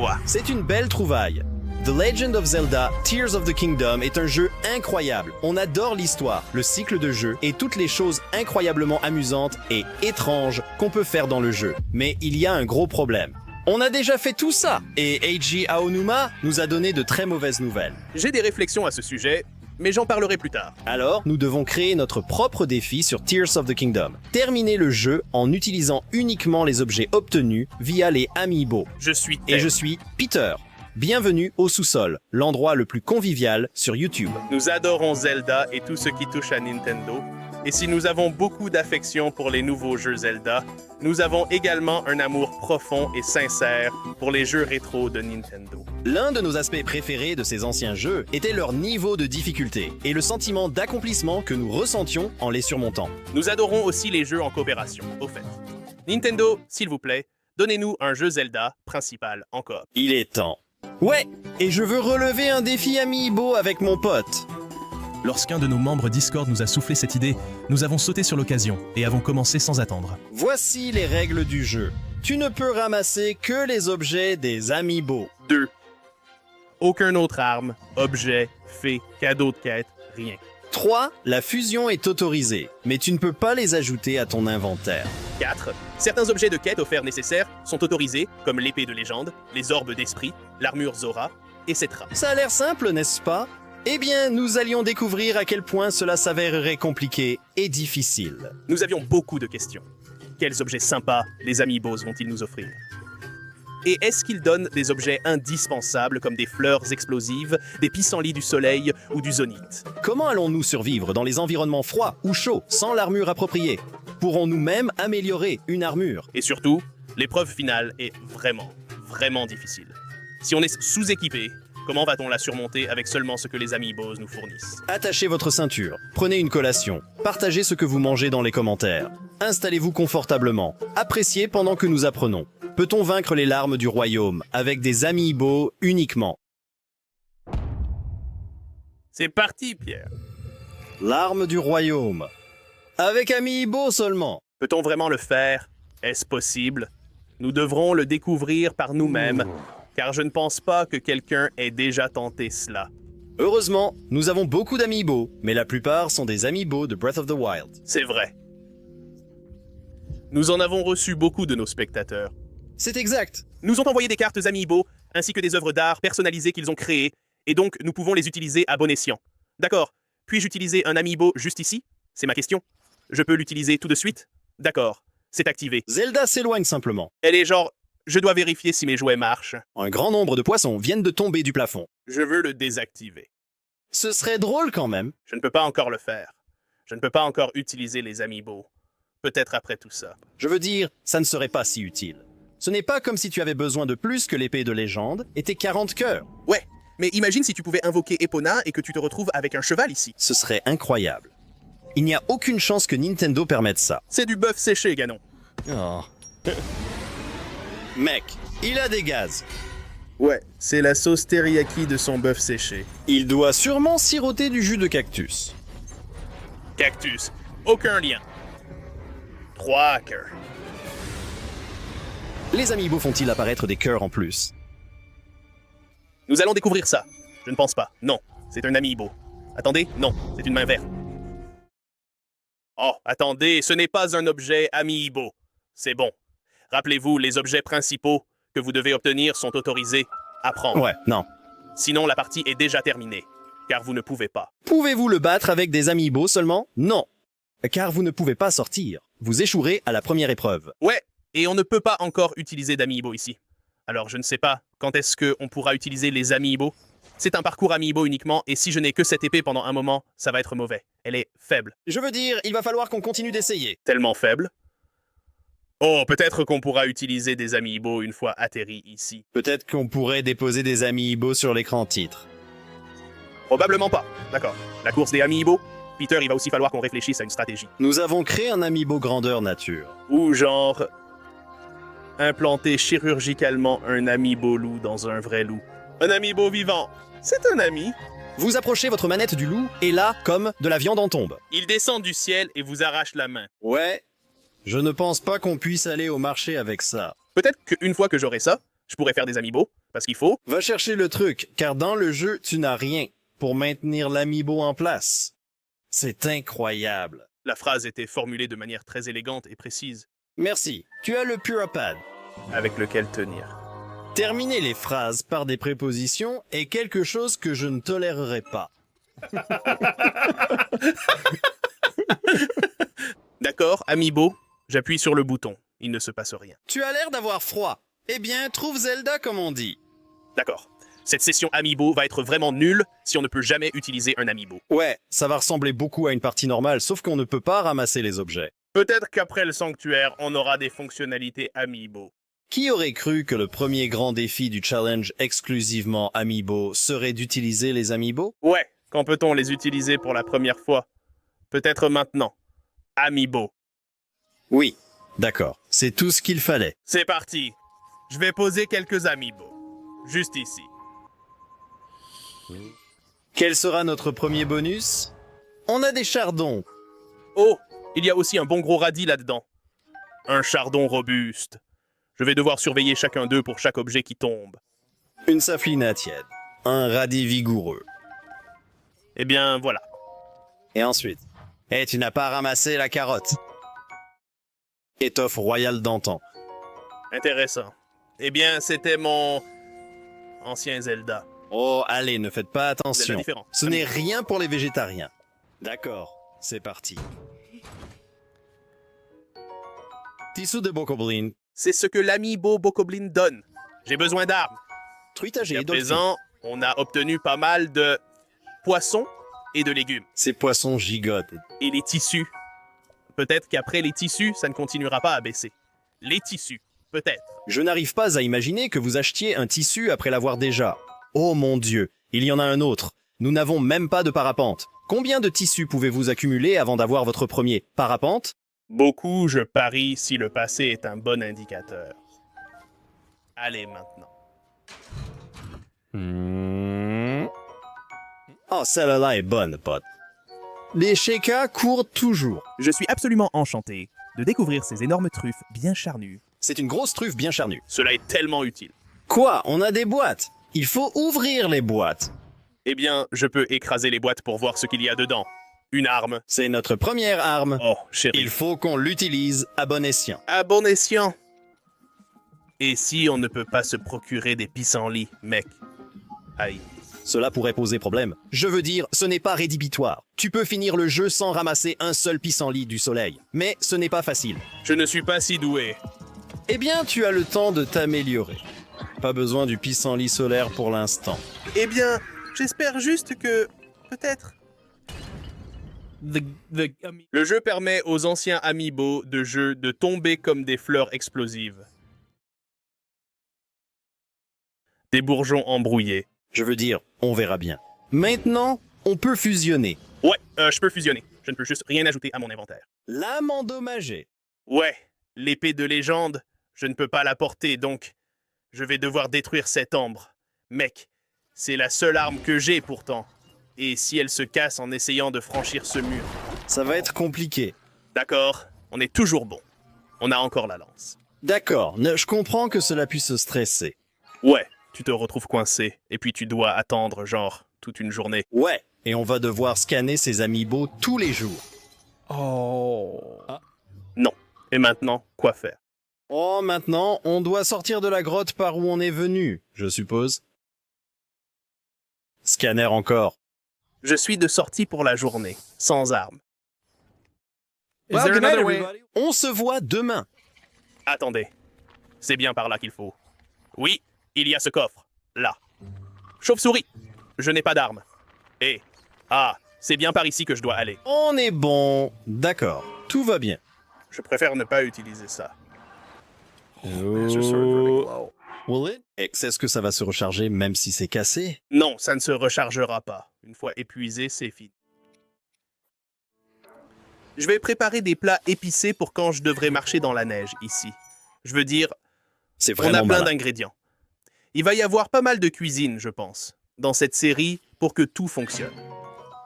quoi? C'est une belle trouvaille. The Legend of Zelda Tears of the Kingdom est un jeu incroyable. On adore l'histoire, le cycle de jeu et toutes les choses incroyablement amusantes et étranges qu'on peut faire dans le jeu. Mais il y a un gros problème. On a déjà fait tout ça et Eiji Aonuma nous a donné de très mauvaises nouvelles. J'ai des réflexions à ce sujet, mais j'en parlerai plus tard. Alors, nous devons créer notre propre défi sur Tears of the Kingdom. Terminer le jeu en utilisant uniquement les objets obtenus via les Amiibo. Je suis Et je suis Peter. Bienvenue au sous-sol, l'endroit le plus convivial sur YouTube. Nous adorons Zelda et tout ce qui touche à Nintendo. Et si nous avons beaucoup d'affection pour les nouveaux jeux Zelda, nous avons également un amour profond et sincère pour les jeux rétro de Nintendo. L'un de nos aspects préférés de ces anciens jeux était leur niveau de difficulté et le sentiment d'accomplissement que nous ressentions en les surmontant. Nous adorons aussi les jeux en coopération, au fait. Nintendo, s'il vous plaît, donnez-nous un jeu Zelda principal en coop. Il est temps. Ouais, et je veux relever un défi Amiibo avec mon pote. Lorsqu'un de nos membres Discord nous a soufflé cette idée, nous avons sauté sur l'occasion et avons commencé sans attendre. Voici les règles du jeu. Tu ne peux ramasser que les objets des Amiibo. 2. Aucun autre arme, objet, fait, cadeau de quête, rien. 3. La fusion est autorisée, mais tu ne peux pas les ajouter à ton inventaire. 4. Certains objets de quête offerts nécessaires sont autorisés, comme l'épée de légende, les orbes d'esprit, l'armure Zora, etc. Ça a l'air simple, n'est-ce pas? Eh bien, nous allions découvrir à quel point cela s'avérerait compliqué et difficile. Nous avions beaucoup de questions. Quels objets sympas les Amiibos vont-ils nous offrir? Et est-ce qu'ils donnent des objets indispensables comme des fleurs explosives, des pissenlits du soleil ou du zonite? Comment allons-nous survivre dans les environnements froids ou chauds sans l'armure appropriée? Pourrons-nous même améliorer une armure? Et surtout, l'épreuve finale est vraiment difficile. Si on est sous-équipé, comment va-t-on la surmonter avec seulement ce que les Amiibos nous fournissent? Attachez votre ceinture, prenez une collation, partagez ce que vous mangez dans les commentaires. Installez-vous confortablement, appréciez pendant que nous apprenons. Peut-on vaincre les larmes du royaume avec des Amiibo uniquement? C'est parti, Pierre. Larmes du royaume. Avec Amiibo seulement. Peut-on vraiment le faire? Est-ce possible? Nous devrons le découvrir par nous-mêmes, car je ne pense pas que quelqu'un ait déjà tenté cela. Heureusement, nous avons beaucoup d'Amiibo, mais la plupart sont des Amiibo de Breath of the Wild. C'est vrai. Nous en avons reçu beaucoup de nos spectateurs. C'est exact. Nous ont envoyé des cartes Amiibo, ainsi que des œuvres d'art personnalisées qu'ils ont créées, et donc nous pouvons les utiliser à bon escient. D'accord. Puis-je utiliser un Amiibo juste ici? C'est ma question. Je peux l'utiliser tout de suite? D'accord. C'est activé. Zelda s'éloigne simplement. Elle est genre... Je dois vérifier si mes jouets marchent. Un grand nombre de poissons viennent de tomber du plafond. Je veux le désactiver. Ce serait drôle quand même. Je ne peux pas encore le faire. Je ne peux pas encore utiliser les Amiibo. Peut-être après tout ça. Je veux dire, ça ne serait pas si utile. Ce n'est pas comme si tu avais besoin de plus que l'épée de légende et tes 40 cœurs. Ouais, mais imagine si tu pouvais invoquer Epona et que tu te retrouves avec un cheval ici. Ce serait incroyable. Il n'y a aucune chance que Nintendo permette ça. C'est du bœuf séché, Ganon. Oh. Mec, il a des gaz. Ouais, c'est la sauce teriyaki de son bœuf séché. Il doit sûrement siroter du jus de cactus. Cactus. Aucun lien. 3 cœurs. Les Amiibo font-ils apparaître des cœurs en plus? Nous allons découvrir ça. Je ne pense pas. Non, c'est un Amiibo. Attendez, non, c'est une main verte. Oh, attendez, ce n'est pas un objet Amiibo. C'est bon. Rappelez-vous, les objets principaux que vous devez obtenir sont autorisés à prendre. Ouais, non. Sinon, la partie est déjà terminée, car vous ne pouvez pas. Pouvez-vous le battre avec des Amiibo seulement? Non. Car vous ne pouvez pas sortir. Vous échouerez à la première épreuve. Ouais, et on ne peut pas encore utiliser d'Amiibo ici. Alors je ne sais pas, quand est-ce qu'on pourra utiliser les Amiibo? C'est un parcours Amiibo uniquement, et si je n'ai que cette épée pendant un moment, ça va être mauvais. Elle est faible. Je veux dire, il va falloir qu'on continue d'essayer. Tellement faible. Oh, peut-être qu'on pourra utiliser des Amiibo une fois atterri ici. Peut-être qu'on pourrait déposer des Amiibo sur l'écran titre. Probablement pas. D'accord. La course des Amiibo? Peter, il va aussi falloir qu'on réfléchisse à une stratégie. Nous avons créé un Amiibo grandeur nature. Ou genre... implanter chirurgicalement un Amiibo loup dans un vrai loup. Un Amiibo vivant. C'est un ami. Vous approchez votre manette du loup, et là, comme de la viande en tombe. Il descend du ciel et vous arrache la main. Ouais. Je ne pense pas qu'on puisse aller au marché avec ça. Peut-être qu'une fois que j'aurai ça, je pourrais faire des Amiibo, Parce qu'il faut... Va chercher le truc, car dans le jeu, tu n'as rien pour maintenir l'amiibo en place. C'est incroyable. La phrase était formulée de manière très élégante et précise, Merci, tu as le Purapad. avec lequel tenir. Terminer les phrases par des prépositions est quelque chose que je ne tolérerai pas. D'accord, Amiibo, j'appuie sur le bouton. Il ne se passe rien. Tu as l'air d'avoir froid. Eh bien, trouve Zelda comme on dit. D'accord. Cette session Amiibo va être vraiment nulle si on ne peut jamais utiliser un Amiibo. Ouais, ça va ressembler beaucoup à une partie normale, sauf qu'on ne peut pas ramasser les objets. Peut-être qu'après le sanctuaire, on aura des fonctionnalités Amiibo. Qui aurait cru que le premier grand défi du challenge exclusivement Amiibo serait d'utiliser les Amiibo? Ouais, quand peut-on les utiliser pour la première fois? Peut-être maintenant. Amiibo. Oui, d'accord, c'est tout ce qu'il fallait. C'est parti. Je vais poser quelques Amiibo. Juste ici. Quel sera notre premier bonus? On a des chardons. Oh, il y a aussi un bon gros radis là-dedans. Un chardon robuste. Je vais devoir surveiller chacun d'eux pour chaque objet qui tombe. Une saflina tiède. Un radis vigoureux. Eh bien, voilà. Et ensuite? Eh, tu n'as pas ramassé la carotte. Étoffe royale d'antan. Intéressant. Eh bien, c'était mon ancien Zelda. Oh, allez, ne faites pas Zelda attention. différent. Ce n'est rien pour les végétariens. D'accord, c'est parti. Tissu de Bokoblin. C'est ce que l'Amiibo Bokoblin donne. J'ai besoin d'armes. Truitagé À et dolphin. présent, on a obtenu pas mal de poissons et de légumes. Ces poissons gigotent. Et les tissus. Peut-être qu'après les tissus, ça ne continuera pas à baisser. Les tissus, peut-être. Je n'arrive pas à imaginer que vous achetiez un tissu après l'avoir déjà. Oh mon Dieu, il y en a un autre. Nous n'avons même pas de parapente. Combien de tissus pouvez-vous accumuler avant d'avoir votre premier parapente? Beaucoup, je parie, si le passé est un bon indicateur. Allez maintenant. Oh, celle-là est bonne, pote. Les Sheikah courent toujours. Je suis absolument enchanté de découvrir ces énormes truffes bien charnues. C'est une grosse truffe bien charnue. Cela est tellement utile. Quoi? On a des boîtes. Il faut ouvrir les boîtes. Eh bien, je peux écraser les boîtes pour voir ce qu'il y a dedans. Une arme. C'est notre première arme. Oh, chérie. Il faut qu'on l'utilise à bon escient. À bon escient. Et si on ne peut pas se procurer des pissenlits, mec? Aïe. Cela pourrait poser problème. Je veux dire, ce n'est pas rédhibitoire. Tu peux finir le jeu sans ramasser un seul pissenlit du soleil. Mais ce n'est pas facile. Je ne suis pas si doué. Eh bien, tu as le temps de t'améliorer. Pas besoin du pissenlit solaire pour l'instant. Eh bien, j'espère juste que... peut-être... Le jeu permet aux anciens Amiibo de jeu de tomber comme des fleurs explosives. Des bourgeons embrouillés. Je veux dire, on verra bien. Maintenant, on peut fusionner. Ouais, je peux fusionner. Je ne peux juste rien ajouter à mon inventaire. L'âme endommagée. Ouais, l'épée de légende, je ne peux pas la porter, donc je vais devoir détruire cette ambre. Mec, c'est la seule arme que j'ai pourtant. Et si elle se casse en essayant de franchir ce mur? Ça va être compliqué. D'accord, on est toujours bon. On a encore la lance. D'accord, je comprends que cela puisse stresser. Ouais, tu te retrouves coincé, et puis tu dois attendre, genre, toute une journée. Ouais, et on va devoir scanner ces amiibo tous les jours. Oh. Non. Et maintenant, quoi faire? Oh, maintenant, on doit sortir de la grotte par où on est venu, je suppose. Scanner encore. Je suis de sortie pour la journée, sans armes. Well, good night, everybody. On se voit demain. Attendez. C'est bien par là qu'il faut. Oui, il y a ce coffre. Là. Chauve-souris. Je n'ai pas d'armes. Et... Ah, c'est bien par ici que je dois aller. On est bon. D'accord, tout va bien. Je préfère ne pas utiliser ça. Will it? Est-ce que ça va se recharger même si c'est cassé? Non, ça ne se rechargera pas. Une fois épuisé, c'est fini. Je vais préparer des plats épicés pour quand je devrais marcher dans la neige, ici. Je veux dire, C'est on a vraiment plein malin. d'ingrédients. Il va y avoir pas mal de cuisine, je pense, dans cette série pour que tout fonctionne.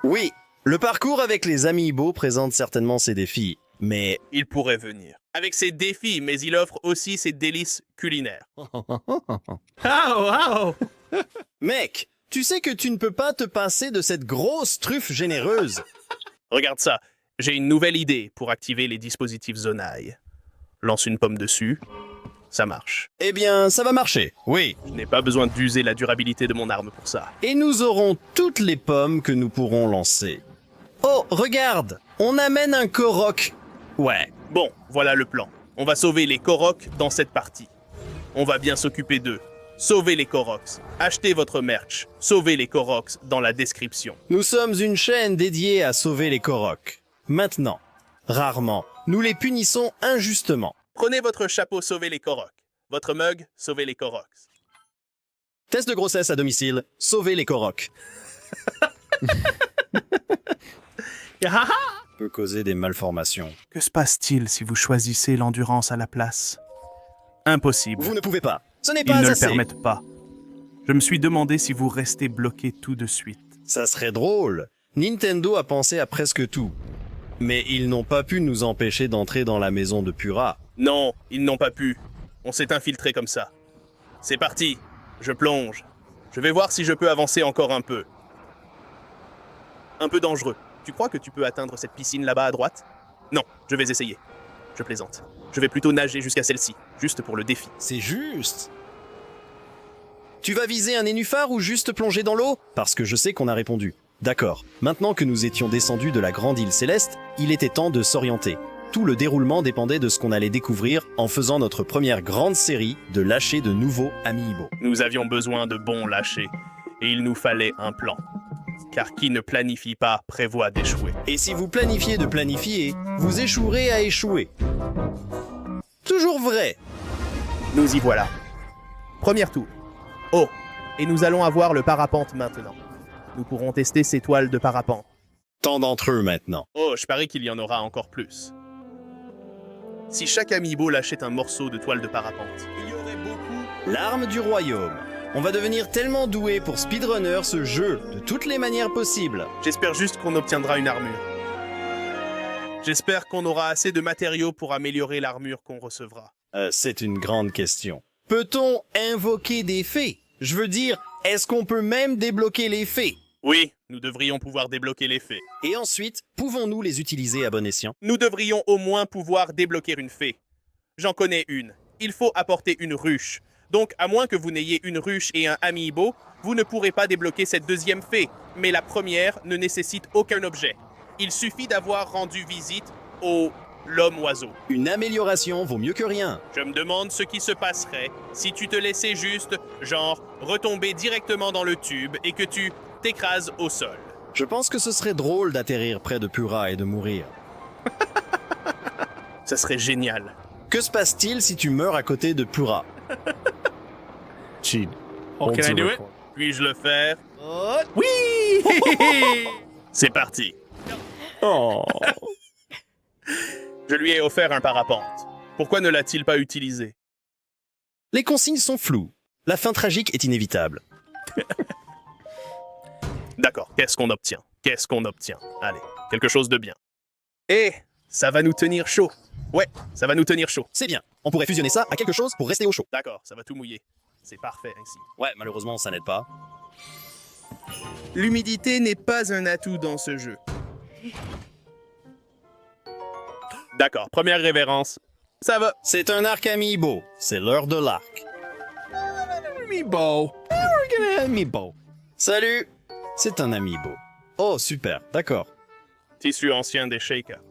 Oui, le parcours avec les amiibo présente certainement ses défis, Mais... Il pourrait venir. Avec ses défis, mais il offre aussi ses délices culinaires. Ah, wow! Mec, tu sais que tu ne peux pas te passer de cette grosse truffe généreuse. Regarde ça. J'ai une nouvelle idée pour activer les dispositifs Zonai. Lance une pomme dessus. Ça marche. Eh bien, ça va marcher, oui. Je n'ai pas besoin d'user la durabilité de mon arme pour ça. Et nous aurons toutes les pommes que nous pourrons lancer. Oh, regarde, on amène un Korok. Ouais, Bon, voilà le plan. On va sauver les Koroks dans cette partie. On va bien s'occuper d'eux. Sauvez les Koroks. Achetez votre merch. Sauvez les Koroks dans la description. nous sommes une chaîne dédiée à sauver les Koroks. Maintenant, rarement, nous les punissons injustement. Prenez votre chapeau, sauvez les Koroks. Votre mug, sauvez les Koroks. Test de grossesse à domicile, sauver les Koroks. Peut causer des malformations. Que se passe-t-il si vous choisissez l'endurance à la place? Impossible. Vous ne pouvez pas. Ce n'est Ils pas ne le assez. permettent pas. Je me suis demandé si vous restez bloqué tout de suite. Ça serait drôle. Nintendo a pensé à presque tout. Mais ils n'ont pas pu nous empêcher d'entrer dans la maison de Pura. Non, ils n'ont pas pu. On s'est infiltré comme ça. C'est parti. Je plonge. Je vais voir si je peux avancer encore un peu. Un peu dangereux. Tu crois que tu peux atteindre cette piscine là-bas à droite? Non, je vais essayer. Je plaisante. Je vais plutôt nager jusqu'à celle-ci, juste pour le défi. C'est juste. Tu vas viser un nénuphar ou juste plonger dans l'eau? Parce que je sais qu'on a répondu. D'accord. Maintenant que nous étions descendus de la grande île céleste, il était temps de s'orienter. Tout le déroulement dépendait de ce qu'on allait découvrir en faisant notre première grande série de lâcher de nouveaux amiibo. Nous avions besoin de bons lâchers, et il nous fallait un plan. Car qui ne planifie pas prévoit d'échouer. Et si vous planifiez de planifier, vous échouerez à échouer. Toujours vrai. Nous y voilà. Premier tour. Oh, et nous allons avoir le parapente maintenant. Nous pourrons tester ces toiles de parapente. Tant d'entre eux maintenant. Oh, je parie qu'il y en aura encore plus. Si chaque amiibo lâchait un morceau de toile de parapente, il y aurait beaucoup... L'arme du royaume. On va devenir tellement doué pour speedrunner ce jeu de toutes les manières possibles. J'espère juste qu'on obtiendra une armure. J'espère qu'on aura assez de matériaux pour améliorer l'armure qu'on recevra. C'est une grande question. Peut-on invoquer des fées? Je veux dire, est-ce qu'on peut même débloquer les fées? Oui, nous devrions pouvoir débloquer les fées. Et ensuite, pouvons-nous les utiliser à bon escient? Nous devrions au moins pouvoir débloquer une fée. J'en connais une. Il faut apporter une ruche. Donc, à moins que vous n'ayez une ruche et un amiibo, vous ne pourrez pas débloquer cette deuxième fée. Mais la première ne nécessite aucun objet. Il suffit d'avoir rendu visite au l'homme-oiseau. Une amélioration vaut mieux que rien. Je me demande ce qui se passerait si tu te laissais juste, genre, retomber directement dans le tube et que tu t'écrases au sol. Je pense que ce serait drôle d'atterrir près de Pura et de mourir. Ça serait génial. Que se passe-t-il si tu meurs à côté de Pura? Cheat. Can I do it? Puis-je le faire? Oui! C'est parti. Oh. Je lui ai offert un parapente. Pourquoi ne l'a-t-il pas utilisé? Les consignes sont floues. La fin tragique est inévitable. D'accord, qu'est-ce qu'on obtient? Qu'est-ce qu'on obtient? Allez, quelque chose de bien. Et ça va nous tenir chaud. Ouais, ça va nous tenir chaud. C'est bien. On pourrait fusionner ça à quelque chose pour rester au chaud. D'accord, ça va tout mouiller. C'est parfait ainsi. Ouais, malheureusement, ça n'aide pas. L'humidité n'est pas un atout dans ce jeu. D'accord, première révérence. Ça va. C'est un arc amiibo. C'est l'heure de l'arc. Amiibo. Amiibo. Salut. C'est un amiibo. Oh, super. D'accord. Tissu ancien des Shakers.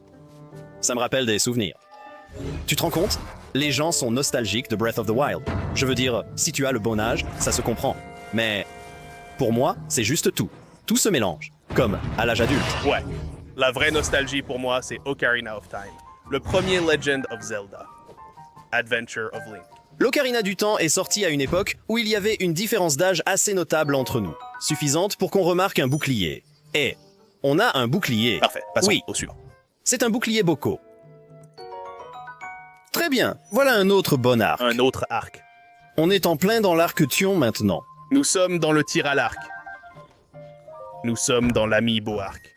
Ça me rappelle des souvenirs. Tu te rends compte? Les gens sont nostalgiques de Breath of the Wild. Je veux dire, si tu as le bon âge, ça se comprend. Mais pour moi, c'est juste tout. Tout se mélange. Comme à l'âge adulte. Ouais. La vraie nostalgie pour moi, c'est Ocarina of Time. Le premier Legend of Zelda. Adventure of Link. L'Ocarina du Temps est sorti à une époque où il y avait une différence d'âge assez notable entre nous. Suffisante pour qu'on remarque un bouclier. Et on a un bouclier. Parfait, passons Oui. au suivant. C'est un bouclier Boko. Très bien, voilà un autre bon arc. Un autre arc. On est en plein dans l'arc Thion maintenant. Nous sommes dans le tir à l'arc. Nous sommes dans l'amiibo arc.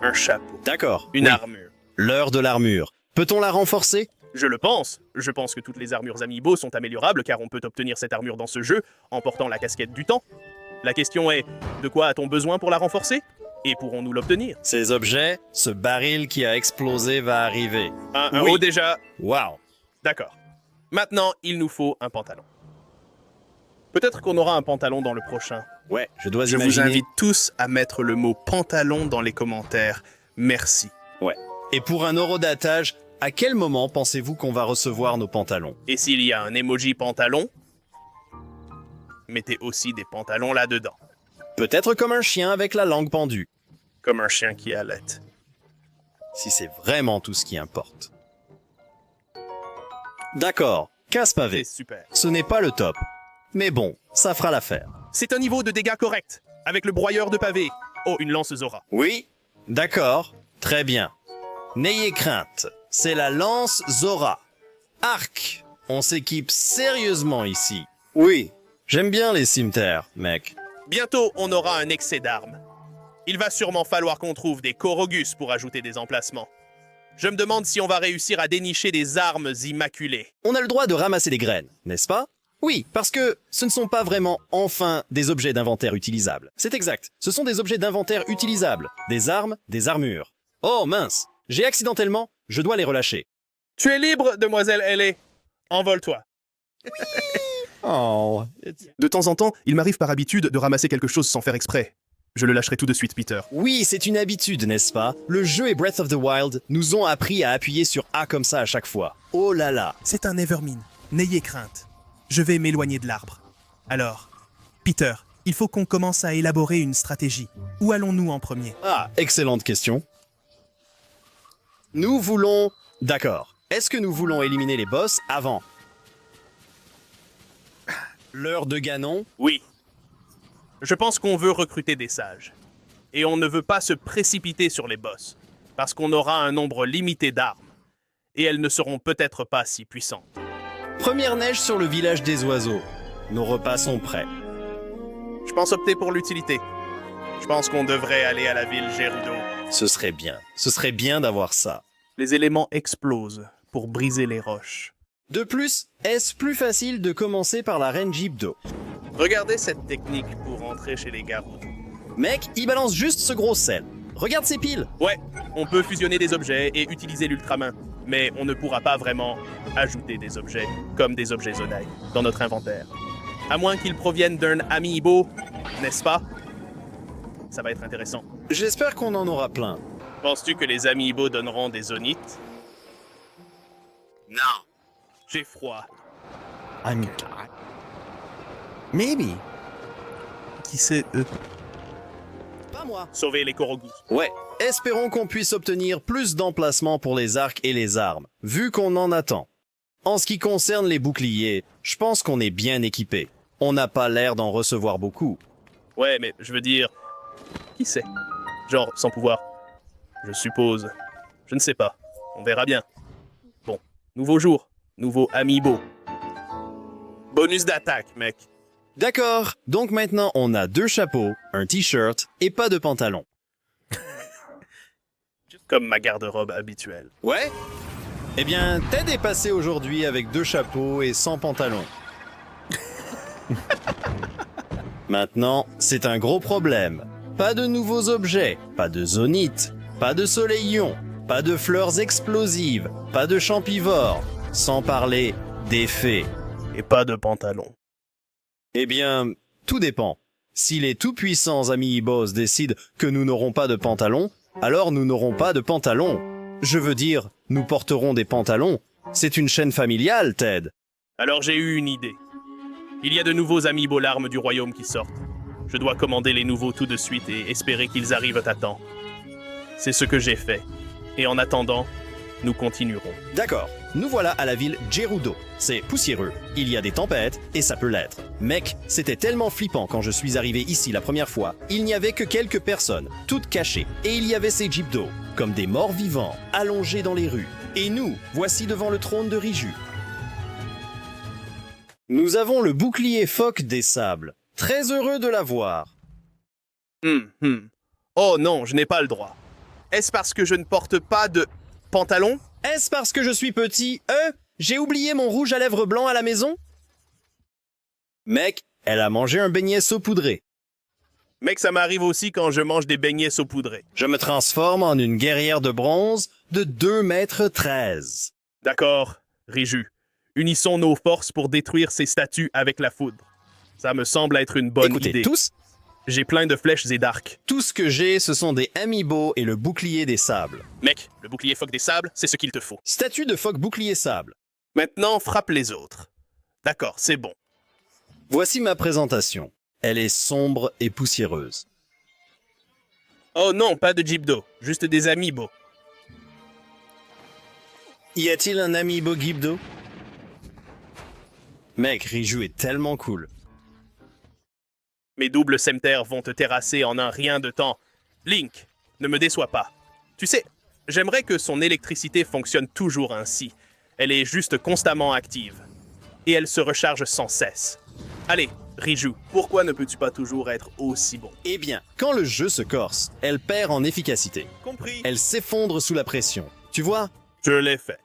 Un chapeau. D'accord. Une oui. armure. L'heure de l'armure. Peut-on la renforcer? Je le pense. Je pense que toutes les armures amiibo sont améliorables car on peut obtenir cette armure dans ce jeu en portant la casquette du temps. La question est, de quoi a-t-on besoin pour la renforcer? Et pourrons-nous l'obtenir? Ces objets, ce baril qui a explosé va arriver. Un Oui. haut déjà. Waouh. D'accord. Maintenant, il nous faut un pantalon. Peut-être qu'on aura un pantalon dans le prochain. Ouais, je dois Je imaginer. vous invite tous à mettre le mot pantalon dans les commentaires. Merci. Ouais. Et pour un euro d'attache, à quel moment pensez-vous qu'on va recevoir nos pantalons? Et s'il y a un emoji pantalon, mettez aussi des pantalons là-dedans. Peut-être comme un chien avec la langue pendue. Comme un chien qui allait. Si c'est vraiment tout ce qui importe. D'accord, casse-pavé. C'est super. Ce n'est pas le top. Mais bon, ça fera l'affaire. C'est un niveau de dégâts correct, avec le broyeur de pavés. Oh, une lance Zora. Oui? D'accord, très bien. N'ayez crainte, c'est la lance Zora. Arc, on s'équipe sérieusement ici. Oui, j'aime bien les cimetières, mec. Bientôt, on aura un excès d'armes. Il va sûrement falloir qu'on trouve des Korogus pour ajouter des emplacements. Je me demande si on va réussir à dénicher des armes immaculées. On a le droit de ramasser des graines, n'est-ce pas? Oui, parce que ce ne sont pas vraiment, enfin, des objets d'inventaire utilisables. C'est exact, ce sont des objets d'inventaire utilisables. Des armes, des armures. Oh mince, j'ai accidentellement, je dois les relâcher. Tu es libre, demoiselle Ellie. Envole-toi. Oh. De temps en temps, il m'arrive par habitude de ramasser quelque chose sans faire exprès. Je le lâcherai tout de suite, Peter. Oui, c'est une habitude, n'est-ce pas? Le jeu et Breath of the Wild nous ont appris à appuyer sur A comme ça à chaque fois. Oh là là. C'est un Evermine. N'ayez crainte. Je vais m'éloigner de l'arbre. Alors, Peter, il faut qu'on commence à élaborer une stratégie. Où allons-nous en premier? Ah, excellente question. Nous voulons... D'accord. Est-ce que nous voulons éliminer les boss avant? L'heure de Ganon? Oui. Je pense qu'on veut recruter des sages. Et on ne veut pas se précipiter sur les boss, parce qu'on aura un nombre limité d'armes. Et elles ne seront peut-être pas si puissantes. Première neige sur le village des oiseaux. Nos repas sont prêts. Je pense opter pour l'utilité. Je pense qu'on devrait aller à la ville Gerudo. Ce serait bien. Ce serait bien d'avoir ça. Les éléments explosent pour briser les roches. De plus, est-ce plus facile de commencer par la reine Gypdo? Regardez cette technique pour entrer chez les Gerudo. Mec, il balance juste ce gros sel. Regarde ces piles. Ouais, on peut fusionner des objets et utiliser l'ultramain, mais on ne pourra pas vraiment ajouter des objets, comme des objets Zonai, dans notre inventaire. À moins qu'ils proviennent d'un amiibo, n'est-ce pas? Ça va être intéressant. J'espère qu'on en aura plein. Penses-tu que les amiibo donneront des zonites? Non. J'ai froid. Maybe. Qui sait, Pas moi. Sauver les Korogus. Ouais. Espérons qu'on puisse obtenir plus d'emplacements pour les arcs et les armes, vu qu'on en attend. En ce qui concerne les boucliers, je pense qu'on est bien équipé. On n'a pas l'air d'en recevoir beaucoup. Ouais, mais je veux dire... Qui sait? Genre, sans pouvoir. Je suppose. Je ne sais pas. On verra bien. Bon. Nouveau jour. Nouveau amiibo. Bonus d'attaque, mec. D'accord, donc maintenant on a 2 chapeaux, un t-shirt et pas de pantalon. Comme ma garde-robe habituelle. Ouais? Eh bien, Ted est passé aujourd'hui avec 2 chapeaux et sans pantalon. Maintenant, c'est un gros problème. Pas de nouveaux objets, pas de zonites, pas de soleillons, pas de fleurs explosives, pas de champivores, sans parler des fées. Et pas de pantalon. Eh bien, tout dépend. Si les tout-puissants amis boss décident que nous n'aurons pas de pantalon, alors nous n'aurons pas de pantalon. Je veux dire, nous porterons des pantalons. C'est une chaîne familiale, Ted. Alors j'ai eu une idée. Il y a de nouveaux amiibo larmes du royaume qui sortent. Je dois commander les nouveaux tout de suite et espérer qu'ils arrivent à temps. C'est ce que j'ai fait. Et en attendant, nous continuerons. D'accord, nous voilà à la ville Gerudo. C'est poussiéreux, il y a des tempêtes, et ça peut l'être. Mec, c'était tellement flippant quand je suis arrivé ici la première fois. Il n'y avait que quelques personnes, toutes cachées, et il y avait ces Gypdo, comme des morts vivants, allongés dans les rues. Et nous, voici devant le trône de Riju. Nous avons le bouclier phoque des sables. Très heureux de l'avoir. Oh non, je n'ai pas le droit. Est-ce parce que je ne porte pas de pantalon? Est-ce parce que je suis petit? J'ai oublié mon rouge à lèvres blanc à la maison? Mec, elle a mangé un beignet saupoudré. Mec, ça m'arrive aussi quand je mange des beignets saupoudrés. Je me transforme en une guerrière de bronze de 2,13 m. D'accord, Riju. Unissons nos forces pour détruire ces statues avec la foudre. Ça me semble être une bonne Écoutez, idée. tous, J'ai plein de flèches et d'arcs. tout ce que j'ai, ce sont des amiibo et le bouclier des sables. Mec, le bouclier phoque des sables, c'est ce qu'il te faut. Statue de phoque bouclier sable. Maintenant, frappe les autres. D'accord, c'est bon. Voici ma présentation. Elle est sombre et poussiéreuse. Oh non, pas de Jibdo, juste des amiibo. Y a-t-il un amiibo Gibdo? Mec, Riju est tellement cool. Mes doubles semters vont te terrasser en un rien de temps. Link, ne me déçois pas. Tu sais, j'aimerais que son électricité fonctionne toujours ainsi. Elle est juste constamment active. Et elle se recharge sans cesse. Allez, Riju, pourquoi ne peux-tu pas toujours être aussi bon? Eh bien, quand le jeu se corse, elle perd en efficacité. Compris. Elle s'effondre sous la pression. Tu vois? Je l'ai fait.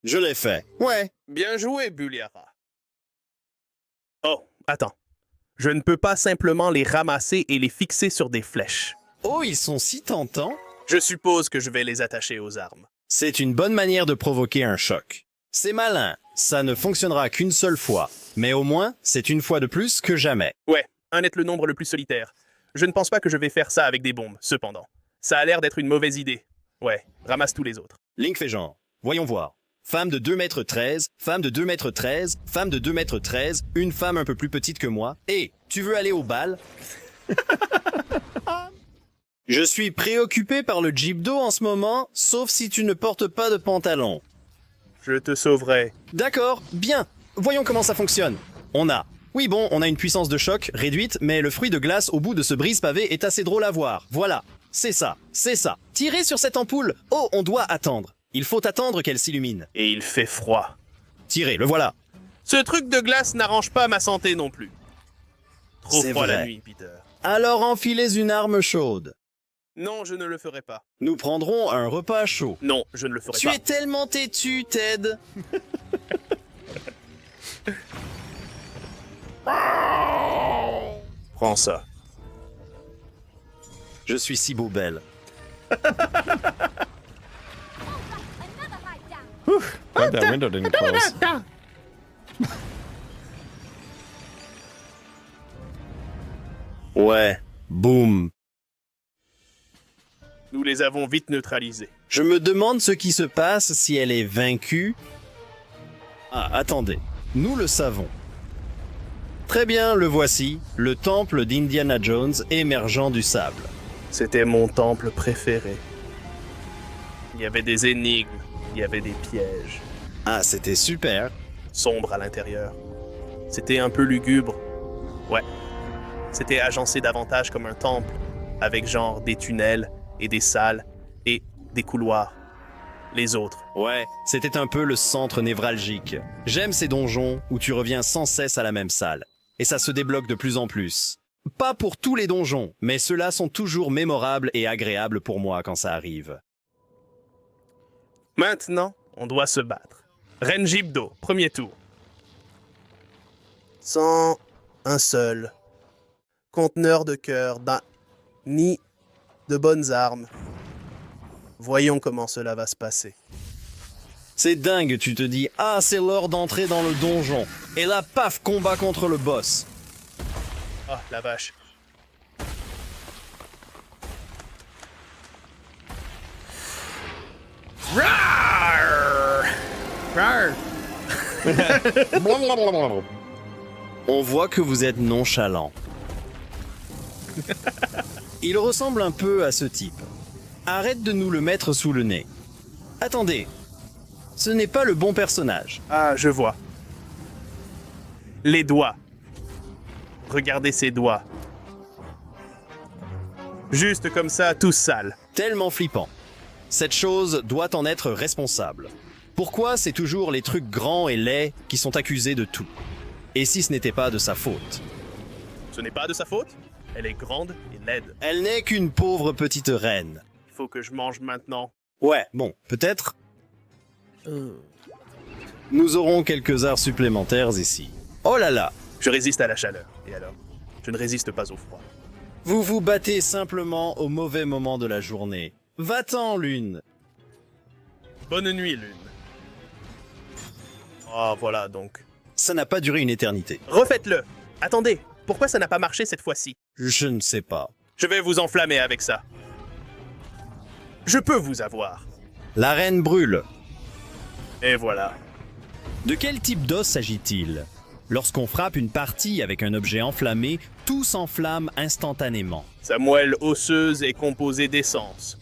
Je l'ai fait. Ouais. Bien joué, Buliara. Oh, attends. Je ne peux pas simplement les ramasser et les fixer sur des flèches. Oh, ils sont si tentants. Je suppose que je vais les attacher aux armes. C'est une bonne manière de provoquer un choc. C'est malin. Ça ne fonctionnera qu'une seule fois. Mais au moins, c'est une fois de plus que jamais. Ouais, un est le nombre le plus solitaire. Je ne pense pas que je vais faire ça avec des bombes, cependant. Ça a l'air d'être une mauvaise idée. Ouais, ramasse tous les autres. Link fait genre. Voyons voir. Femme de 2,13 m, femme de 2,13 m, femme de 2,13 m, une femme un peu plus petite que moi. Et tu veux aller au bal? Je suis préoccupé par le Jibdo en ce moment, sauf si tu ne portes pas de pantalon. Je te sauverai. D'accord, bien. Voyons comment ça fonctionne. On a une puissance de choc réduite, mais le fruit de glace au bout de ce brise-pavé est assez drôle à voir. Voilà. C'est ça. Tirez sur cette ampoule. Oh, on doit attendre. Il faut attendre qu'elle s'illumine. Et il fait froid. Tirez, le voilà. Ce truc de glace n'arrange pas ma santé non plus. Trop C'est froid la vrai. nuit, Peter. Alors enfilez une arme chaude. Non, je ne le ferai pas. Nous prendrons un repas chaud. Non, je ne le ferai Tu pas. es tellement têtu, Ted. Prends ça. Je suis si beau belle. Glad that window didn't close. Ouais. Boum. Nous les avons vite neutralisés. Je me demande ce qui se passe si elle est vaincue. Ah, attendez. Nous le savons. Très bien, le voici. Le temple d'Indiana Jones émergeant du sable. C'était mon temple préféré. Il y avait des énigmes, il y avait des pièges. Ah, c'était super. Sombre à l'intérieur. C'était un peu lugubre. Ouais. C'était agencé davantage comme un temple, avec genre des tunnels et des salles et des couloirs. Les autres. Ouais, c'était un peu le centre névralgique. J'aime ces donjons où tu reviens sans cesse à la même salle. Et ça se débloque de plus en plus. Pas pour tous les donjons, mais ceux-là sont toujours mémorables et agréables pour moi quand ça arrive. Maintenant, on doit se battre. Renjibdo, premier tour. Sans un seul conteneur de cœur, ni de bonnes armes. Voyons comment cela va se passer. C'est dingue, tu te dis « Ah, c'est l'heure d'entrer dans le donjon !» Et là, paf, combat contre le boss. Ah, la vache. On voit que vous êtes nonchalant. Il ressemble un peu à ce type. Arrête de nous le mettre sous le nez. Attendez, ce n'est pas le bon personnage. Ah, je vois. Les doigts. Regardez ses doigts. Juste comme ça, tout sale. Tellement flippant. Cette chose doit en être responsable. Pourquoi c'est toujours les trucs grands et laids qui sont accusés de tout? Et si ce n'était pas de sa faute? Ce n'est pas de sa faute? Elle est grande et laide. Elle n'est qu'une pauvre petite reine. Faut que je mange maintenant. Ouais, bon, peut-être. Nous aurons quelques heures supplémentaires ici. Oh là là, Je résiste à la chaleur. Et alors? Je ne résiste pas au froid. vous vous battez simplement au mauvais moment de la journée. Va-t'en, Lune. Bonne nuit, Lune. Oh, voilà donc. Ça n'a pas duré une éternité. Refaites-le. Attendez, pourquoi ça n'a pas marché cette fois-ci? Je ne sais pas. Je vais vous enflammer avec ça. Je peux vous avoir. La reine brûle. Et voilà. De quel type d'os s'agit-il? Lorsqu'on frappe une partie avec un objet enflammé, tout s'enflamme instantanément. Sa moelle osseuse est composée d'essence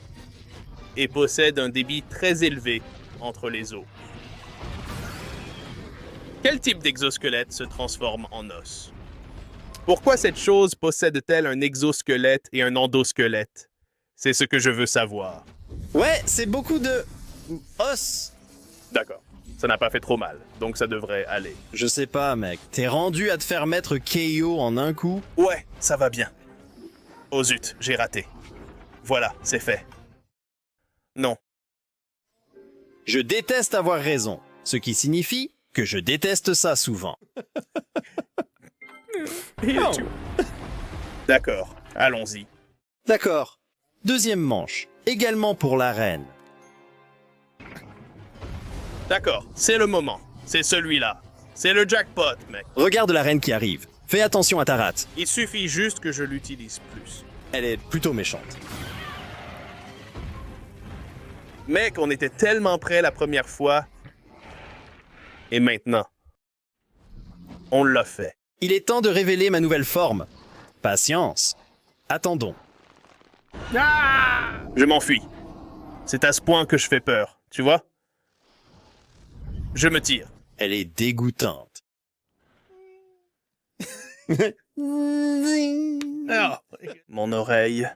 et possède un débit très élevé entre les os. Quel type d'exosquelette se transforme en os? Pourquoi cette chose possède-t-elle un exosquelette et un endosquelette? C'est ce que je veux savoir. Ouais, c'est beaucoup de... os. D'accord. Ça n'a pas fait trop mal, donc ça devrait aller. Je sais pas, mec. T'es rendu à te faire mettre KO en un coup? Ouais, ça va bien. Oh zut, j'ai raté. Voilà, c'est fait. Non. Je déteste avoir raison, ce qui signifie que je déteste ça souvent. D'accord, allons-y. D'accord. Deuxième manche, également pour la reine. D'accord, c'est le moment. C'est celui-là. C'est le jackpot, mec. Regarde la reine qui arrive. Fais attention à ta rate. Il suffit juste que je l'utilise plus. Elle est plutôt méchante. Mec, on était tellement près la première fois. Et maintenant, on l'a fait. Il est temps de révéler ma nouvelle forme. Patience. Attendons. Je m'enfuis. C'est à ce point que je fais peur, tu vois? Je me tire. Elle est dégoûtante. Mon oreille.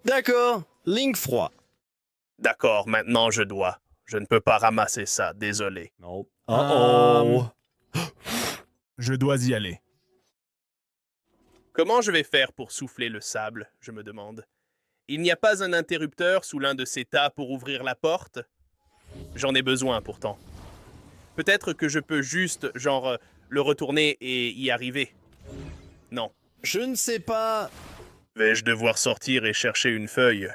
D'accord. Ligne froid. D'accord, maintenant je dois. Je ne peux pas ramasser ça, désolé. Non. Oh. Je dois y aller. Comment je vais faire pour souffler le sable, je me demande. Il n'y a pas un interrupteur sous l'un de ces tas pour ouvrir la porte? J'en ai besoin pourtant. Peut-être que je peux juste, le retourner et y arriver. Non. Je ne sais pas. Vais-je devoir sortir et chercher une feuille?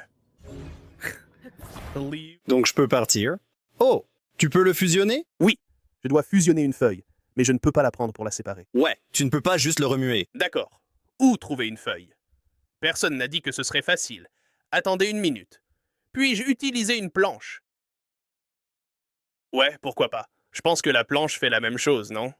Donc je peux partir. Oh, tu peux le fusionner? Je dois fusionner une feuille, mais je ne peux pas la prendre pour la séparer. Ouais, tu ne peux pas juste le remuer. D'accord. Où trouver une feuille? Personne n'a dit que ce serait facile. Attendez une minute. Puis-je utiliser une planche? Ouais, pourquoi pas. Je pense que la planche fait la même chose, non?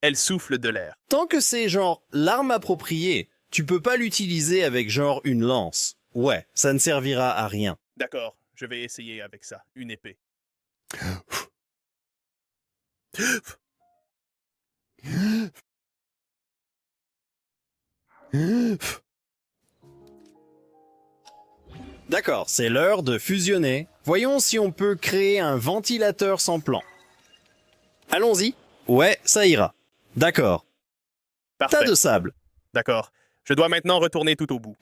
Elle souffle de l'air. Tant que c'est genre l'arme appropriée, tu peux pas l'utiliser avec genre une lance. Ouais, ça ne servira à rien. D'accord, je vais essayer avec ça. Une épée. D'accord, c'est l'heure de fusionner. Voyons si on peut créer un ventilateur sans plan. Allons-y. Ouais, ça ira. D'accord. Parfait. Tas de sable. D'accord. Je dois maintenant retourner tout au bout.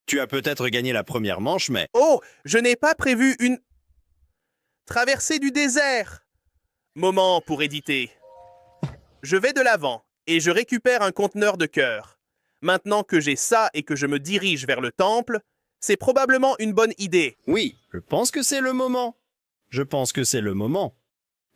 Tu as peut-être gagné la première manche, mais... Oh, je n'ai pas prévu une traversée du désert. Moment pour éditer. Je vais de l'avant et je récupère un conteneur de cœur. Maintenant que j'ai ça et que je me dirige vers le temple, c'est probablement une bonne idée. Oui, je pense que c'est le moment. Je pense que c'est le moment.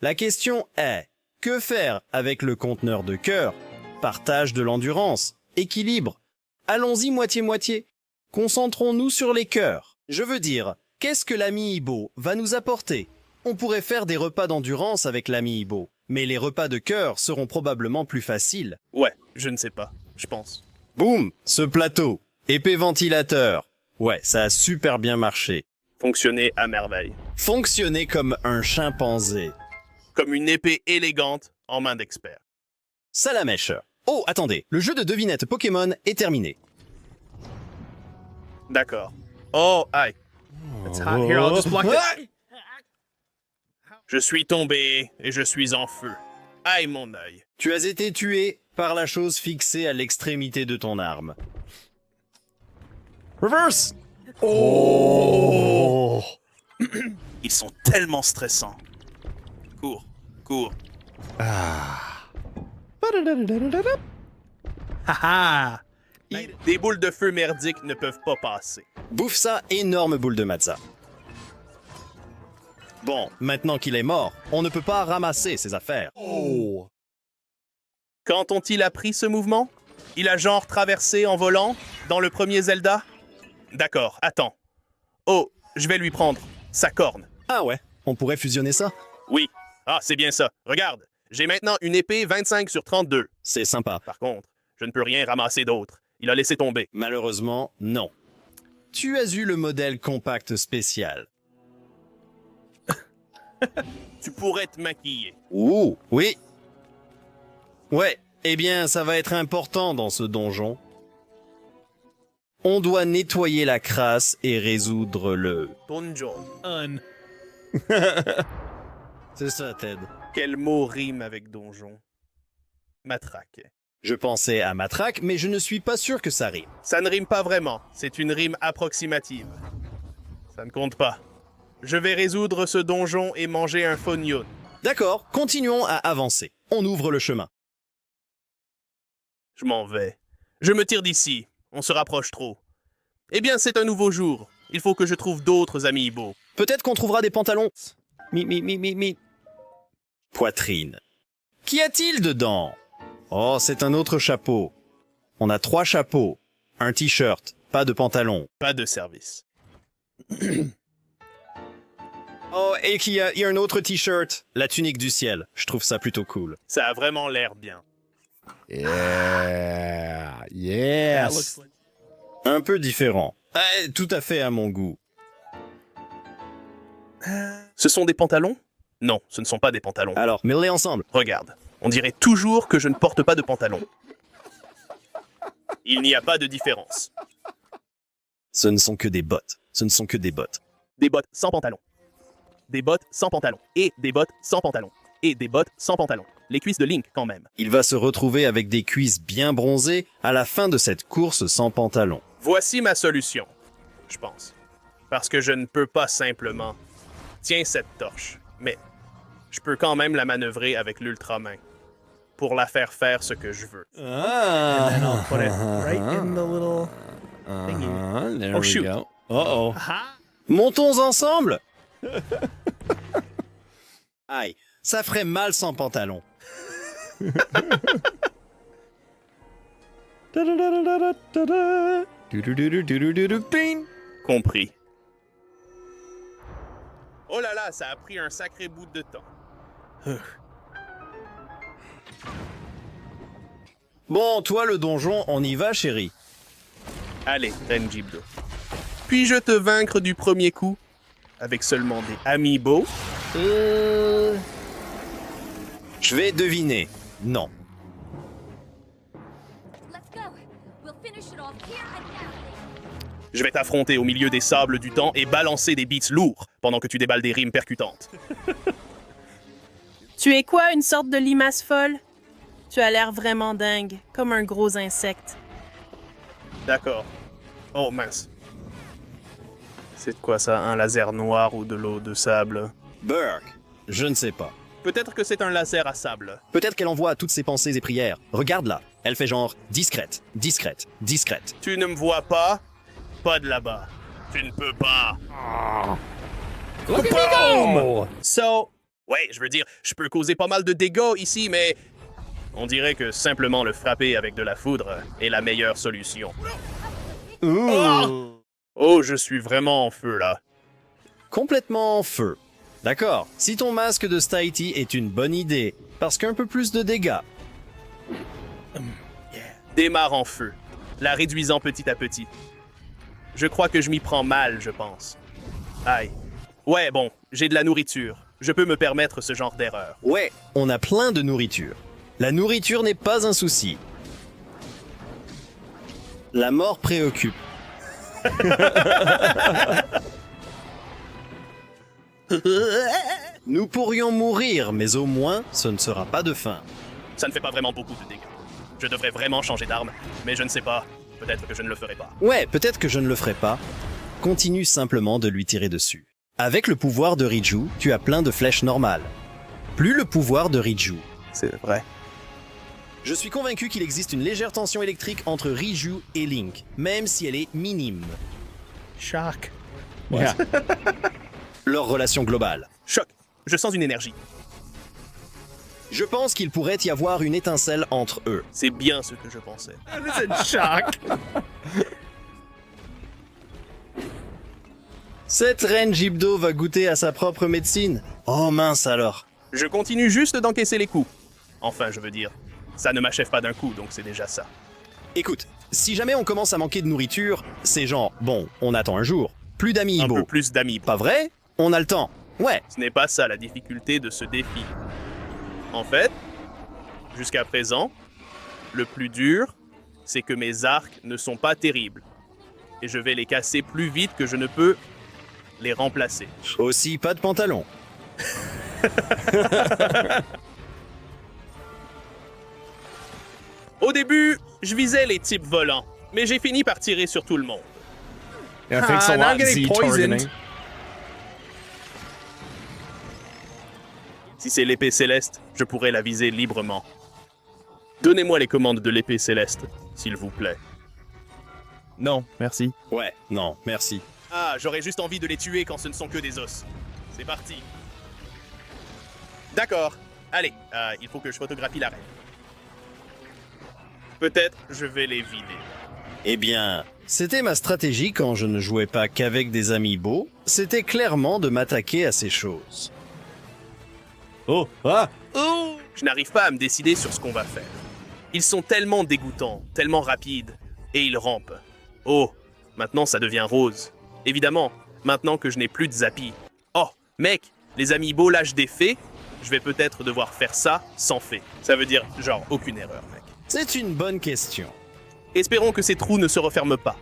La question est, que faire avec le conteneur de cœur? Partage de l'endurance, équilibre. Allons-y moitié-moitié. Concentrons-nous sur les cœurs. Je veux dire, qu'est-ce que l'ami Ibo va nous apporter? On pourrait faire des repas d'endurance avec l'ami Ibo, mais les repas de cœur seront probablement plus faciles. Ouais, je ne sais pas. Je pense. Boum, ce plateau. Épée ventilateur. Ouais, ça a super bien marché. Fonctionner à merveille. Fonctionner comme un chimpanzé. Comme une épée élégante en main d'expert. Salamèche. Oh, attendez, le jeu de devinette Pokémon est terminé. D'accord. Oh, aïe. It's hot here. I'll just block it. Je suis tombé et je suis en feu. Aïe mon œil. Tu as été tué par la chose fixée à l'extrémité de ton arme. Reverse! Ils sont tellement stressants. Cours, cours. Haha! Des boules de feu merdiques ne peuvent pas passer. Bouffe ça, énorme boule de matza. Bon, maintenant qu'il est mort, on ne peut pas ramasser ses affaires. Quand ont-ils appris ce mouvement? Il a genre traversé en volant dans le premier Zelda? D'accord, attends. Oh, je vais lui prendre sa corne. Ah ouais, on pourrait fusionner ça? Oui. Ah, c'est bien ça. Regarde, j'ai maintenant une épée 25 sur 32. C'est sympa. Par contre, je ne peux rien ramasser d'autre. Il a laissé tomber. Malheureusement, non. Tu as eu le modèle compact spécial. Tu pourrais te maquiller. Ouh, oui. Ouais, eh bien, ça va être important dans ce donjon. On doit nettoyer la crasse et résoudre le... Donjon. C'est ça, Ted. Quel mot rime avec donjon? Matraque. Je pensais à matraque, mais je ne suis pas sûr que ça rime. Ça ne rime pas vraiment. C'est une rime approximative. Ça ne compte pas. Je vais résoudre ce donjon et manger un fognon. D'accord, continuons à avancer. On ouvre le chemin. Je m'en vais. Je me tire d'ici. On se rapproche trop. Eh bien, c'est un nouveau jour. Il faut que je trouve d'autres amiibo. Peut-être qu'on trouvera des pantalons. Mi. Poitrine. Qu'y a-t-il dedans? Oh, c'est un autre chapeau. On a 3 chapeaux. Un t-shirt, pas de pantalon. Pas de service. Oh, et il y a un autre t-shirt. La tunique du ciel. Je trouve ça plutôt cool. Ça a vraiment l'air bien. Yeah. Yes. Un peu différent. Tout à fait à mon goût. Ce sont des pantalons? Non, ce ne sont pas des pantalons. Alors, mets-les ensemble. Regarde, on dirait toujours que je ne porte pas de pantalon. Il n'y a pas de différence. Ce ne sont que des bottes. Ce ne sont que des bottes. Des bottes sans pantalon. Des bottes sans pantalon. Et des bottes sans pantalon. Et des bottes sans pantalon. Les cuisses de Link, quand même. Il va se retrouver avec des cuisses bien bronzées à la fin de cette course sans pantalon. Voici ma solution, je pense. Parce que je ne peux pas simplement... Tiens cette torche, mais je peux quand même la manœuvrer avec l'ultramain pour la faire faire ce que je veux. Put it right in the little thingy. There Oh, we shoot. go. Uh-oh. Montons ensemble! Aïe, ça ferait mal sans pantalon. Bing. Compris. Oh là là, ça a pris un sacré bout de temps. Bon, toi le donjon, on y va, chérie. Allez, Renjibdo. Puis-je te vaincre du premier coup avec seulement des amiibo? Je vais deviner. Non. Let's go. We'll finish it off here and now. Je vais t'affronter au milieu des sables du temps et balancer des beats lourds pendant que tu déballes des rimes percutantes. Tu es quoi, une sorte de limace folle? Tu as l'air vraiment dingue, comme un gros insecte. D'accord. Oh mince. C'est quoi ça, un laser noir ou de l'eau de sable? Burke, je ne sais pas. Peut-être que c'est un laser à sable. Peut-être qu'elle envoie toutes ses pensées et prières. Regarde-la. Elle fait genre discrète, discrète, discrète. Tu ne me vois pas? Pas de là-bas. Tu ne peux pas. Boom! So, ouais, je veux dire, je peux causer pas mal de dégâts ici, mais on dirait que simplement le frapper avec de la foudre est la meilleure solution. Oh, je suis vraiment en feu là. Complètement en feu. D'accord. Si ton masque de Staiti est une bonne idée, parce qu'un peu plus de dégâts. Démarre en feu, la réduisant petit à petit. Je crois que je m'y prends mal, je pense. Aïe. Ouais, bon, j'ai de la nourriture. Je peux me permettre ce genre d'erreur. Ouais, on a plein de nourriture. La nourriture n'est pas un souci. La mort préoccupe. Nous pourrions mourir, mais au moins, ce ne sera pas de faim. Ça ne fait pas vraiment beaucoup de dégâts. Je devrais vraiment changer d'arme, mais je ne sais pas. Peut-être que je ne le ferai pas. Ouais, peut-être que je ne le ferai pas. Continue simplement de lui tirer dessus. Avec le pouvoir de Riju, tu as plein de flèches normales. Plus le pouvoir de Riju. C'est vrai. Je suis convaincu qu'il existe une légère tension électrique entre Riju et Link, même si elle est minime. Choc. Yeah. Leur relation globale. Choc. Je sens une énergie. Je pense qu'il pourrait y avoir une étincelle entre eux. C'est bien ce que je pensais. Choc. Cette reine Gypto va goûter à sa propre médecine. Oh mince alors. Je continue juste d'encaisser les coups. Enfin, je veux dire, ça ne m'achève pas d'un coup, donc c'est déjà ça. Écoute, si jamais on commence à manquer de nourriture, c'est genre, bon, on attend un jour. Plus Un peu d'amiibo. plus d'amis. Pas vrai? On a le temps. Ouais. Ce n'est pas ça la difficulté de ce défi. En fait, jusqu'à présent, le plus dur, c'est que mes arcs ne sont pas terribles. Et je vais les casser plus vite que je ne peux les remplacer. Aussi pas de pantalon. Au début, je visais les types volants, mais j'ai fini par tirer sur tout le monde. Yeah, thanks a now I'm lot, getting Z poisoned. targeting. Si c'est l'épée céleste, je pourrais la viser librement. Donnez-moi les commandes de l'épée céleste, s'il vous plaît. Non, merci. Ouais, non, merci. Ah, j'aurais juste envie de les tuer quand ce ne sont que des os. C'est parti. D'accord. Allez, il faut que je photographie la reine. Peut-être je vais les vider. Eh bien, c'était ma stratégie quand je ne jouais pas qu'avec des amiibo. C'était clairement de m'attaquer à ces choses. Oh, ah! Je n'arrive pas à me décider sur ce qu'on va faire. Ils sont tellement dégoûtants, tellement rapides, et ils rampent. Oh, maintenant ça devient rose. Évidemment, maintenant que je n'ai plus de Zappy. Oh, mec, les amiibo lâchent des fées, je vais peut-être devoir faire ça sans fée. Ça veut dire, genre, aucune erreur, mec. C'est une bonne question. Espérons que ces trous ne se referment pas.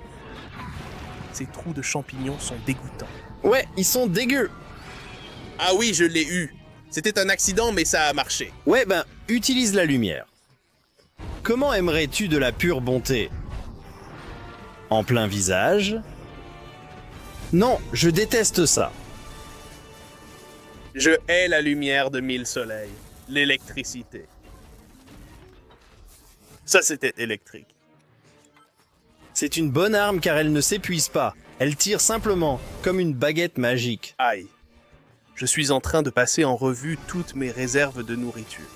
Ces trous de champignons sont dégoûtants. Ouais, ils sont dégueux. Ah oui, je l'ai eu. C'était un accident, mais ça a marché. Ouais, ben, utilise la lumière. Comment aimerais-tu de la pure bonté? En plein visage? Non, je déteste ça. Je hais la lumière de mille soleils. L'électricité. Ça, c'était électrique. C'est une bonne arme car elle ne s'épuise pas. Elle tire simplement, comme une baguette magique. Aïe. Je suis en train de passer en revue toutes mes réserves de nourriture.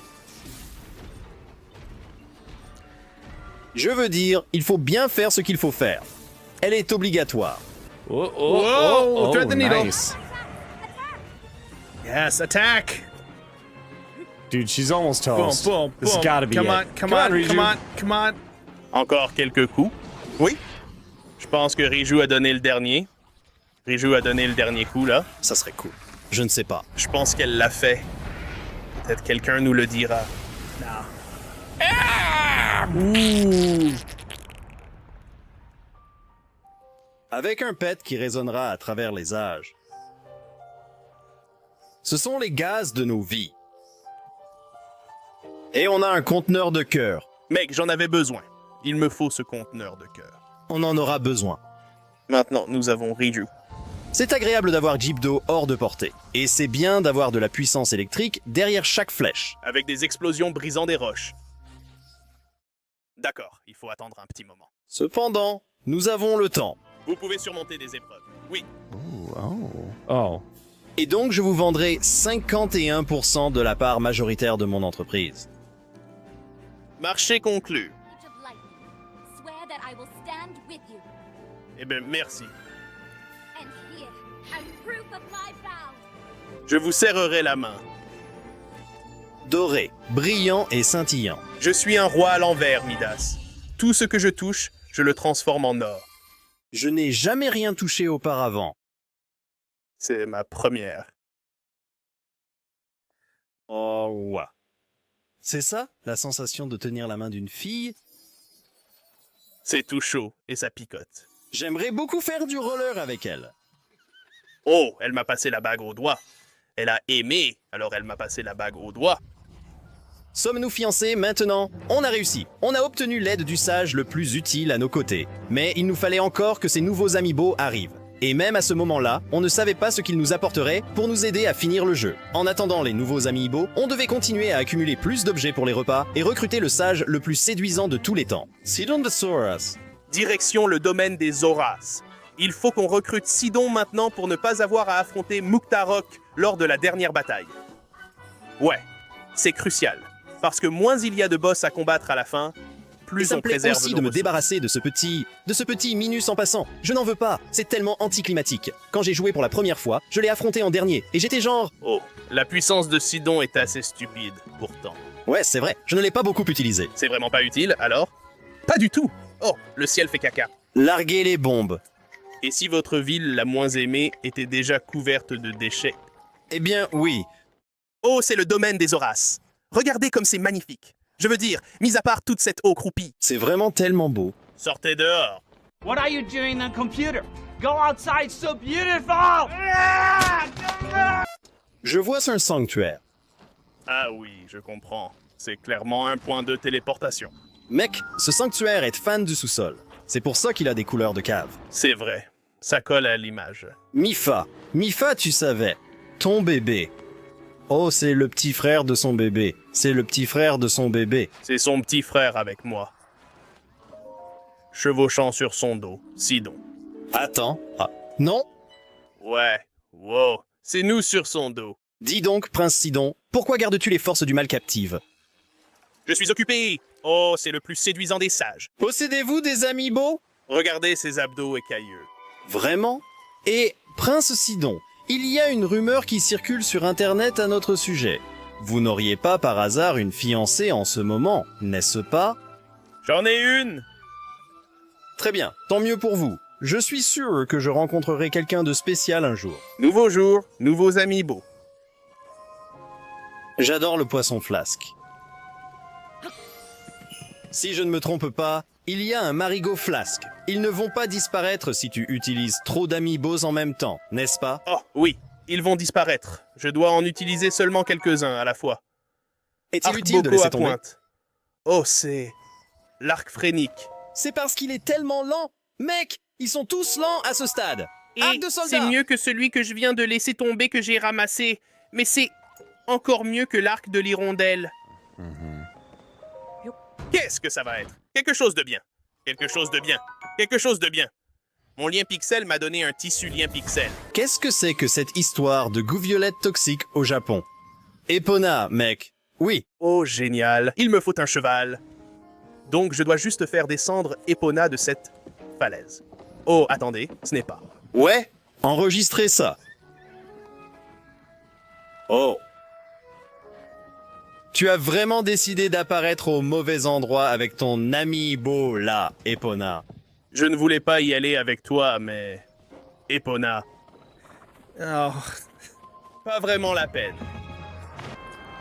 Je veux dire, il faut bien faire ce qu'il faut faire. Elle est obligatoire. Oh, Whoa, thread the needle. nice. Yes, attack. Dude, she's almost Boom, toast. boom, This has boom. gotta be Come it. on, come on, Riju. come on, come on. Encore quelques coups. Oui. Je pense que Riju a donné le dernier. Riju a donné le dernier coup, là. Ça serait cool. Je ne sais pas. Je pense qu'elle l'a fait. Peut-être quelqu'un nous le dira. Avec un pet qui résonnera à travers les âges. Ce sont les gaz de nos vies. Et on a un conteneur de cœur. Mec, j'en avais besoin. Il me faut ce conteneur de cœur. On en aura besoin. Maintenant, nous avons Riju. C'est agréable d'avoir Gypto hors de portée. Et c'est bien d'avoir de la puissance électrique derrière chaque flèche. Avec des explosions brisant des roches. D'accord, il faut attendre un petit moment. Cependant, nous avons le temps. Vous pouvez surmonter des épreuves. Oui, Oh. Et donc je vous vendrai 51% de la part majoritaire de mon entreprise. marché conclu. of lightning. Swear that I will stand with you. Eh bien, merci. And here, as proof of my vow, Je vous serrerai la main. Doré, brillant et scintillant. Je suis un roi à l'envers, Midas. Tout ce que je touche, je le transforme en or. Je n'ai jamais rien touché auparavant. C'est ma première. Oh ouais. C'est ça, la sensation de tenir la main d'une fille? C'est tout chaud et ça picote. J'aimerais beaucoup faire du roller avec elle. Oh, elle m'a passé la bague au doigt. Elle a aimé, alors elle m'a passé la bague au doigt. Sommes-nous fiancés maintenant? On a réussi. On a obtenu l'aide du sage le plus utile à nos côtés. Mais il nous fallait encore que ces nouveaux amiibo arrivent. Et même à ce moment-là, on ne savait pas ce qu'ils nous apporteraient pour nous aider à finir le jeu. En attendant les nouveaux amiibo, on devait continuer à accumuler plus d'objets pour les repas et recruter le sage le plus séduisant de tous les temps. Sidon de Soras. Direction le domaine des Zoras. Il faut qu'on recrute Sidon maintenant pour ne pas avoir à affronter Muktarok lors de la dernière bataille. Ouais, c'est crucial. Parce que moins il y a de boss à combattre à la fin, Et plus ça on me plaît préserve aussi nos de me ressources. débarrasser de ce petit Minus en passant. Je n'en veux pas, c'est tellement anticlimatique. Quand j'ai joué pour la première fois, je l'ai affronté en dernier, et j'étais genre... Oh, la puissance de Sidon est assez stupide, pourtant. Ouais, c'est vrai, je ne l'ai pas beaucoup utilisé. C'est vraiment pas utile, alors? Pas du tout. Oh, le ciel fait caca. Larguer les bombes. Et si votre ville la moins aimée était déjà couverte de déchets? Eh bien, oui. Oh, c'est le domaine des Horaces. Regardez comme c'est magnifique. Je veux dire, mis à part toute cette eau croupie. C'est vraiment tellement beau. Sortez dehors. What are you doing on computer? Go outside, so beautiful! Je vois un sanctuaire. Ah oui, je comprends. C'est clairement un point de téléportation. Mec, ce sanctuaire est fan du sous-sol. C'est pour ça qu'il a des couleurs de cave. C'est vrai. Ça colle à l'image. Mifa. Mifa, tu savais. Ton bébé. Oh, c'est le petit frère de son bébé. C'est le petit frère de son bébé. C'est son petit frère avec moi. Chevauchant sur son dos, Sidon. Attends. Ah. Non? Ouais, wow, c'est nous sur son dos. Dis donc, Prince Sidon, pourquoi gardes-tu les forces du mal captives? Je suis occupé. Oh, c'est le plus séduisant des sages. Possédez-vous des amiibo? Regardez ses abdos écailleux. Vraiment? Et, Prince Sidon, il y a une rumeur qui circule sur Internet à notre sujet. Vous n'auriez pas par hasard une fiancée en ce moment, n'est-ce pas? J'en ai une. Très bien, tant mieux pour vous. Je suis sûr que je rencontrerai quelqu'un de spécial un jour. Nouveau jour, nouveaux amiibo. J'adore le poisson flasque. Si je ne me trompe pas, il y a un marigot flasque. Ils ne vont pas disparaître si tu utilises trop d'amiibos en même temps, n'est-ce pas? Oh, oui, ils vont disparaître. Je dois en utiliser seulement quelques-uns à la fois. Est-il utile de Arc-Boko laisser à tomber? pointe. Oh, c'est... l'arc phrénique. C'est parce qu'il est tellement lent. Mec, ils sont tous lents à ce stade. Arc de soldat. c'est mieux que celui que je viens de laisser tomber que j'ai ramassé. Mais c'est encore mieux que l'arc de l'hirondelle. Qu'est-ce que ça va être? Quelque chose de bien. Quelque chose de bien. Quelque chose de bien. Mon lien pixel m'a donné un tissu lien pixel. Qu'est-ce que c'est que cette histoire de gouviolette toxique au Japon? Epona, mec. Oui, Oh, génial. Il me faut un cheval. Donc, je dois juste faire descendre Epona de cette falaise. Oh, attendez, ce n'est pas. ouais, enregistrez ça. Oh. Tu as vraiment décidé d'apparaître au mauvais endroit avec ton amiibo là, Epona. Je ne voulais pas y aller avec toi, mais... Epona, Oh, pas vraiment la peine.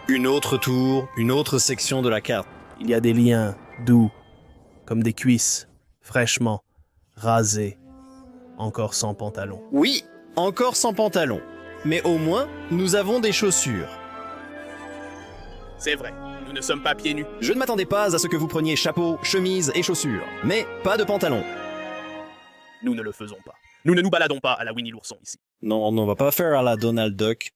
Une autre tour, une autre section de la carte. il y a des liens doux, comme des cuisses, fraîchement rasées, encore sans pantalon. Oui, encore sans pantalon. Mais au moins, nous avons des chaussures. C'est vrai, nous ne sommes pas pieds nus. Je ne m'attendais pas à ce que vous preniez chapeau, chemise et chaussures. Mais pas de pantalon. Nous ne le faisons pas. Nous ne nous baladons pas à la Winnie l'ourson ici. Non, on va pas faire à la Donald Duck.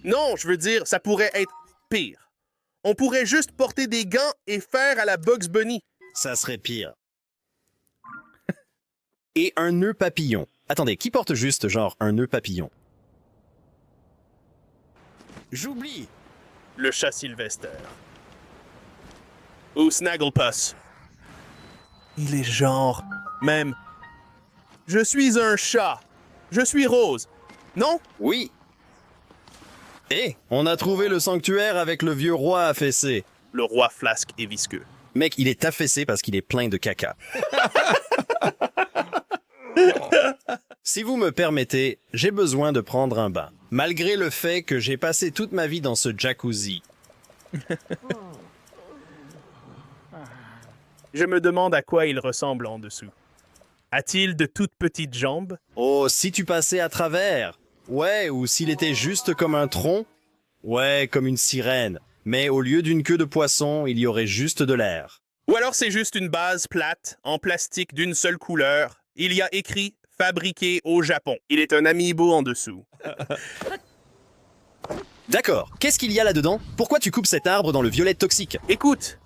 Non, je veux dire, ça pourrait être pire. On pourrait juste porter des gants et faire à la Bugs Bunny. Ça serait pire. Et un nœud papillon. Attendez, qui porte juste genre un nœud papillon? J'oublie. Le chat Sylvester. Ou Snagglepuss. Il est genre... Même. Je suis un chat. Je suis rose. Non? Oui. Eh, on a trouvé le sanctuaire avec le vieux roi affaissé. Le roi flasque et visqueux. Mec, il est affaissé parce qu'il est plein de caca. Si vous me permettez, j'ai besoin de prendre un bain. Malgré le fait que j'ai passé toute ma vie dans ce jacuzzi. Je me demande à quoi il ressemble en dessous. A-t-il de toutes petites jambes? Oh, si tu passais à travers. Ouais, ou s'il était juste comme un tronc. Ouais, comme une sirène. Mais au lieu d'une queue de poisson, il y aurait juste de l'air. Ou alors c'est juste une base plate, en plastique d'une seule couleur. Il y a écrit « Fabriqué au Japon ». Il est un amiibo en dessous. D'accord, qu'est-ce qu'il y a là-dedans? Pourquoi tu coupes cet arbre dans le violet toxique? Écoute,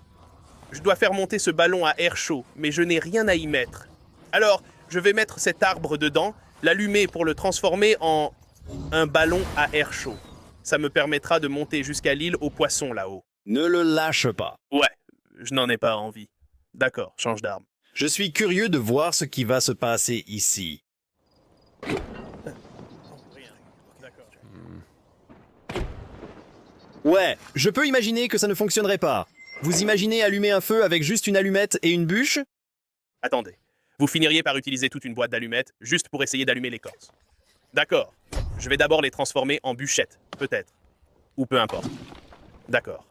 je dois faire monter ce ballon à air chaud, mais je n'ai rien à y mettre. Alors, je vais mettre cet arbre dedans, l'allumer pour le transformer en un ballon à air chaud. Ça me permettra de monter jusqu'à l'île aux poissons là-haut. Ne le lâche pas. Ouais, je n'en ai pas envie. D'accord, change d'arme. Je suis curieux de voir ce qui va se passer ici. Ouais, je peux imaginer que ça ne fonctionnerait pas. Vous imaginez allumer un feu avec juste une allumette et une bûche? Attendez, vous finiriez par utiliser toute une boîte d'allumettes juste pour essayer d'allumer l'écorce. D'accord, je vais d'abord les transformer en bûchettes, peut-être. Ou peu importe. D'accord.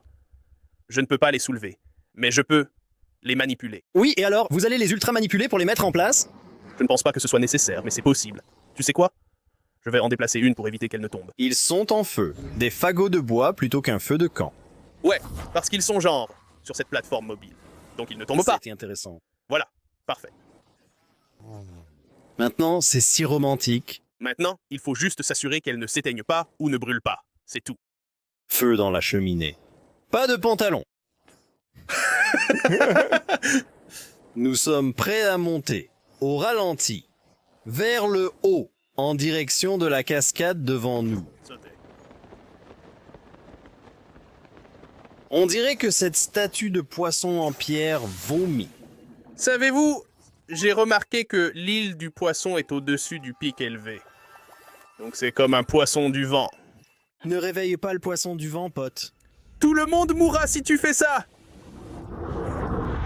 Je ne peux pas les soulever, mais je peux les manipuler. Oui, et alors, vous allez les ultra manipuler pour les mettre en place? Je ne pense pas que ce soit nécessaire, mais c'est possible. Tu sais quoi? Je vais en déplacer une pour éviter qu'elle ne tombe. Ils sont en feu. Des fagots de bois plutôt qu'un feu de camp. Ouais, parce qu'ils sont genre sur cette plateforme mobile. Donc ils ne tombent pas. C'était intéressant. Voilà, parfait. Maintenant, c'est si romantique. Maintenant, il faut juste s'assurer qu'elles ne s'éteignent pas ou ne brûlent pas. C'est tout. Feu dans la cheminée. Pas de pantalon. Nous sommes prêts à monter, au ralenti, vers le haut, en direction de la cascade devant nous. Sautez. On dirait que cette statue de poisson en pierre vomit. Savez-vous, j'ai remarqué que l'île du poisson est au-dessus du pic élevé. Donc c'est comme un poisson du vent. Ne réveille pas le poisson du vent, pote. Tout le monde mourra si tu fais ça!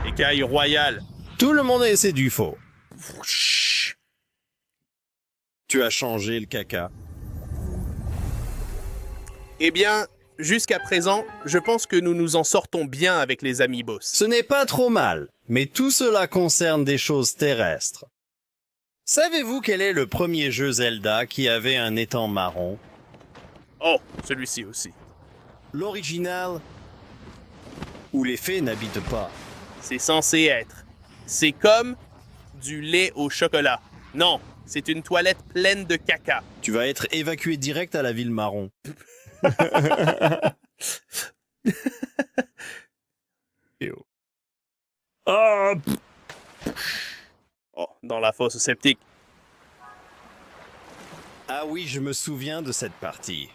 Écaille royale. Tout le monde essaie du faux. Tu as changé le caca. Eh bien, jusqu'à présent, je pense que nous nous en sortons bien avec les amiibos. Ce n'est pas trop mal, mais tout cela concerne des choses terrestres. Savez-vous quel est le premier jeu Zelda qui avait un étang marron? Oh, celui-ci aussi. L'original? Où les fées n'habitent pas. C'est censé être. C'est comme du lait au chocolat. Non, c'est une toilette pleine de caca. Tu vas être évacué direct à la ville marron. Ah, Oh, dans la fosse septique. Ah oui, je me souviens de cette partie.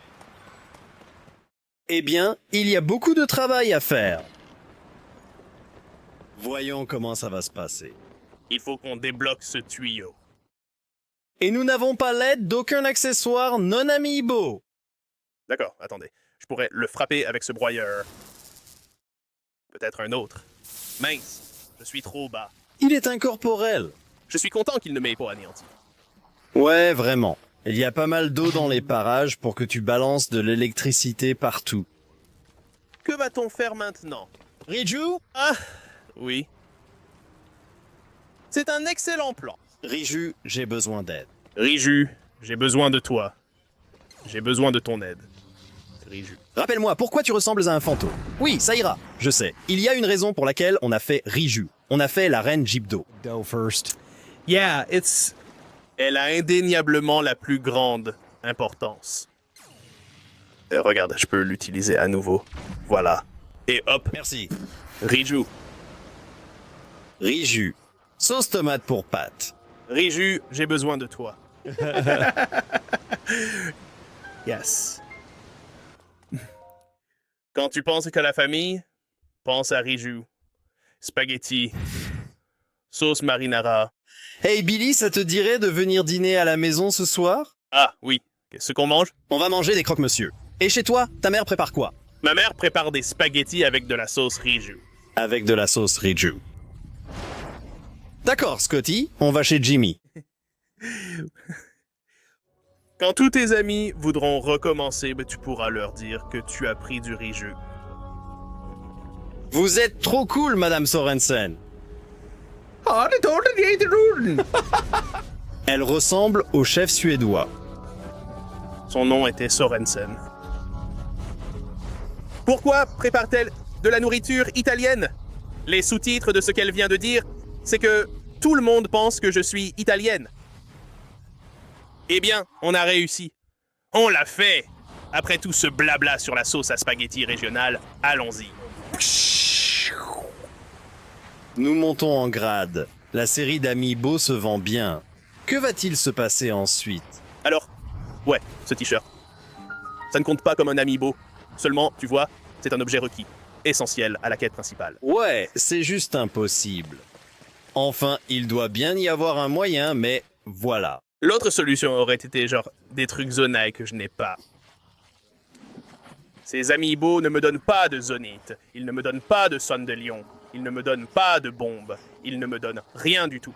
Eh bien, il y a beaucoup de travail à faire. Voyons comment ça va se passer. Il faut qu'on débloque ce tuyau. Et nous n'avons pas l'aide d'aucun accessoire non amiibo. D'accord, attendez. Je pourrais le frapper avec ce broyeur. Peut-être un autre. Mince, je suis trop bas. Il est incorporel. Je suis content qu'il ne m'ait pas anéanti. Ouais, vraiment. Il y a pas mal d'eau dans les parages pour que tu balances de l'électricité partout. Que va-t-on faire maintenant? Riju? Ah, oui. C'est un excellent plan. Riju, j'ai besoin d'aide. Riju, j'ai besoin de toi. J'ai besoin de ton aide. Riju. Rappelle-moi, pourquoi tu ressembles à un fantôme? Oui, ça ira. Je sais. Il y a une raison pour laquelle on a fait Riju. On a fait la reine Jibdo. go first. Yeah, it's... Elle a indéniablement la plus grande importance. Regarde, je peux l'utiliser à nouveau. Voilà. Et hop, Merci. Riju. Riju. Sauce tomate pour pâtes. Riju, j'ai besoin de toi. Yes. Quand tu penses que la famille, pense à Riju. Spaghetti. Sauce marinara. Hey Billy, ça te dirait de venir dîner à la maison ce soir? Ah, oui. Ce qu'on mange? On va manger des croque-monsieur. Et chez toi, ta mère prépare quoi? Ma mère prépare des spaghettis avec de la sauce Riju. Avec de la sauce Riju. D'accord, Scotty, on va chez Jimmy. Quand tous tes amis voudront recommencer, tu pourras leur dire que tu as pris du Riju. Vous êtes trop cool, Madame Sorensen. Elle ressemble au chef suédois. Son nom était Sorensen. Pourquoi prépare-t-elle de la nourriture italienne? Les sous-titres de ce qu'elle vient de dire, c'est que tout le monde pense que je suis italienne. Eh bien, on a réussi. On l'a fait. Après tout ce blabla sur la sauce à spaghetti régionale, allons-y. Nous montons en grade. La série d'Amiibo se vend bien. Que va-t-il se passer ensuite? Alors, ouais, ce t-shirt. Ça ne compte pas comme un amiibo. Seulement, tu vois, c'est un objet requis, essentiel à la quête principale. Ouais, c'est juste impossible. Enfin, il doit bien y avoir un moyen, mais voilà. L'autre solution aurait été genre des trucs Zonai que je n'ai pas. Ces amiibo ne me donnent pas de zonite, ils ne me donnent pas de sonde de lion, ils ne me donnent pas de bombes, ils ne me donnent rien du tout.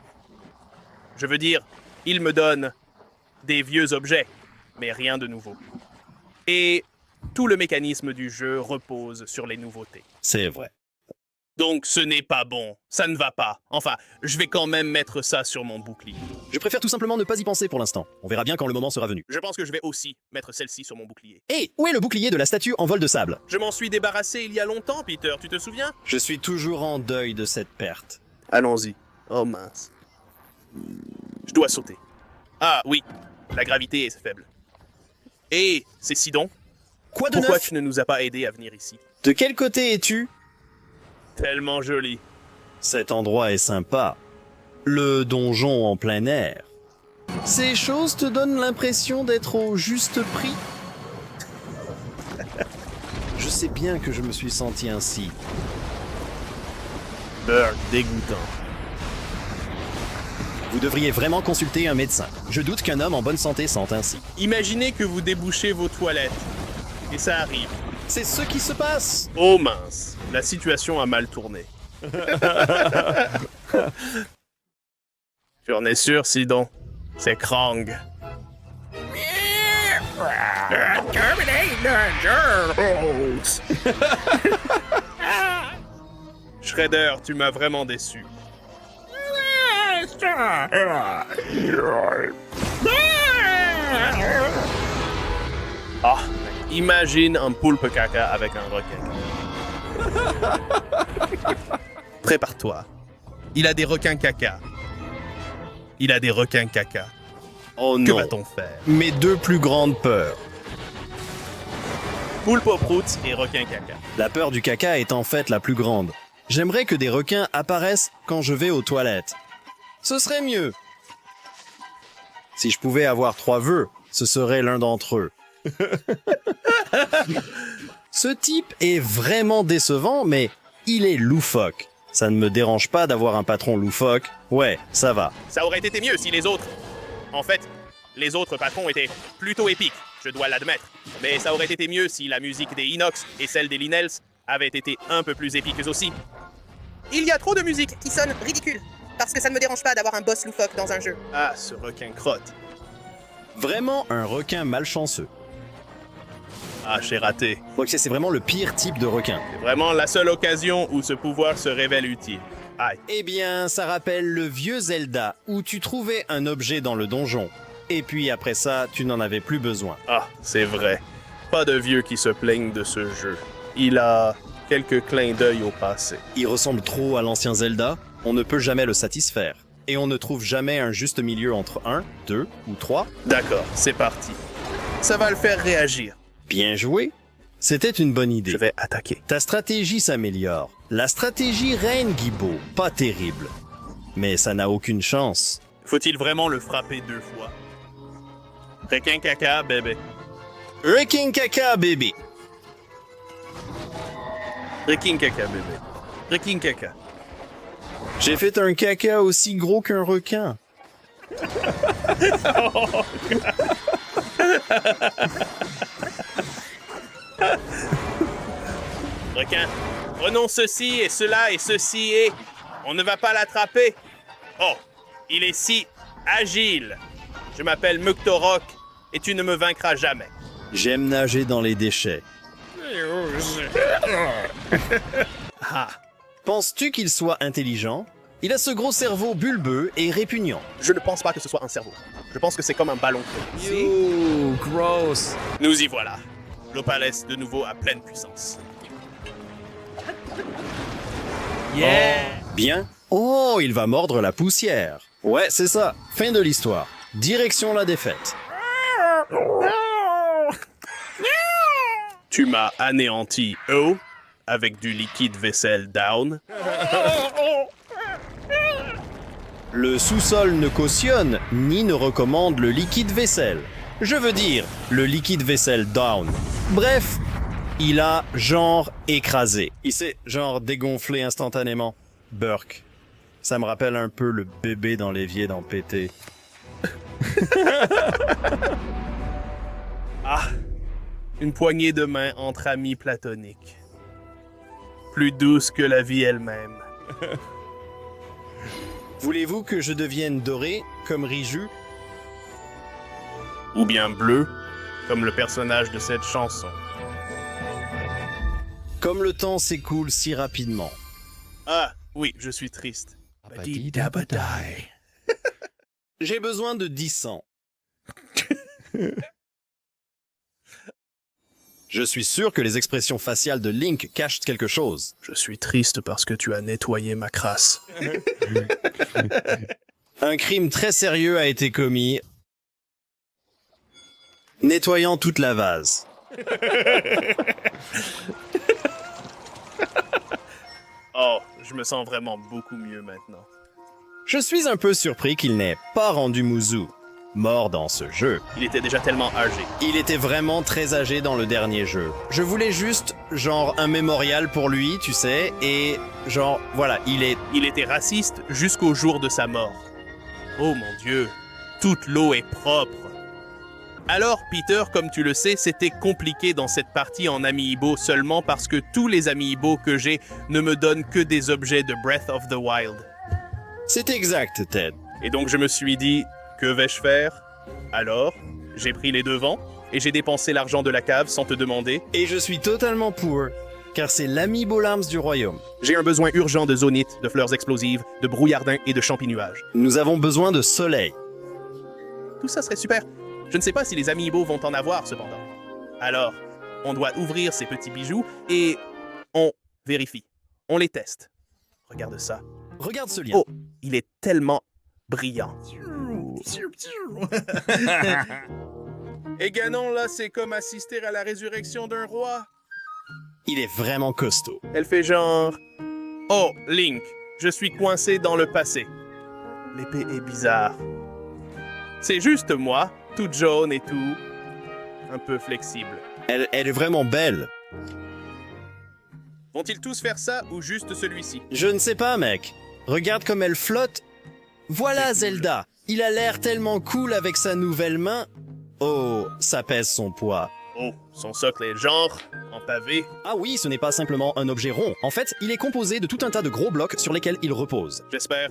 Je veux dire, ils me donnent des vieux objets, mais rien de nouveau. Et tout le mécanisme du jeu repose sur les nouveautés. C'est vrai. Donc ce n'est pas bon, ça ne va pas. Enfin, je vais quand même mettre ça sur mon bouclier. Je préfère tout simplement ne pas y penser pour l'instant. On verra bien quand le moment sera venu. Je pense que je vais aussi mettre celle-ci sur mon bouclier. Hé, où est le bouclier de la statue en vol de sable? Je m'en suis débarrassé il y a longtemps, Peter, tu te souviens? Je suis toujours en deuil de cette perte. Allons-y. Oh mince. Je dois sauter. Ah oui, la gravité est faible. Et c'est Sidon. Quoi de Pourquoi neuf? tu ne nous as pas aidés à venir ici? De quel côté es-tu? Tellement joli. Cet endroit est sympa. Le donjon en plein air. Ces choses te donnent l'impression d'être au juste prix? Je sais bien que je me suis senti ainsi. Bird, dégoûtant. Vous devriez vraiment consulter un médecin. Je doute qu'un homme en bonne santé sente ainsi. Imaginez que vous débouchez vos toilettes. Et ça arrive. C'est ce qui se passe. Oh mince, la situation a mal tourné. Tu en es sûr, Sidon? C'est Krang. Shredder, tu m'as vraiment déçu. Ah, imagine un poulpe caca avec un requin. Prépare-toi. Il a des requins caca. Il a des requins caca. Oh Que non. va-t-on faire? Mes deux plus grandes peurs. Poulpe aux proutes et requin caca. La peur du caca est en fait la plus grande. J'aimerais que des requins apparaissent quand je vais aux toilettes. Ce serait mieux. Si je pouvais avoir 3 vœux, ce serait l'un d'entre eux. Ce type est vraiment décevant, mais il est loufoque. Ça ne me dérange pas d'avoir un patron loufoque. Ouais, ça va. Ça aurait été mieux si les autres... En fait, les autres patrons étaient plutôt épiques, je dois l'admettre. Mais ça aurait été mieux si la musique des Inox et celle des Linels avaient été un peu plus épiques aussi. Il y a trop de musique qui sonne ridicule. Parce que ça ne me dérange pas d'avoir un boss loufoque dans un jeu. Ah, ce requin crotte. Vraiment un requin malchanceux. Ah, j'ai raté. Donc c'est vraiment le pire type de requin. C'est vraiment la seule occasion où ce pouvoir se révèle utile. Aïe. Eh bien, ça rappelle le vieux Zelda, où tu trouvais un objet dans le donjon. Et puis après ça, tu n'en avais plus besoin. Ah, c'est vrai. Pas de vieux qui se plaignent de ce jeu. Il a quelques clins d'œil au passé. Il ressemble trop à l'ancien Zelda, on ne peut jamais le satisfaire. Et on ne trouve jamais un juste milieu entre 1, 2 ou 3. D'accord, c'est parti. Ça va le faire réagir. Bien joué. C'était une bonne idée. Je vais attaquer. Ta stratégie s'améliore. La stratégie reine, Guibo. Pas terrible. Mais ça n'a aucune chance. Faut-il vraiment le frapper 2 fois? Requin caca, bébé. Requin caca, bébé. Requin caca, bébé. Requin caca. J'ai fait un caca aussi gros qu'un requin. Requin, prenons ceci et cela et ceci et... On ne va pas l'attraper. Oh, il est si agile. Je m'appelle Muktorok et tu ne me vaincras jamais. J'aime nager dans les déchets. Ah, Penses-tu qu'il soit intelligent? Il a ce gros cerveau bulbeux et répugnant. je ne pense pas que ce soit un cerveau. Je pense que c'est comme un ballon. Yo, gross. Nous y voilà. L'Opales de nouveau à pleine puissance. Bien. Oh, il va mordre la poussière. Ouais, c'est ça. Fin de l'histoire. Direction la défaite. Tu m'as anéanti, oh, avec du liquide vaisselle down. Le sous-sol ne cautionne ni ne recommande le liquide vaisselle. Je veux dire, le liquide vaisselle down. Bref, il a genre écrasé. Il s'est genre dégonflé instantanément. Burk. Ça me rappelle un peu le bébé dans l'évier dans PT. Ah, une poignée de main entre amis platoniques. Plus douce que la vie elle-même. Voulez-vous que je devienne doré, comme Riju? Ou bien bleu, comme le personnage de cette chanson. Comme le temps s'écoule si rapidement. Ah, oui, je suis triste. J'ai besoin de 10 cents. Je suis sûr que les expressions faciales de Link cachent quelque chose. Je suis triste parce que tu as nettoyé ma crasse. Un crime très sérieux a été commis. Nettoyant toute la vase. Oh, je me sens vraiment beaucoup mieux maintenant. Je suis un peu surpris qu'il n'ait pas rendu Muzu mort dans ce jeu. Il était déjà tellement âgé. Il était vraiment très âgé dans le dernier jeu. Je voulais juste, genre, un mémorial pour lui, tu sais, et genre, voilà, Il était raciste jusqu'au jour de sa mort. Oh mon Dieu, toute l'eau est propre. Alors, Peter, comme tu le sais, c'était compliqué dans cette partie en amiibo seulement parce que tous les amiibo que j'ai ne me donnent que des objets de Breath of the Wild. C'est exact, Ted. Et donc je me suis dit, que vais-je faire? Alors, j'ai pris les devants et j'ai dépensé l'argent de la cave sans te demander. Et je suis totalement pour, car c'est l'amiibo Larms du royaume. J'ai un besoin urgent de zonites, de fleurs explosives, de brouillardins et de champinuages. Nous avons besoin de soleil. Tout ça serait super. Je ne sais pas si les amiibo vont en avoir, cependant. Alors, on doit ouvrir ces petits bijoux et on vérifie. On les teste. Regarde ça. Regarde ce lien. Oh, il est tellement brillant. Et Ganon, là, c'est comme assister à la résurrection d'un roi. Il est vraiment costaud. Elle fait genre... Oh, Link, je suis coincé dans le passé. L'épée est bizarre. C'est juste moi, toute jaune et tout. Un peu flexible. Elle est vraiment belle. Vont-ils tous faire ça ou juste celui-ci? Je ne sais pas, mec. Regarde comme elle flotte. Voilà Zelda. Il a l'air tellement cool avec sa nouvelle main. Oh, ça pèse son poids. Oh, son socle est genre en pavé. Ah oui, ce n'est pas simplement un objet rond. En fait, il est composé de tout un tas de gros blocs sur lesquels il repose. J'espère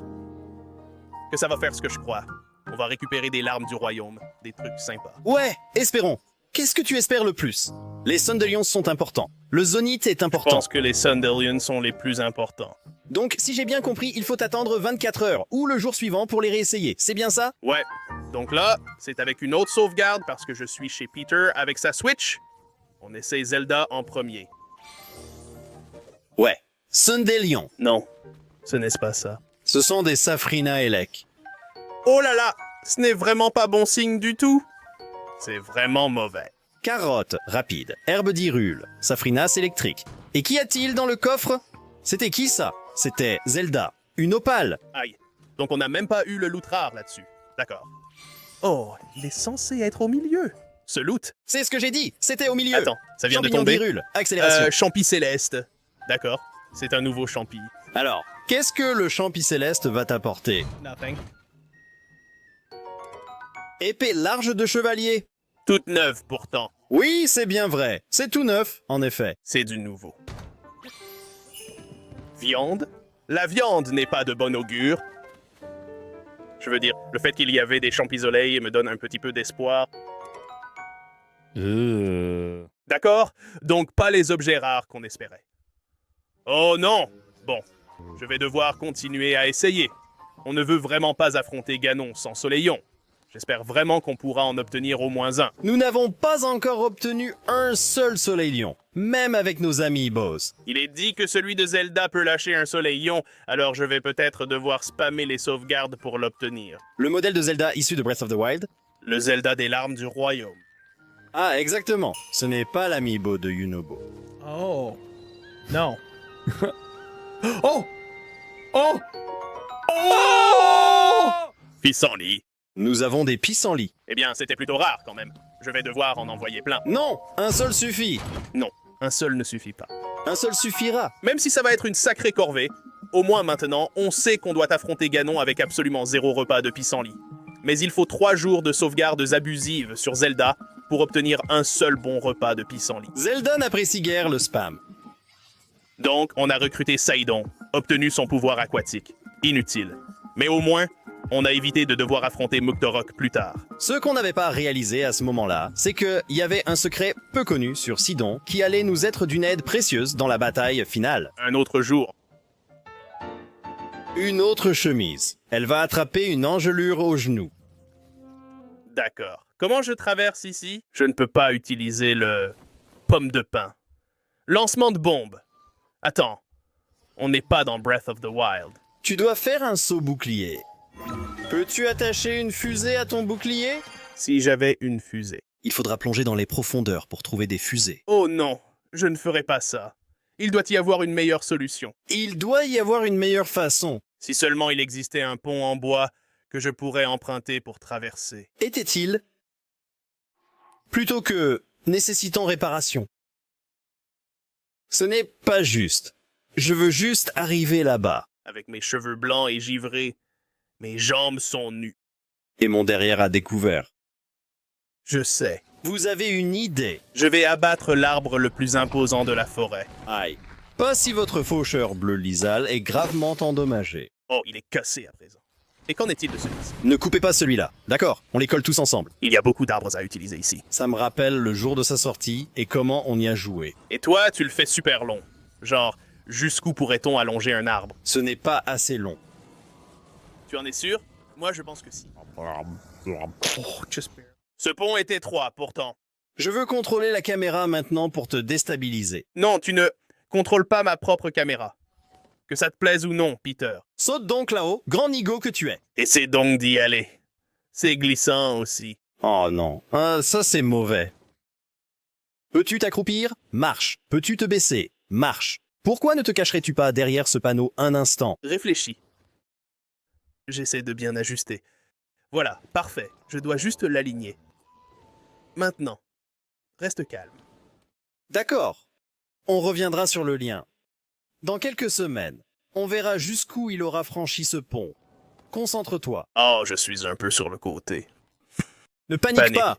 que ça va faire ce que je crois. On va récupérer des larmes du royaume, des trucs sympas. Ouais, espérons. Qu'est-ce que tu espères le plus? Les Sundelions sont importants. Le Zonite est Je important. pense que les Sundelions sont les plus importants. Donc, si j'ai bien compris, il faut attendre 24 heures ou le jour suivant pour les réessayer. C'est bien ça? Ouais. Donc là, c'est avec une autre sauvegarde parce que je suis chez Peter avec sa Switch. On essaie Zelda en premier. Ouais. Sundelion. Non, ce n'est pas ça. Ce sont des Safrina Elec. Oh là là, ce n'est vraiment pas bon signe du tout. C'est vraiment mauvais. Carotte, rapide. Herbe d'Hyrule. Safrinas électrique. Et qu'y a-t-il dans le coffre? C'était qui ça? C'était Zelda. Une opale. Aïe. Donc on n'a même pas eu le loot rare là-dessus. D'accord. Oh, il est censé être au milieu. Ce loot. C'est ce que j'ai dit. C'était au milieu. Attends, ça vient de Champignon tomber. d'Hyrule. Accélération. Champi céleste. D'accord. C'est un nouveau champi. Alors, qu'est-ce que le champi céleste va t'apporter? Nothing. Épée large de chevalier. Toute neuve pourtant. Oui, c'est bien vrai. C'est tout neuf, en effet. C'est du nouveau. Viande? La viande n'est pas de bon augure. Je veux dire, le fait qu'il y avait des champisoleils me donne un petit peu d'espoir. D'accord? Donc pas les objets rares qu'on espérait. Oh non! Bon, je vais devoir continuer à essayer. On ne veut vraiment pas affronter Ganon sans Soleillon. J'espère vraiment qu'on pourra en obtenir au moins un. Nous n'avons pas encore obtenu un seul soleil lion, même avec nos amis boss. Il est dit que celui de Zelda peut lâcher un soleil lion, alors je vais peut-être devoir spammer les sauvegardes pour l'obtenir. Le modèle de Zelda issu de Breath of the Wild? Le Zelda des larmes du royaume. Ah, exactement. Ce n'est pas l'amiibo de Yunobo. Oh. Non. Oh! Oh! Oh! Pissenlit. Nous avons des pissenlits. Eh bien, c'était plutôt rare quand même. Je vais devoir en envoyer plein. Non, un seul suffit. Non, un seul ne suffit pas. Un seul suffira. Même si ça va être une sacrée corvée, au moins maintenant, on sait qu'on doit affronter Ganon avec absolument 0 repas de pissenlit. Mais il faut 3 jours de sauvegardes abusives sur Zelda pour obtenir un seul bon repas de pissenlit. Zelda n'apprécie guère le spam. Donc, on a recruté Saïdon, obtenu son pouvoir aquatique. Inutile. Mais au moins, on a évité de devoir affronter Muktorok plus tard. Ce qu'on n'avait pas réalisé à ce moment-là, c'est qu'il y avait un secret peu connu sur Sidon qui allait nous être d'une aide précieuse dans la bataille finale. Un autre jour. Une autre chemise. Elle va attraper une engelure au genou. D'accord. Comment je traverse ici? Je ne peux pas utiliser le pomme de pin. Lancement de bombe. Attends. On n'est pas dans Breath of the Wild. Tu dois faire un saut bouclier. Peux-tu attacher une fusée à ton bouclier? Si j'avais une fusée. Il faudra plonger dans les profondeurs pour trouver des fusées. Oh non, je ne ferai pas ça. Il doit y avoir une meilleure solution. Il doit y avoir une meilleure façon. Si seulement il existait un pont en bois que je pourrais emprunter pour traverser. Était-il? Plutôt que nécessitant réparation. Ce n'est pas juste. Je veux juste arriver là-bas. Avec mes cheveux blancs et givrés, mes jambes sont nues. Et mon derrière à découvert. Je sais. Vous avez une idée? Je vais abattre l'arbre le plus imposant de la forêt. Aïe. Pas si votre faucheur bleu Lysal est gravement endommagé. Oh, il est cassé à présent. Et qu'en est-il de celui-ci? Ne coupez pas celui-là, d'accord? On les colle tous ensemble. Il y a beaucoup d'arbres à utiliser ici. Ça me rappelle le jour de sa sortie et comment on y a joué. Et toi, tu le fais super long. Genre, jusqu'où pourrait-on allonger un arbre? Ce n'est pas assez long. Tu en es sûr? Moi, je pense que si. Ce pont est étroit, pourtant. Je veux contrôler la caméra maintenant pour te déstabiliser. Non, tu ne contrôles pas ma propre caméra. Que ça te plaise ou non, Peter. Saute donc là-haut, grand nigo que tu es. Essaie donc d'y aller. C'est glissant aussi. Oh non, ça c'est mauvais. Peux-tu t'accroupir? Marche. Peux-tu te baisser? Marche. Pourquoi ne te cacherais-tu pas derrière ce panneau un instant? Réfléchis. J'essaie de bien ajuster. Voilà, parfait. Je dois juste l'aligner. Maintenant, reste calme. D'accord. On reviendra sur le lien. Dans quelques semaines, on verra jusqu'où il aura franchi ce pont. Concentre-toi. Oh, je suis un peu sur le côté. Ne panique Panique. pas.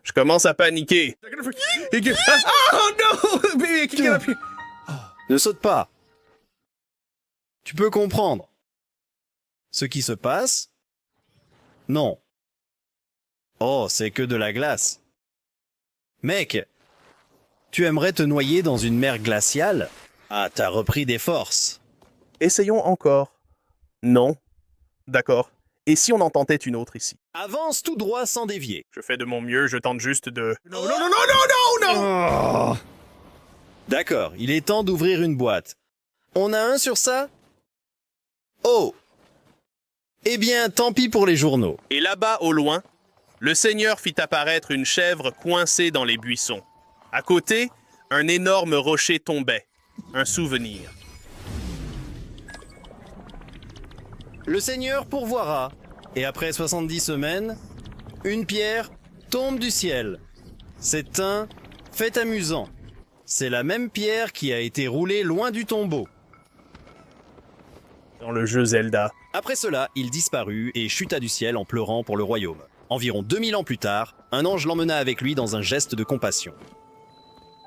Je commence à paniquer. Oh non! Ne saute pas. Tu peux comprendre. Ce qui se passe? Non. Oh, c'est que de la glace. Mec, tu aimerais te noyer dans une mer glaciale? Ah, t'as repris des forces. Essayons encore. Non. D'accord. Et si on en tentait une autre ici? Avance tout droit sans dévier. Je fais de mon mieux, je tente juste de... Non, non, non, non, non, non, non! Oh. D'accord, il est temps d'ouvrir une boîte. On a un sur ça? Oh! Eh bien, tant pis pour les journaux. Et là-bas, au loin, le seigneur fit apparaître une chèvre coincée dans les buissons. À côté, un énorme rocher tombait. Un souvenir. Le Seigneur pourvoira, et après 70 semaines, une pierre tombe du ciel. C'est un fait amusant. C'est la même pierre qui a été roulée loin du tombeau. Dans le jeu Zelda. Après cela, il disparut et chuta du ciel en pleurant pour le royaume. Environ 2000 ans plus tard, un ange l'emmena avec lui dans un geste de compassion.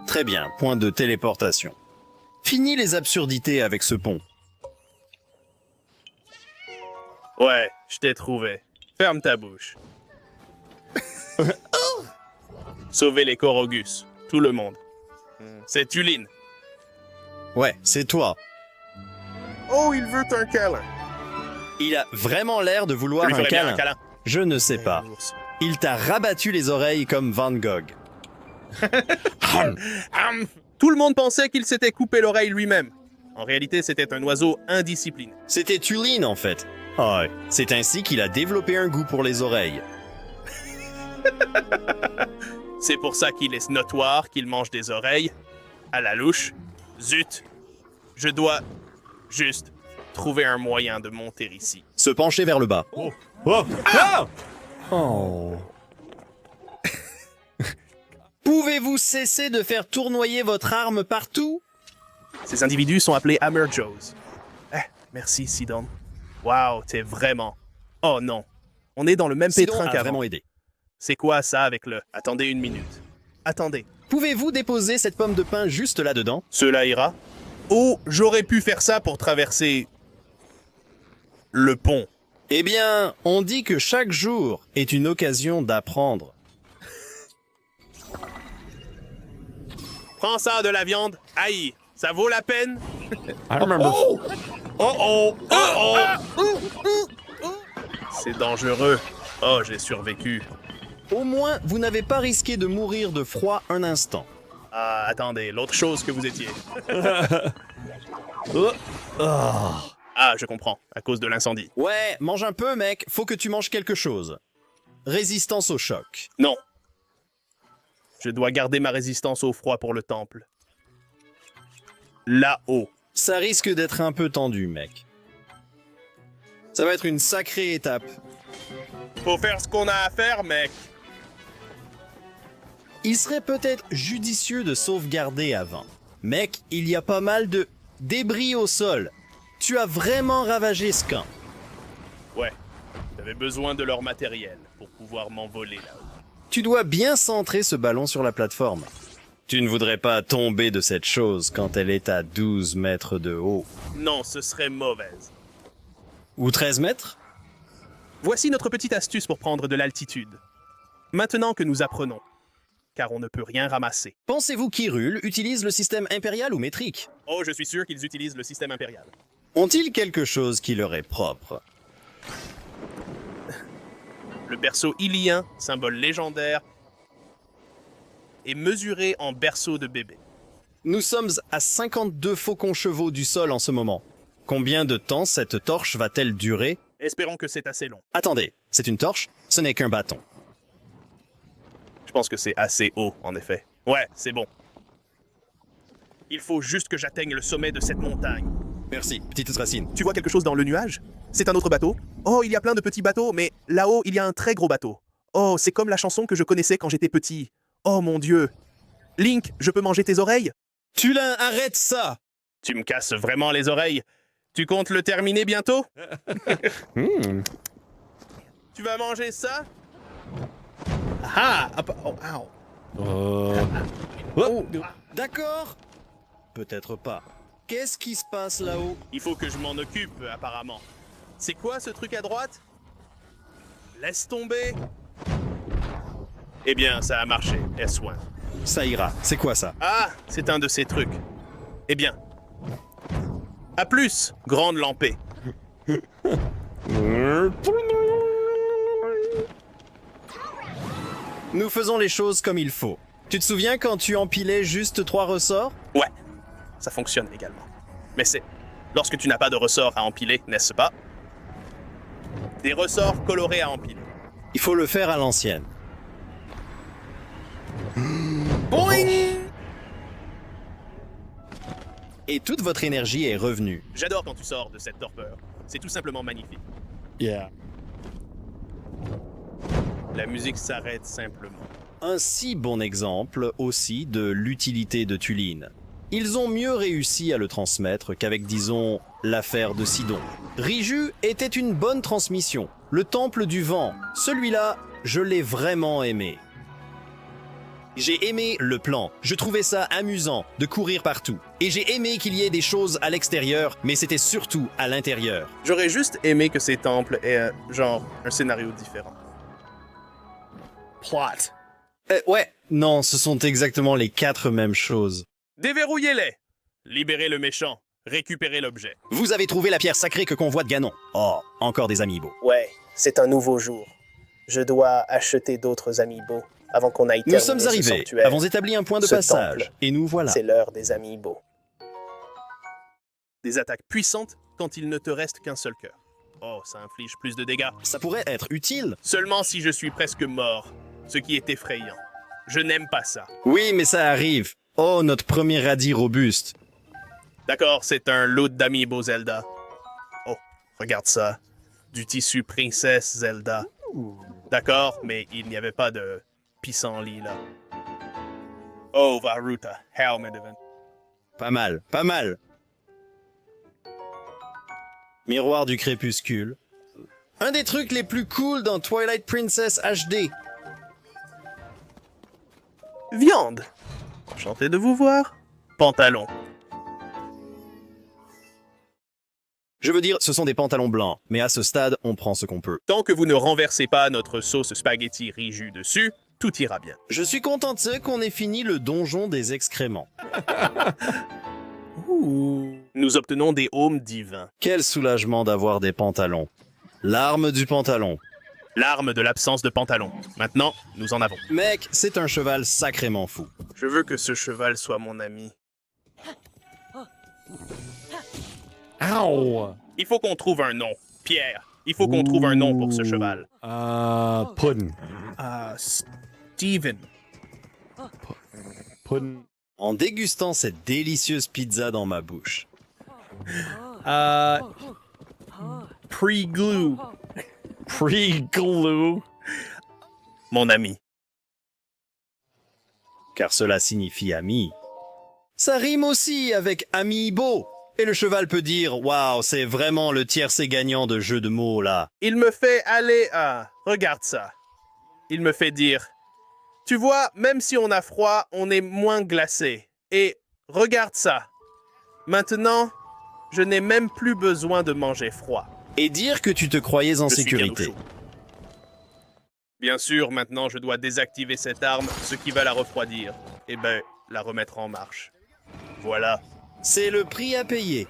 Très bien, point de téléportation. Fini les absurdités avec ce pont. Ouais, je t'ai trouvé. Ferme ta bouche. Sauvez les Korogus. Tout le monde. C'est Tulin. Ouais, c'est toi. Oh, il veut un câlin. Il a vraiment l'air de vouloir Je lui un ferai bien câlin. un câlin. Je ne sais pas. Ours. Il t'a rabattu les oreilles comme Van Gogh. Tout le monde pensait qu'il s'était coupé l'oreille lui-même. En réalité, c'était un oiseau indiscipliné. C'était Tulin en fait. Ah, ouais. C'est ainsi qu'il a développé un goût pour les oreilles. C'est pour ça qu'il est notoire qu'il mange des oreilles. À la louche. Zut. Je dois juste trouver un moyen de monter ici. Se pencher vers le bas. Oh! Ah! Oh. Pouvez-vous cesser de faire tournoyer votre arme partout? Ces individus sont appelés Hammer Joes. Merci, Sidon. Wow, t'es vraiment... Oh non. On est dans le même Sidon pétrin a qu'avant. vraiment aidé. C'est quoi ça avec le... Attendez une minute. Attendez. Pouvez-vous déposer cette pomme de pain juste là-dedans? Cela ira? Oh, j'aurais pu faire ça pour traverser... le pont. Eh bien, on dit que chaque jour est une occasion d'apprendre. Prends ça de la viande. Aïe, ça vaut la peine? I remember. C'est dangereux. Oh, j'ai survécu. Au moins, vous n'avez pas risqué de mourir de froid un instant. Ah, attendez, l'autre chose que vous étiez. Ah, je comprends, à cause de l'incendie. Ouais, mange un peu, mec. Faut que tu manges quelque chose. Résistance au choc. Non. Je dois garder ma résistance au froid pour le temple. Là-haut. Ça risque d'être un peu tendu, mec. Ça va être une sacrée étape. Faut faire ce qu'on a à faire, mec. Il serait peut-être judicieux de sauvegarder avant. Mec, il y a pas mal de débris au sol. Tu as vraiment ravagé ce camp. Ouais, j'avais besoin de leur matériel pour pouvoir m'envoler là-haut. Tu dois bien centrer ce ballon sur la plateforme. Tu ne voudrais pas tomber de cette chose quand elle est à 12 mètres de haut. Non, ce serait mauvaise. Ou 13 mètres? Voici notre petite astuce pour prendre de l'altitude. Maintenant que nous apprenons, car on ne peut rien ramasser. Pensez-vous qu'Hyrule utilise le système impérial ou métrique? Oh, je suis sûr qu'ils utilisent le système impérial. Ont-ils quelque chose qui leur est propre? Le berceau ilien, symbole légendaire, est mesuré en berceau de bébé. Nous sommes à 52 faucons chevaux du sol en ce moment. Combien de temps cette torche va-t-elle durer? Espérons que c'est assez long. Attendez, c'est une torche? Ce n'est qu'un bâton. Je pense que c'est assez haut, en effet. Ouais, c'est bon. Il faut juste que j'atteigne le sommet de cette montagne. Merci, petite racine. Tu vois quelque chose dans le nuage? C'est un autre bateau? Oh, il y a plein de petits bateaux, mais là-haut, il y a un très gros bateau. Oh, c'est comme la chanson que je connaissais quand j'étais petit. Oh mon Dieu. Link, je peux manger tes oreilles? Tulin, arrête ça! Tu me casses vraiment les oreilles. Tu comptes le terminer bientôt? Tu vas manger ça? Ah! Oh, d'accord? Peut-être pas. Qu'est-ce qui se passe là-haut? Il faut que je m'en occupe, apparemment. C'est quoi ce truc à droite? Laisse tomber. Eh bien, ça a marché. S1. Ça ira. C'est quoi ça? Ah, c'est un de ces trucs. Eh bien. À plus, grande lampée. Nous faisons les choses comme il faut. Tu te souviens quand tu empilais juste 3 ressorts? Ouais, ça fonctionne également. Mais c'est lorsque tu n'as pas de ressorts à empiler, n'est-ce pas? Des ressorts colorés à empiler. Il faut le faire à l'ancienne. Et toute votre énergie est revenue. J'adore quand tu sors de cette torpeur. C'est tout simplement magnifique. Yeah. La musique s'arrête simplement. Un si bon exemple aussi de l'utilité de Tulin. Ils ont mieux réussi à le transmettre qu'avec, disons, l'affaire de Sidon. Riju était une bonne transmission. Le temple du vent, celui-là, je l'ai vraiment aimé. J'ai aimé le plan. Je trouvais ça amusant de courir partout. Et j'ai aimé qu'il y ait des choses à l'extérieur, mais c'était surtout à l'intérieur. J'aurais juste aimé que ces temples aient, un scénario différent. Plot. Ouais. Non, ce sont exactement les 4 mêmes choses. Déverrouillez-les. Libérez le méchant. Récupérez l'objet. Vous avez trouvé la pierre sacrée que convoite Ganon. Oh, encore des amiibo. Ouais, c'est un nouveau jour. Je dois acheter d'autres amiibo avant qu'on aille Nous terminer sommes ce arrivés, sanctuaire. avons établi un point de Ce passage, temple. et nous voilà. C'est l'heure des amiibo. Des attaques puissantes quand il ne te reste qu'un seul cœur. Oh, ça inflige plus de dégâts. Ça pourrait être utile. Seulement si je suis presque mort, ce qui est effrayant. Je n'aime pas ça. Oui, mais ça arrive. Oh, notre premier radis robuste. D'accord, c'est un lot d'amiibo Zelda. Oh, regarde ça. Du tissu princesse Zelda. D'accord, mais il n'y avait pas de pissenlit là. Oh, Varuta, Helmediven. Pas mal, pas mal. Miroir du crépuscule. Un des trucs les plus cool dans Twilight Princess HD. Viande. Enchanté de vous voir. Pantalon. Je veux dire, ce sont des pantalons blancs, mais à ce stade, on prend ce qu'on peut. Tant que vous ne renversez pas notre sauce spaghetti riz-jus dessus, tout ira bien. Je suis content de ce qu'on ait fini le donjon des excréments. Nous obtenons des aumes divins. Quel soulagement d'avoir des pantalons. L'arme du pantalon. L'arme de l'absence de pantalon. Maintenant, nous en avons. Mec, c'est un cheval sacrément fou. Je veux que ce cheval soit mon ami. Ow! Il faut qu'on trouve un nom. Pierre, il faut qu'on trouve un nom pour ce cheval. Puddin. Steven. Puddin. En dégustant cette délicieuse pizza dans ma bouche. Pre-glue. Pre-glue. Mon ami. Car cela signifie ami. Ça rime aussi avec amiibo. Et le cheval peut dire, waouh, c'est vraiment le tiercé gagnant de jeu de mots là. Il me fait aller à... Regarde ça. Il me fait dire... Tu vois, même si on a froid, on est moins glacé. Et regarde ça. Maintenant, je n'ai même plus besoin de manger froid. Et dire que tu te croyais en Je suis bien au sécurité. chaud. Bien sûr, maintenant je dois désactiver cette arme, ce qui va la refroidir. Et ben, la remettre en marche. Voilà. C'est le prix à payer.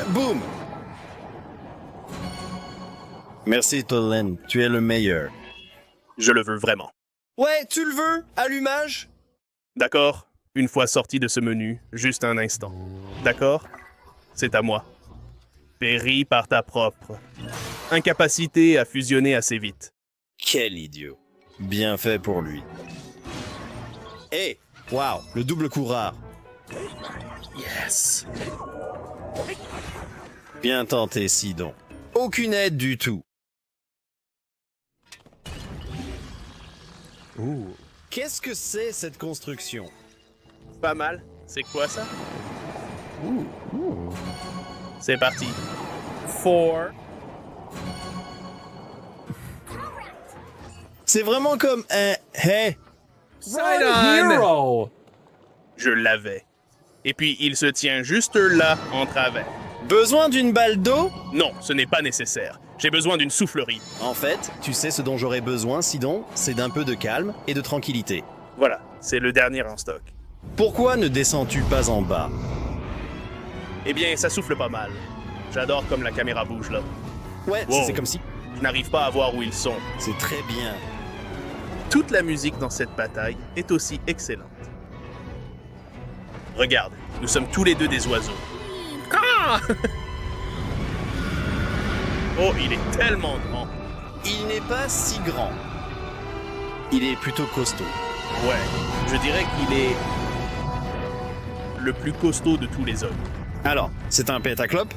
Boum! Merci Tolen, tu es le meilleur. Je le veux vraiment. Ouais, tu le veux? Allumage? D'accord? Une fois sorti de ce menu, juste un instant. D'accord? C'est à moi. Péri par ta propre. Incapacité à fusionner assez vite. Quel idiot. Bien fait pour lui. Hé! Waouh, le double coup rare. Yes! Bien tenté, Sidon. Aucune aide du tout. Qu'est-ce que c'est cette construction? Pas mal. C'est quoi ça? C'est parti. 4. C'est vraiment comme un hey. Hero! Je l'avais. Et puis il se tient juste là, en travers. Besoin d'une balle d'eau? Non, ce n'est pas nécessaire. J'ai besoin d'une soufflerie. En fait, tu sais ce dont j'aurais besoin, Sidon? C'est d'un peu de calme et de tranquillité. Voilà, c'est le dernier en stock. Pourquoi ne descends-tu pas en bas? Eh bien, ça souffle pas mal. J'adore comme la caméra bouge là. Ouais, Wow. c'est comme si. Je n'arrive pas à voir où ils sont. C'est très bien. Toute la musique dans cette bataille est aussi excellente. Regarde, nous sommes tous les deux des oiseaux. Ah! Oh, il est tellement grand. Il n'est pas si grand. Il est plutôt costaud. Ouais, je dirais qu'il est le plus costaud de tous les hommes. Alors, c'est un pétaclope?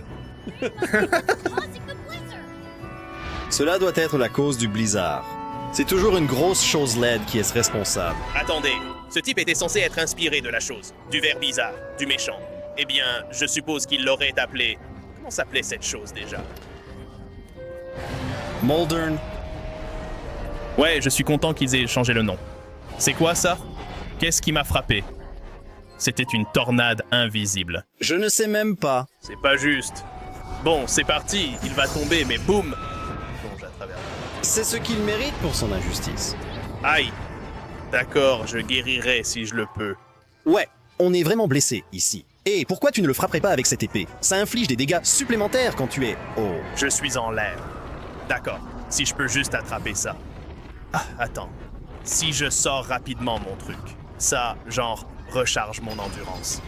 Cela doit être la cause du blizzard. C'est toujours une grosse chose laide qui est responsable. Attendez, ce type était censé être inspiré de la chose, du ver bizarre, du méchant. Eh bien, je suppose qu'il l'aurait appelé... Comment s'appelait cette chose déjà? Moldern. Ouais, je suis content qu'ils aient changé le nom. C'est quoi ça? Qu'est-ce qui m'a frappé? C'était une tornade invisible. Je ne sais même pas. C'est pas juste. Bon, c'est parti, il va tomber, mais boum! Plonge à travers. C'est ce qu'il mérite pour son injustice. Aïe! D'accord, je guérirai si je le peux. Ouais, on est vraiment blessé ici. Et pourquoi tu ne le frapperais pas avec cette épée? Ça inflige des dégâts supplémentaires quand tu es... Oh. Je suis en l'air. D'accord, si je peux juste attraper ça. Ah, attends. Si je sors rapidement mon truc, ça, genre, recharge mon endurance.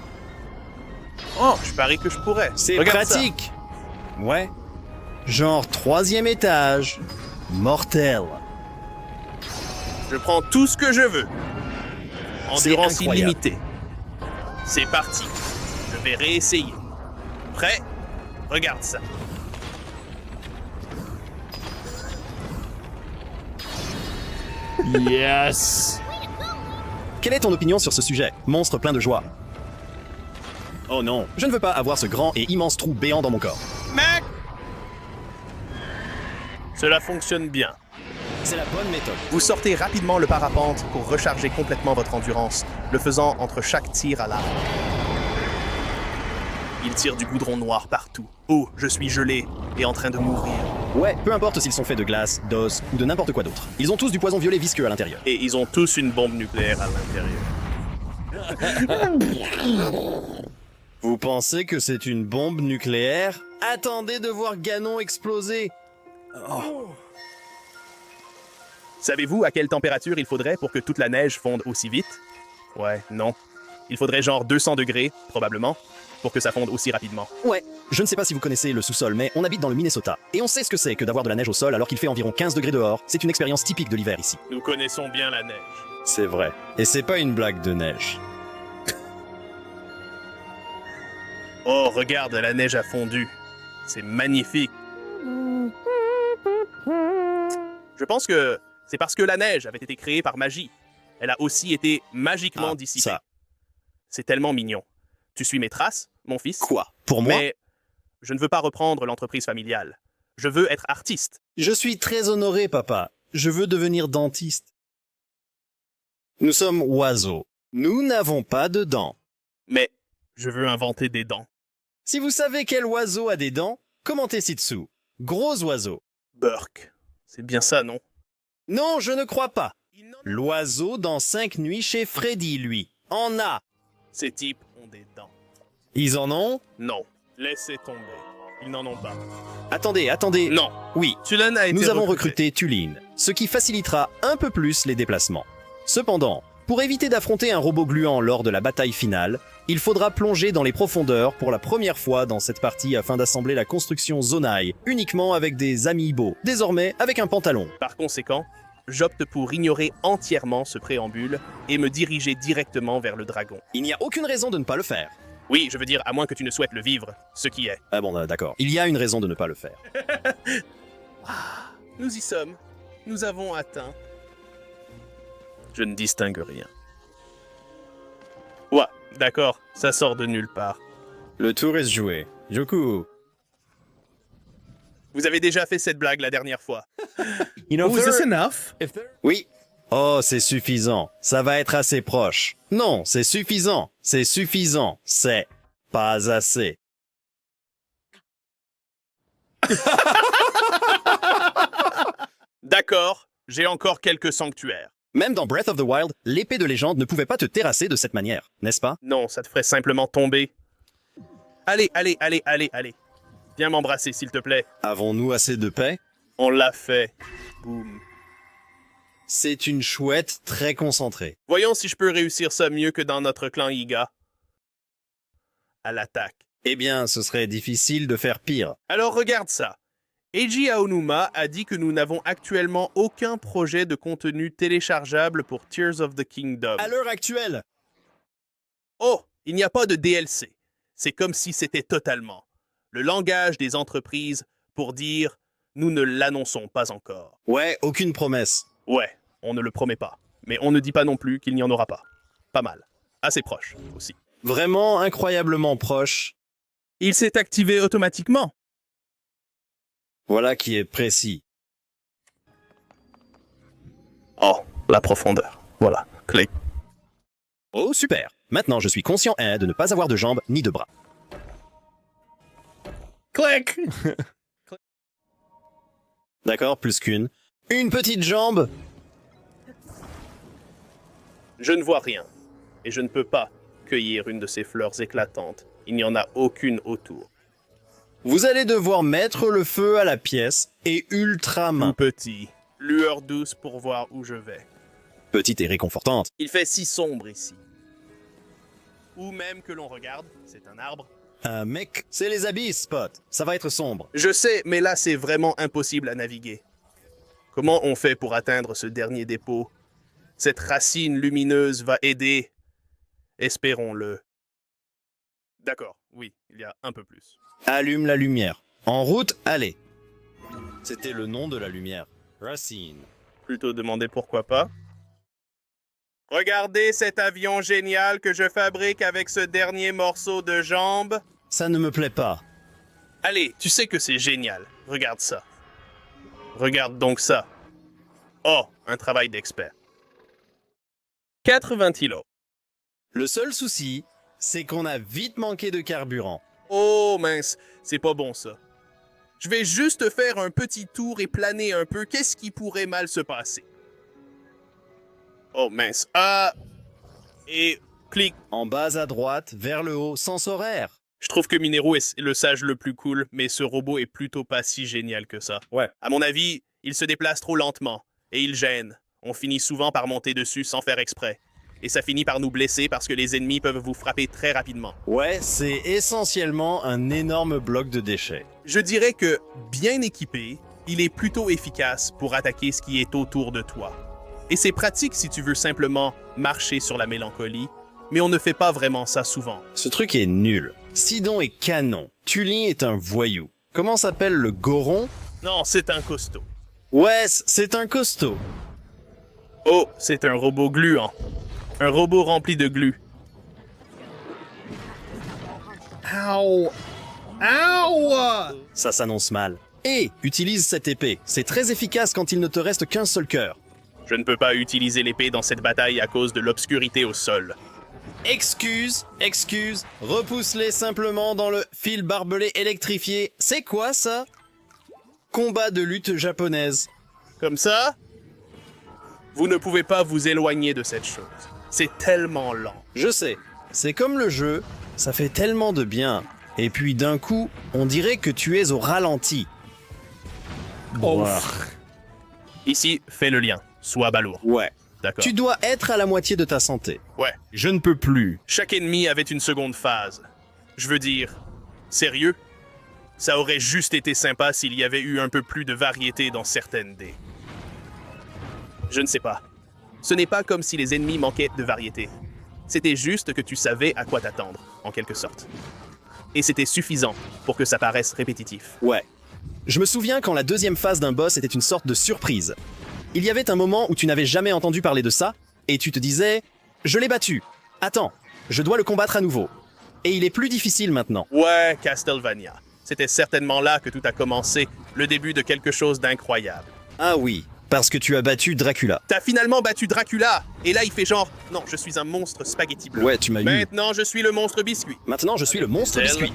Oh, je parie que je pourrais. C'est Regarde ça. pratique. Ouais. Genre 3e étage. Mortel. Je prends tout ce que je veux. C'est Endurance incroyable. illimitée. C'est parti. Je vais réessayer. Prêt? Regarde ça. Yes! Quelle est ton opinion sur ce sujet, monstre plein de joie? Oh non, je ne veux pas avoir ce grand et immense trou béant dans mon corps. Mec! Cela fonctionne bien. C'est la bonne méthode. Vous sortez rapidement le parapente pour recharger complètement votre endurance, le faisant entre chaque tir à l'arc. Il tire du goudron noir partout. Oh, je suis gelé et en train de mourir. Ouais, peu importe s'ils sont faits de glace, d'os ou de n'importe quoi d'autre. Ils ont tous du poison violet visqueux à l'intérieur. Et ils ont tous une bombe nucléaire à l'intérieur. Vous pensez que c'est une bombe nucléaire? Attendez de voir Ganon exploser. Savez-vous à quelle température il faudrait pour que toute la neige fonde aussi vite? Ouais, non. Il faudrait genre 200 degrés, probablement, pour que ça fonde aussi rapidement. Ouais. Je ne sais pas si vous connaissez le sous-sol, mais on habite dans le Minnesota. Et on sait ce que c'est que d'avoir de la neige au sol alors qu'il fait environ 15 degrés dehors. C'est une expérience typique de l'hiver ici. Nous connaissons bien la neige. C'est vrai. Et c'est pas une blague de neige. Oh, regarde, la neige a fondu. C'est magnifique. Je pense que c'est parce que la neige avait été créée par magie. Elle a aussi été magiquement dissipée. Ça. C'est tellement mignon. Tu suis mes traces, mon fils? Quoi? Pour moi? Mais je ne veux pas reprendre l'entreprise familiale. Je veux être artiste. Je suis très honoré, papa. Je veux devenir dentiste. Nous sommes oiseaux. Nous n'avons pas de dents. Mais je veux inventer des dents. Si vous savez quel oiseau a des dents, commentez ci-dessous. Gros oiseau. Burke. C'est bien ça, non? Non, je ne crois pas. L'oiseau dans 5 nuits chez Freddy, lui, en a. Ces types ont des dents. Ils en ont? Non. Laissez tomber. Ils n'en ont pas. Attendez. Non. Oui, Tulane a été nous avons recruté Tuline, ce qui facilitera un peu plus les déplacements. Cependant, pour éviter d'affronter un robot gluant lors de la bataille finale, il faudra plonger dans les profondeurs pour la première fois dans cette partie afin d'assembler la construction Zonai, uniquement avec des amiibo, désormais avec un pantalon. Par conséquent, j'opte pour ignorer entièrement ce préambule et me diriger directement vers le dragon. Il n'y a aucune raison de ne pas le faire. Oui, je veux dire, à moins que tu ne souhaites le vivre, ce qui est. Ah bon, d'accord. Il y a une raison de ne pas le faire. Nous y sommes. Nous avons atteint. Je ne distingue rien. Ouais, d'accord, ça sort de nulle part. Le tour est joué. Joku. Vous avez déjà fait cette blague la dernière fois. You know, Oh, is this enough? Oui. Oh, c'est suffisant. Ça va être assez proche. Non, c'est suffisant. C'est suffisant. C'est pas assez. D'accord, j'ai encore quelques sanctuaires. Même dans Breath of the Wild, l'épée de légende ne pouvait pas te terrasser de cette manière, n'est-ce pas? Non, ça te ferait simplement tomber. Allez. Viens m'embrasser, s'il te plaît. Avons-nous assez de paix? On l'a fait. Boum. C'est une chouette très concentrée. Voyons si je peux réussir ça mieux que dans notre clan Iga. À l'attaque. Eh bien, ce serait difficile de faire pire. Alors regarde ça. Eiji Aonuma a dit que nous n'avons actuellement aucun projet de contenu téléchargeable pour Tears of the Kingdom. À l'heure actuelle, Oh, il n'y a pas de DLC. C'est comme si c'était totalement le langage des entreprises pour dire « nous ne l'annonçons pas encore ouais, aucune promesse. ». Ouais, on ne le promet pas. Mais on ne dit pas non plus qu'il n'y en aura pas. Pas mal. Assez proche, aussi. Vraiment incroyablement proche. Il s'est activé automatiquement. Voilà qui est précis. Oh, la profondeur. Voilà, clic. Oh, super. Maintenant, je suis conscient de ne pas avoir de jambes ni de bras. Clic. D'accord, plus qu'une. Une petite jambe. Je ne vois rien. Et je ne peux pas cueillir une de ces fleurs éclatantes. Il n'y en a aucune autour. Vous allez devoir mettre le feu à la pièce et ultra Tout main. petit. Lueur douce pour voir où je vais. Petite et réconfortante. Il fait si sombre ici. Où même que l'on regarde, c'est un arbre. Mec, c'est les abysses, Spot. Ça va être sombre. Je sais, mais là c'est vraiment impossible à naviguer. Comment on fait pour atteindre ce dernier dépôt? Cette racine lumineuse va aider. Espérons-le. D'accord, oui, il y a un peu plus. Allume la lumière. En route, allez. C'était le nom de la lumière. Racine. Plutôt demander pourquoi pas. Regardez cet avion génial que je fabrique avec ce dernier morceau de jambe. Ça ne me plaît pas. Allez, tu sais que c'est génial. Regarde ça. Regarde donc ça. Oh, un travail d'expert. 80 kilos. Le seul souci, c'est qu'on a vite manqué de carburant. Oh mince, c'est pas bon ça. Je vais juste faire un petit tour et planer un peu. Qu'est-ce qui pourrait mal se passer? Oh mince. Ah! Et clic. En bas à droite, vers le haut, sens horaire. Je trouve que Minero est le sage le plus cool, mais ce robot est plutôt pas si génial que ça. Ouais. À mon avis, il se déplace trop lentement et il gêne. On finit souvent par monter dessus sans faire exprès. Et ça finit par nous blesser parce que les ennemis peuvent vous frapper très rapidement. Ouais, c'est essentiellement un énorme bloc de déchets. Je dirais que, bien équipé, il est plutôt efficace pour attaquer ce qui est autour de toi. Et c'est pratique si tu veux simplement marcher sur la mélancolie, mais on ne fait pas vraiment ça souvent. Ce truc est nul. Sidon est canon. Tulin est un voyou. Comment s'appelle le Goron? Non, c'est un costaud. Ouais, c'est un costaud. Oh, c'est un robot gluant. Un robot rempli de glu. Ow! Ow! Ça s'annonce mal. Et utilise cette épée. C'est très efficace quand il ne te reste qu'un seul cœur. Je ne peux pas utiliser l'épée dans cette bataille à cause de l'obscurité au sol. Excuse, repousse-les simplement dans le fil barbelé électrifié. C'est quoi ça? Combat de lutte japonaise. Comme ça, vous ne pouvez pas vous éloigner de cette chose. C'est tellement lent. Je sais, c'est comme le jeu, ça fait tellement de bien. Et puis d'un coup, on dirait que tu es au ralenti. Boah. Ici, fais le lien. Sois balourd. Ouais. D'accord. Tu dois être à la moitié de ta santé. Ouais. Je ne peux plus. Chaque ennemi avait une seconde phase. Je veux dire, sérieux? Ça aurait juste été sympa s'il y avait eu un peu plus de variété dans certaines dés. Je ne sais pas. Ce n'est pas comme si les ennemis manquaient de variété. C'était juste que tu savais à quoi t'attendre, en quelque sorte. Et c'était suffisant pour que ça paraisse répétitif. Ouais. Je me souviens quand la deuxième phase d'un boss était une sorte de surprise. Il y avait un moment où tu n'avais jamais entendu parler de ça, et tu te disais « Je l'ai battu. Attends, je dois le combattre à nouveau. » Et il est plus difficile maintenant. Ouais, Castlevania. C'était certainement là que tout a commencé, le début de quelque chose d'incroyable. Ah oui, parce que tu as battu Dracula. T'as finalement battu Dracula! Et là, il fait genre, non, je suis un monstre spaghetti bleu. Ouais, tu m'as eu. Maintenant, je suis le monstre biscuit. Maintenant, je suis le monstre Zelle. biscuit.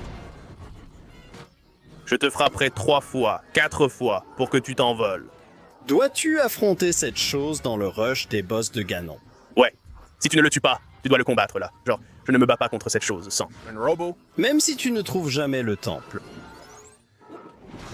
Je te frapperai 3 fois, 4 fois, pour que tu t'envoles. Dois-tu affronter cette chose dans le rush des boss de Ganon? Ouais. Si tu ne le tues pas, tu dois le combattre, là. Genre, je ne me bats pas contre cette chose sans. Un robot? Même si tu ne trouves jamais le temple.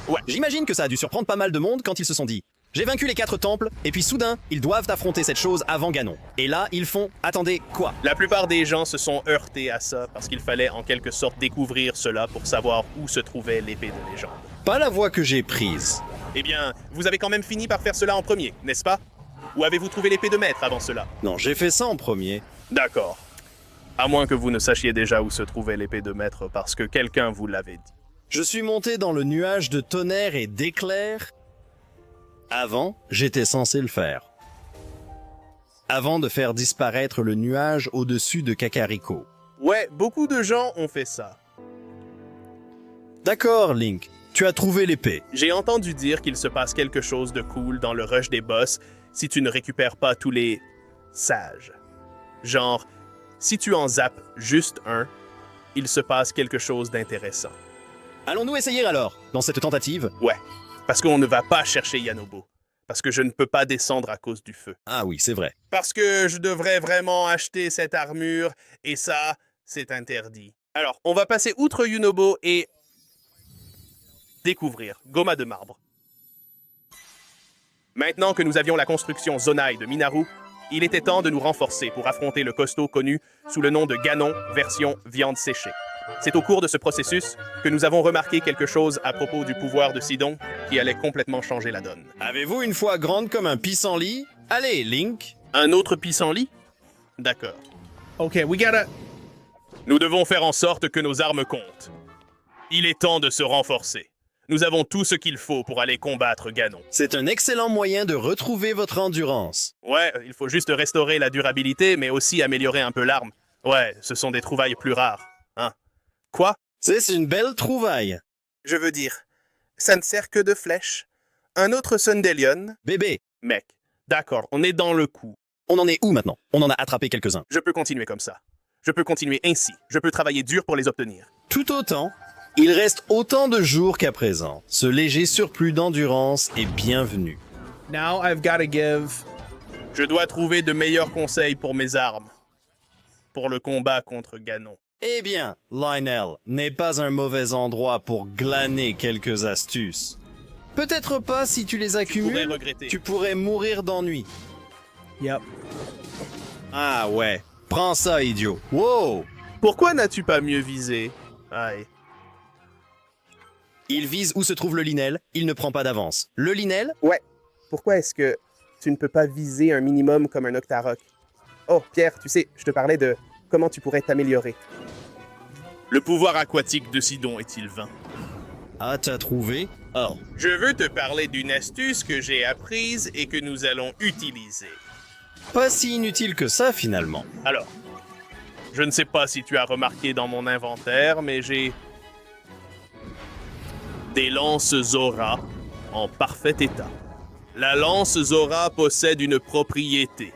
Ouais. J'imagine que ça a dû surprendre pas mal de monde quand ils se sont dit « J'ai vaincu les 4 temples, et puis soudain, ils doivent affronter cette chose avant Ganon. » Et là, ils font « Attendez, quoi? La plupart des gens se sont heurtés à ça parce qu'il fallait en quelque sorte découvrir cela pour savoir où se trouvait l'épée de légende. » Pas la voie que j'ai prise. Eh bien, vous avez quand même fini par faire cela en premier, n'est-ce pas? Ou avez-vous trouvé l'épée de maître avant cela? Non, j'ai fait ça en premier. D'accord. À moins que vous ne sachiez déjà où se trouvait l'épée de maître parce que quelqu'un vous l'avait dit. Je suis monté dans le nuage de tonnerre et d'éclairs. Avant, j'étais censé le faire. Avant de faire disparaître le nuage au-dessus de Kakariko. Ouais, beaucoup de gens ont fait ça. D'accord, Link. Tu as trouvé l'épée. J'ai entendu dire qu'il se passe quelque chose de cool dans le rush des boss si tu ne récupères pas tous les sages. Genre, si tu en zappes juste un, il se passe quelque chose d'intéressant. Allons-nous essayer alors, dans cette tentative? Ouais, parce qu'on ne va pas chercher Yanobo. Parce que je ne peux pas descendre à cause du feu. Ah oui, c'est vrai. Parce que je devrais vraiment acheter cette armure, et ça, c'est interdit. Alors, on va passer outre Yunobo et découvrir Goma de marbre. Maintenant que nous avions la construction Zonai de Minaru, il était temps de nous renforcer pour affronter le costaud connu sous le nom de Ganon version viande séchée. C'est au cours de ce processus que nous avons remarqué quelque chose à propos du pouvoir de Sidon qui allait complètement changer la donne. Avez-vous une foi grande comme un pissenlit? Allez, Link. Un autre pissenlit? D'accord. Okay, we gotta. Nous devons faire en sorte que nos armes comptent. Il est temps de se renforcer. Nous avons tout ce qu'il faut pour aller combattre Ganon. C'est un excellent moyen de retrouver votre endurance. Ouais, il faut juste restaurer la durabilité, mais aussi améliorer un peu l'arme. Ouais, ce sont des trouvailles plus rares. Hein? Quoi? C'est une belle trouvaille. Je veux dire, ça ne sert que de flèches. Un autre Sundelion. Bébé, Mec, d'accord, on est dans le coup. on en est où maintenant? On en a attrapé quelques-uns. Je peux continuer comme ça. Je peux continuer ainsi. Je peux travailler dur pour les obtenir. Tout autant, il reste autant de jours qu'à présent. Ce léger surplus d'endurance est bienvenu. Now I've got to give. Je dois trouver de meilleurs conseils pour mes armes. Pour le combat contre Ganon. Eh bien, Lionel n'est pas un mauvais endroit pour glaner quelques astuces. Peut-être pas si tu les Je pourrais accumules, regretter. tu pourrais mourir d'ennui. Yep. Ah ouais, prends ça, idiot. Wow! Pourquoi n'as-tu pas mieux visé? Aïe. Il vise où se trouve le Linel, il ne prend pas d'avance. Le Linel? Ouais. Pourquoi est-ce que tu ne peux pas viser un minimum comme un Octarok? Oh, Pierre, tu sais, je te parlais de comment tu pourrais t'améliorer. Le pouvoir aquatique de Sidon est-il vain? Ah, t'as trouvé? Oh. Je veux te parler d'une astuce que j'ai apprise et que nous allons utiliser. Pas si inutile que ça, finalement. Alors, je ne sais pas si tu as remarqué dans mon inventaire, mais j'ai des lances Zora en parfait état. La lance Zora possède une propriété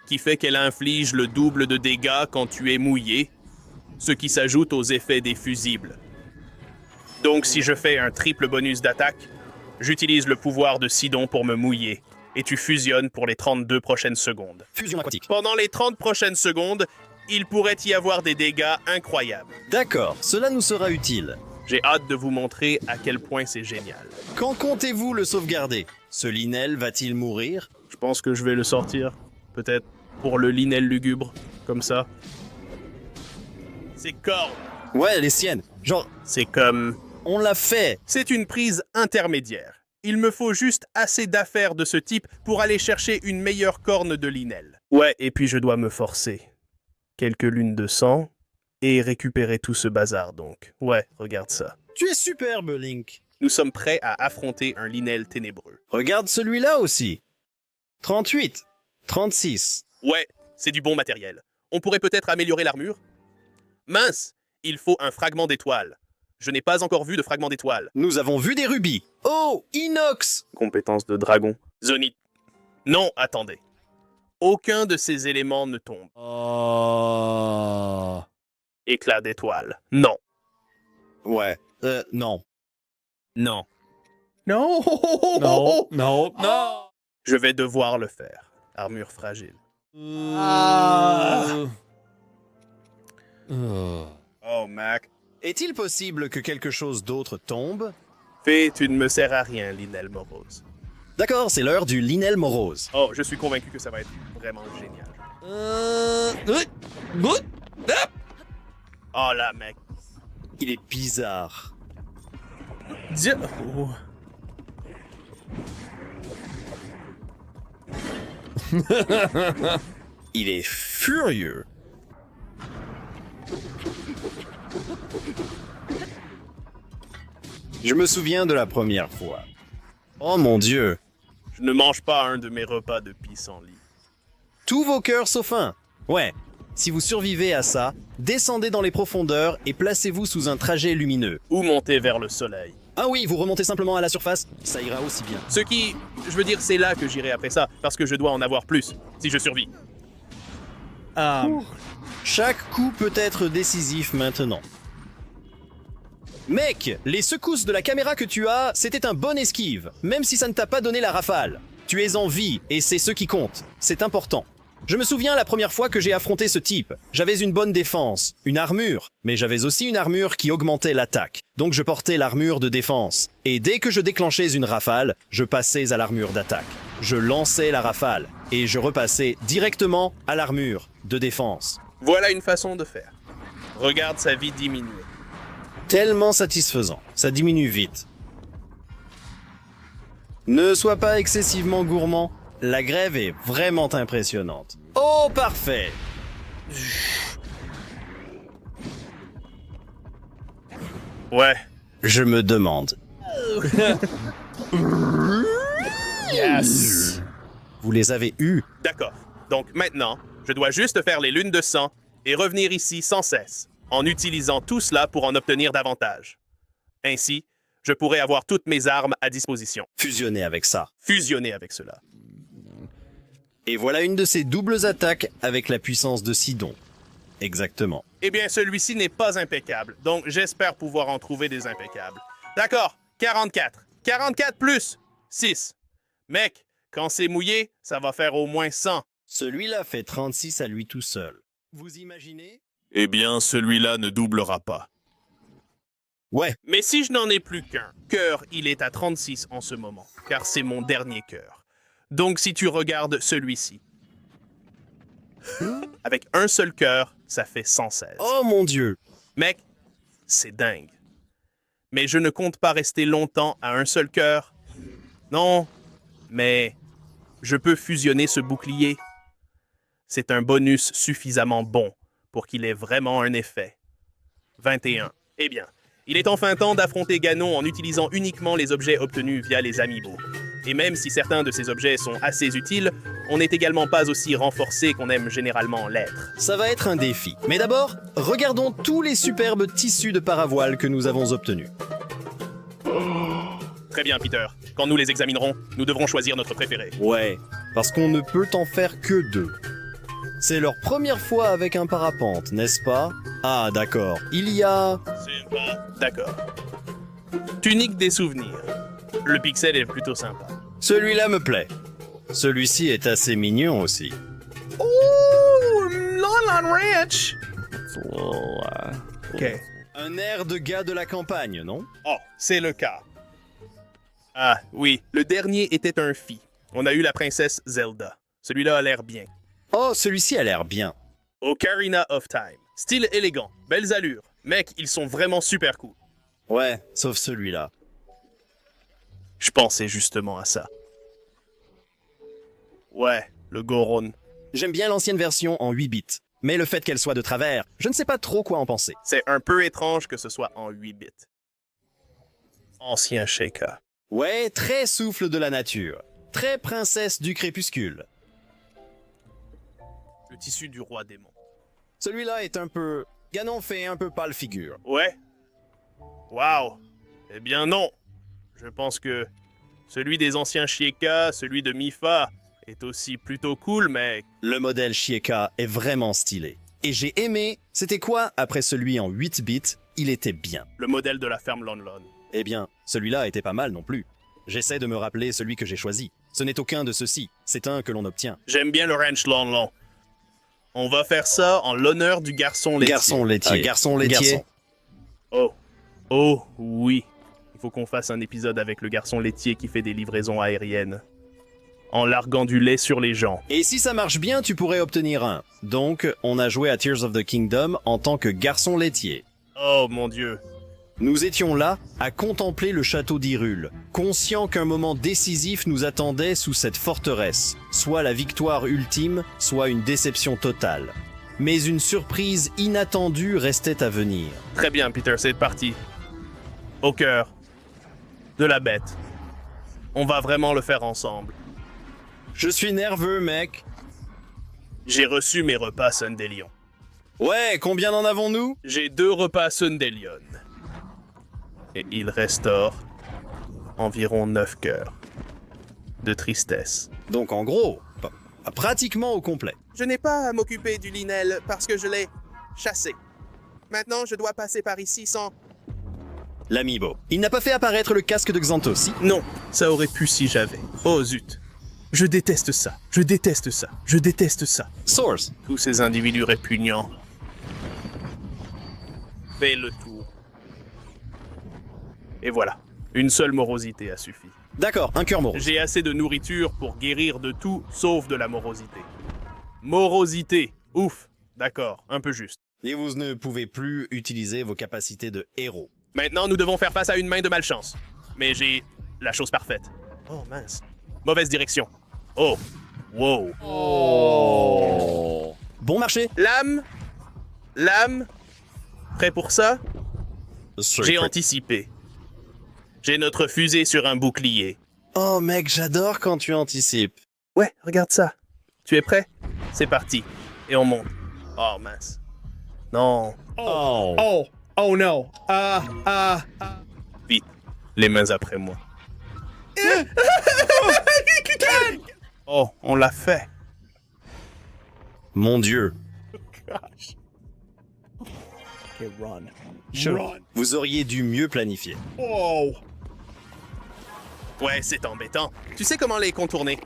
qui fait qu'elle inflige le double de dégâts quand tu es mouillé, ce qui s'ajoute aux effets des fusibles. Donc si je fais un triple bonus d'attaque, j'utilise le pouvoir de Sidon pour me mouiller, et tu fusionnes pour les 32 prochaines secondes. Fusion aquatique. Pendant les 30 prochaines secondes, il pourrait y avoir des dégâts incroyables. D'accord, cela nous sera utile. J'ai hâte de vous montrer à quel point c'est génial. Quand comptez-vous le sauvegarder? Ce Linel va-t-il mourir? Je pense que je vais le sortir, peut-être pour le Linel lugubre, comme ça. C'est cornes. Ouais, les siennes. Genre, C'est comme... on l'a fait. C'est une prise intermédiaire. Il me faut juste assez d'affaires de ce type pour aller chercher une meilleure corne de Linel. Ouais, et puis je dois me forcer. Quelques lunes de sang et récupérer tout ce bazar donc. Ouais, regarde ça. Tu es superbe, Link. Nous sommes prêts à affronter un Linel ténébreux. Regarde celui-là aussi. 38, 36. Ouais, c'est du bon matériel. On pourrait peut-être améliorer l'armure. Mince, il faut un fragment d'étoile. Je n'ai pas encore vu de fragment d'étoile. Nous avons vu des rubis. Oh, inox. Compétence de dragon. Zonit. Non, attendez. Aucun de ces éléments ne tombe. Oh. Éclat d'étoile. Non. Ouais, non. Non. No. No, no, no. Je vais devoir le faire. Armure fragile. Oh, Mac. Est-il possible que quelque chose d'autre tombe? Fée, tu ne me sers à rien, Linel Morose. D'accord, c'est l'heure du Linel Morose. Oh, je suis convaincu que ça va être vraiment génial. Oh là, mec. Il est bizarre. Oh. Il est furieux. Je me souviens de la première fois. Oh mon Dieu. Je ne mange pas un de mes repas de pissenlit. Tous vos cœurs sauf un. Ouais, si vous survivez à ça, descendez dans les profondeurs et placez-vous sous un trajet lumineux. Ou monter vers le soleil. Ah oui, vous remontez simplement à la surface, ça ira aussi bien. Ce qui, je veux dire, c'est là que j'irai après ça, parce que je dois en avoir plus, si je survis. Chaque coup peut être décisif maintenant. Mec, les secousses de la caméra que tu as, c'était un bon esquive, même si ça ne t'a pas donné la rafale. Tu es en vie, et c'est ce qui compte. C'est important. Je me souviens la première fois que j'ai affronté ce type. J'avais une bonne défense, une armure, mais j'avais aussi une armure qui augmentait l'attaque. Donc je portais l'armure de défense. Et dès que je déclenchais une rafale, je passais à l'armure d'attaque. Je lançais la rafale et je repassais directement à l'armure de défense. Voilà une façon de faire. Regarde sa vie diminuer. Tellement satisfaisant, ça diminue vite. Ne sois pas excessivement gourmand, la grève est vraiment impressionnante. Oh, parfait! Ouais. Je me demande. Yes. Vous les avez eus? D'accord. Donc maintenant, je dois juste faire les lunes de sang et revenir ici sans cesse, en utilisant tout cela pour en obtenir davantage. Ainsi, je pourrai avoir toutes mes armes à disposition. Fusionner avec ça. Fusionner avec cela. Et voilà une de ces doubles attaques avec la puissance de Sidon. Exactement. Eh bien, celui-ci n'est pas impeccable, donc j'espère pouvoir en trouver des impeccables. D'accord, 44. 44 plus 6. Mec, quand c'est mouillé, ça va faire au moins 100. Celui-là fait 36 à lui tout seul. Vous imaginez? Eh bien, celui-là ne doublera pas. Ouais. Mais si je n'en ai plus qu'un, cœur, il est à 36 en ce moment, car c'est mon dernier cœur. Donc si tu regardes celui-ci, avec un seul cœur, ça fait 116. Oh mon Dieu! Mec, c'est dingue. Mais je ne compte pas rester longtemps à un seul cœur. Non, mais je peux fusionner ce bouclier. C'est un bonus suffisamment bon pour qu'il ait vraiment un effet. 21. Eh bien, il est enfin temps d'affronter Ganon en utilisant uniquement les objets obtenus via les amiibo. Et même si certains de ces objets sont assez utiles, on n'est également pas aussi renforcé qu'on aime généralement l'être. Ça va être un défi. Mais d'abord, regardons tous les superbes tissus de paravoile que nous avons obtenus. Très bien, Peter. Quand nous les examinerons, nous devrons choisir notre préféré. Ouais, parce qu'on ne peut en faire que 2. C'est leur première fois avec un parapente, n'est-ce pas? Ah, d'accord. Il y a... C'est pas... D'accord. Tunique des souvenirs. Le pixel est plutôt sympa. Celui-là me plaît. Celui-ci est assez mignon aussi. Ooh, Lon Ranch. Okay. Un air de gars de la campagne, non? Oh, c'est le cas. Ah, oui. Le dernier était un phi. On a eu la princesse Zelda. Celui-là a l'air bien. Oh, celui-ci a l'air bien. Ocarina of Time. Style élégant, belles allures. Mec, ils sont vraiment super cool. Ouais, sauf celui-là. Je pensais justement à ça. Ouais, le Goron. J'aime bien l'ancienne version en 8 bits. Mais le fait qu'elle soit de travers, je ne sais pas trop quoi en penser. C'est un peu étrange que ce soit en 8 bits. Ancien Sheikah. Ouais, très souffle de la nature. Très princesse du crépuscule. Le tissu du roi démon. Celui-là est un peu... Ganon fait un peu pâle figure. Ouais. Waouh. Eh bien non. Je pense que celui des anciens Sheikah, celui de Mifa, est aussi plutôt cool, mais... Le modèle Sheikah est vraiment stylé. Et j'ai aimé... C'était quoi après celui en 8 bits? Il était bien. Le modèle de la ferme Lon Lon. Eh bien, celui-là était pas mal non plus. J'essaie de me rappeler celui que j'ai choisi. Ce n'est aucun de ceux-ci. C'est un que l'on obtient. J'aime bien le ranch Lon Lon. On va faire ça en l'honneur du garçon laitier. Garçon laitier. Garçon laitier. Garçon. Oh. Oh, oui. Il faut qu'on fasse un épisode avec le garçon laitier qui fait des livraisons aériennes. En larguant du lait sur les gens. Et si ça marche bien, tu pourrais obtenir un. Donc, on a joué à Tears of the Kingdom en tant que garçon laitier. Oh mon Dieu. Nous étions là, à contempler le château d'Hyrule, conscients qu'un moment décisif nous attendait sous cette forteresse, soit la victoire ultime, soit une déception totale. Mais une surprise inattendue restait à venir. Très bien, Peter, c'est parti. Au cœur de la bête. On va vraiment le faire ensemble. Je suis nerveux, mec. J'ai reçu mes repas Sundelion. Ouais, combien en avons-nous? J'ai 2 repas Sundelion. Et il restaure environ 9 cœurs de tristesse. Donc en gros, pratiquement au complet. Je n'ai pas à m'occuper du Linel parce que je l'ai chassé. Maintenant, je dois passer par ici sans... L'amiibo. Il n'a pas fait apparaître le casque de Xanthos, si? Non, ça aurait pu si j'avais. Oh zut. Je déteste ça. Je déteste ça. Je déteste ça. Source. Tous ces individus répugnants. Fais le tour. Et voilà. Une seule morosité a suffi. D'accord, un cœur morose. J'ai assez de nourriture pour guérir de tout, sauf de la morosité. Morosité. Ouf. D'accord, un peu juste. Et vous ne pouvez plus utiliser vos capacités de héros. Maintenant, nous devons faire face à une main de malchance. Mais j'ai la chose parfaite. Oh mince. Mauvaise direction. Oh. Wow. Bon marché. Lame. Lame. Prêt pour ça? J'ai Secret. anticipé. J'ai notre fusée sur un bouclier. Oh mec, j'adore quand tu anticipes. Ouais, regarde ça. Tu es prêt? C'est parti. Et on monte. Oh mince. Non. Oh. Oh, oh no. Vite. Les mains après moi. Oh, on l'a fait. Mon Dieu. Okay, run. Run. Vous auriez dû mieux planifier. Oh. Ouais, c'est embêtant. Tu sais comment les contourner?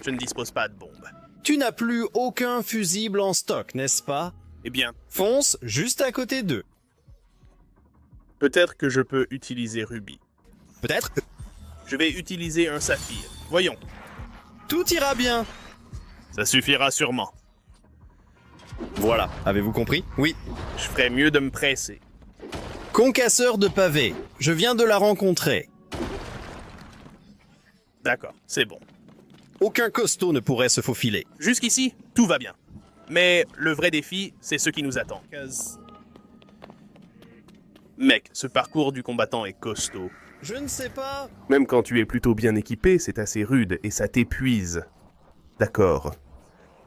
Je ne dispose pas de bombes. Tu n'as plus aucun fusible en stock, n'est-ce pas? Eh bien, Fonce juste à côté d'eux. peut-être que je peux utiliser Ruby. Peut-être. Je vais utiliser un saphir. Voyons. Tout ira bien. Ça suffira sûrement. Voilà, avez-vous compris? Oui. Je ferais mieux de me presser. Concasseur de pavés. Je viens de la rencontrer. D'accord, c'est bon. Aucun costaud ne pourrait se faufiler. Jusqu'ici, tout va bien. Mais le vrai défi, c'est ce qui nous attend. Mec, ce parcours du combattant est costaud. Je ne sais pas. Même quand tu es plutôt bien équipé, c'est assez rude et ça t'épuise. D'accord.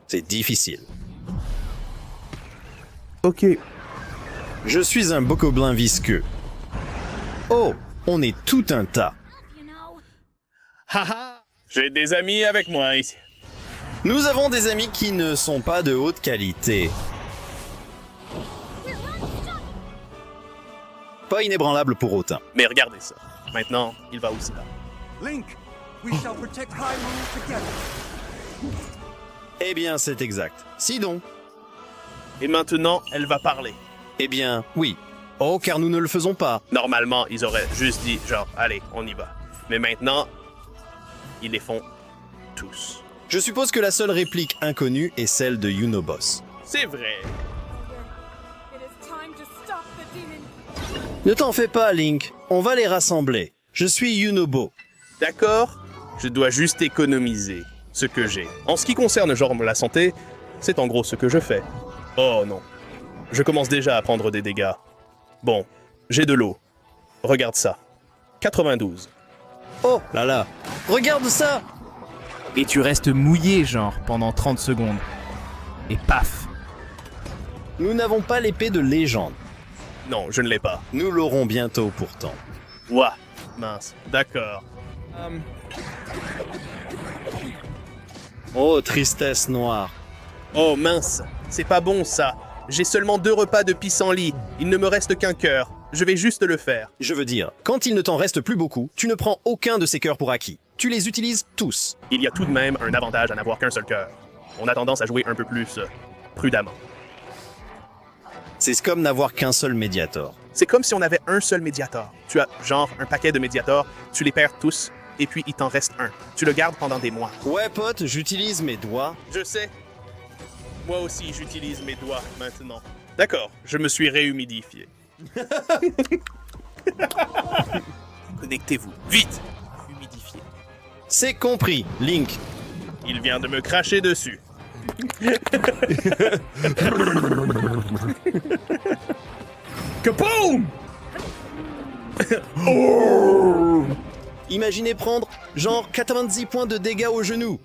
C'est difficile. Ok. Je suis un bocoblin visqueux. Oh, on est tout un tas. You know? Haha. J'ai des amis avec moi ici. Nous avons des amis qui ne sont pas de haute qualité. Pas inébranlable pour autant. Mais regardez ça. Maintenant, il va aussi là. Link, we shall protect Hyrule together. Eh bien, c'est exact. Si donc. Et maintenant, elle va parler. Eh bien, oui. Oh, car nous ne le faisons pas. Normalement, ils auraient juste dit genre, allez, on y va. Mais maintenant, ils les font tous. Je suppose que la seule réplique inconnue est celle de Unobos. C'est vrai. It is time to stop the demon. Ne t'en fais pas, Link. On va les rassembler. Je suis Unobo. D'accord? Je dois juste économiser ce que j'ai. En ce qui concerne genre la santé, c'est en gros ce que je fais. Oh non. Je commence déjà à prendre des dégâts. Bon, j'ai de l'eau. Regarde ça. 92. Oh là là. Regarde ça. Et tu restes mouillé, genre, pendant 30 secondes. Et paf! Nous n'avons pas l'épée de légende. Non, je ne l'ai pas. Nous l'aurons bientôt pourtant. Ouah, mince. D'accord. Oh, tristesse noire. Oh mince, c'est pas bon ça. J'ai seulement 2 repas de pissenlit. Il ne me reste qu'un cœur. Je vais juste le faire. Je veux dire, quand il ne t'en reste plus beaucoup, tu ne prends aucun de ces cœurs pour acquis. Tu les utilises tous. Il y a tout de même un avantage à n'avoir qu'un seul cœur. On a tendance à jouer un peu plus prudemment. C'est comme n'avoir qu'un seul Mediator. C'est comme si on avait un seul Mediator. Tu as genre un paquet de Mediator, tu les perds tous, et puis il t'en reste un. Tu le gardes pendant des mois. Ouais, pote, j'utilise mes doigts. Je sais. Moi aussi, j'utilise mes doigts maintenant. D'accord, je me suis réhumidifié. Connectez-vous, vite! Humidifié. C'est compris, Link. Il vient de me cracher dessus. Kaboom! Imaginez prendre genre 90 points de dégâts au genou.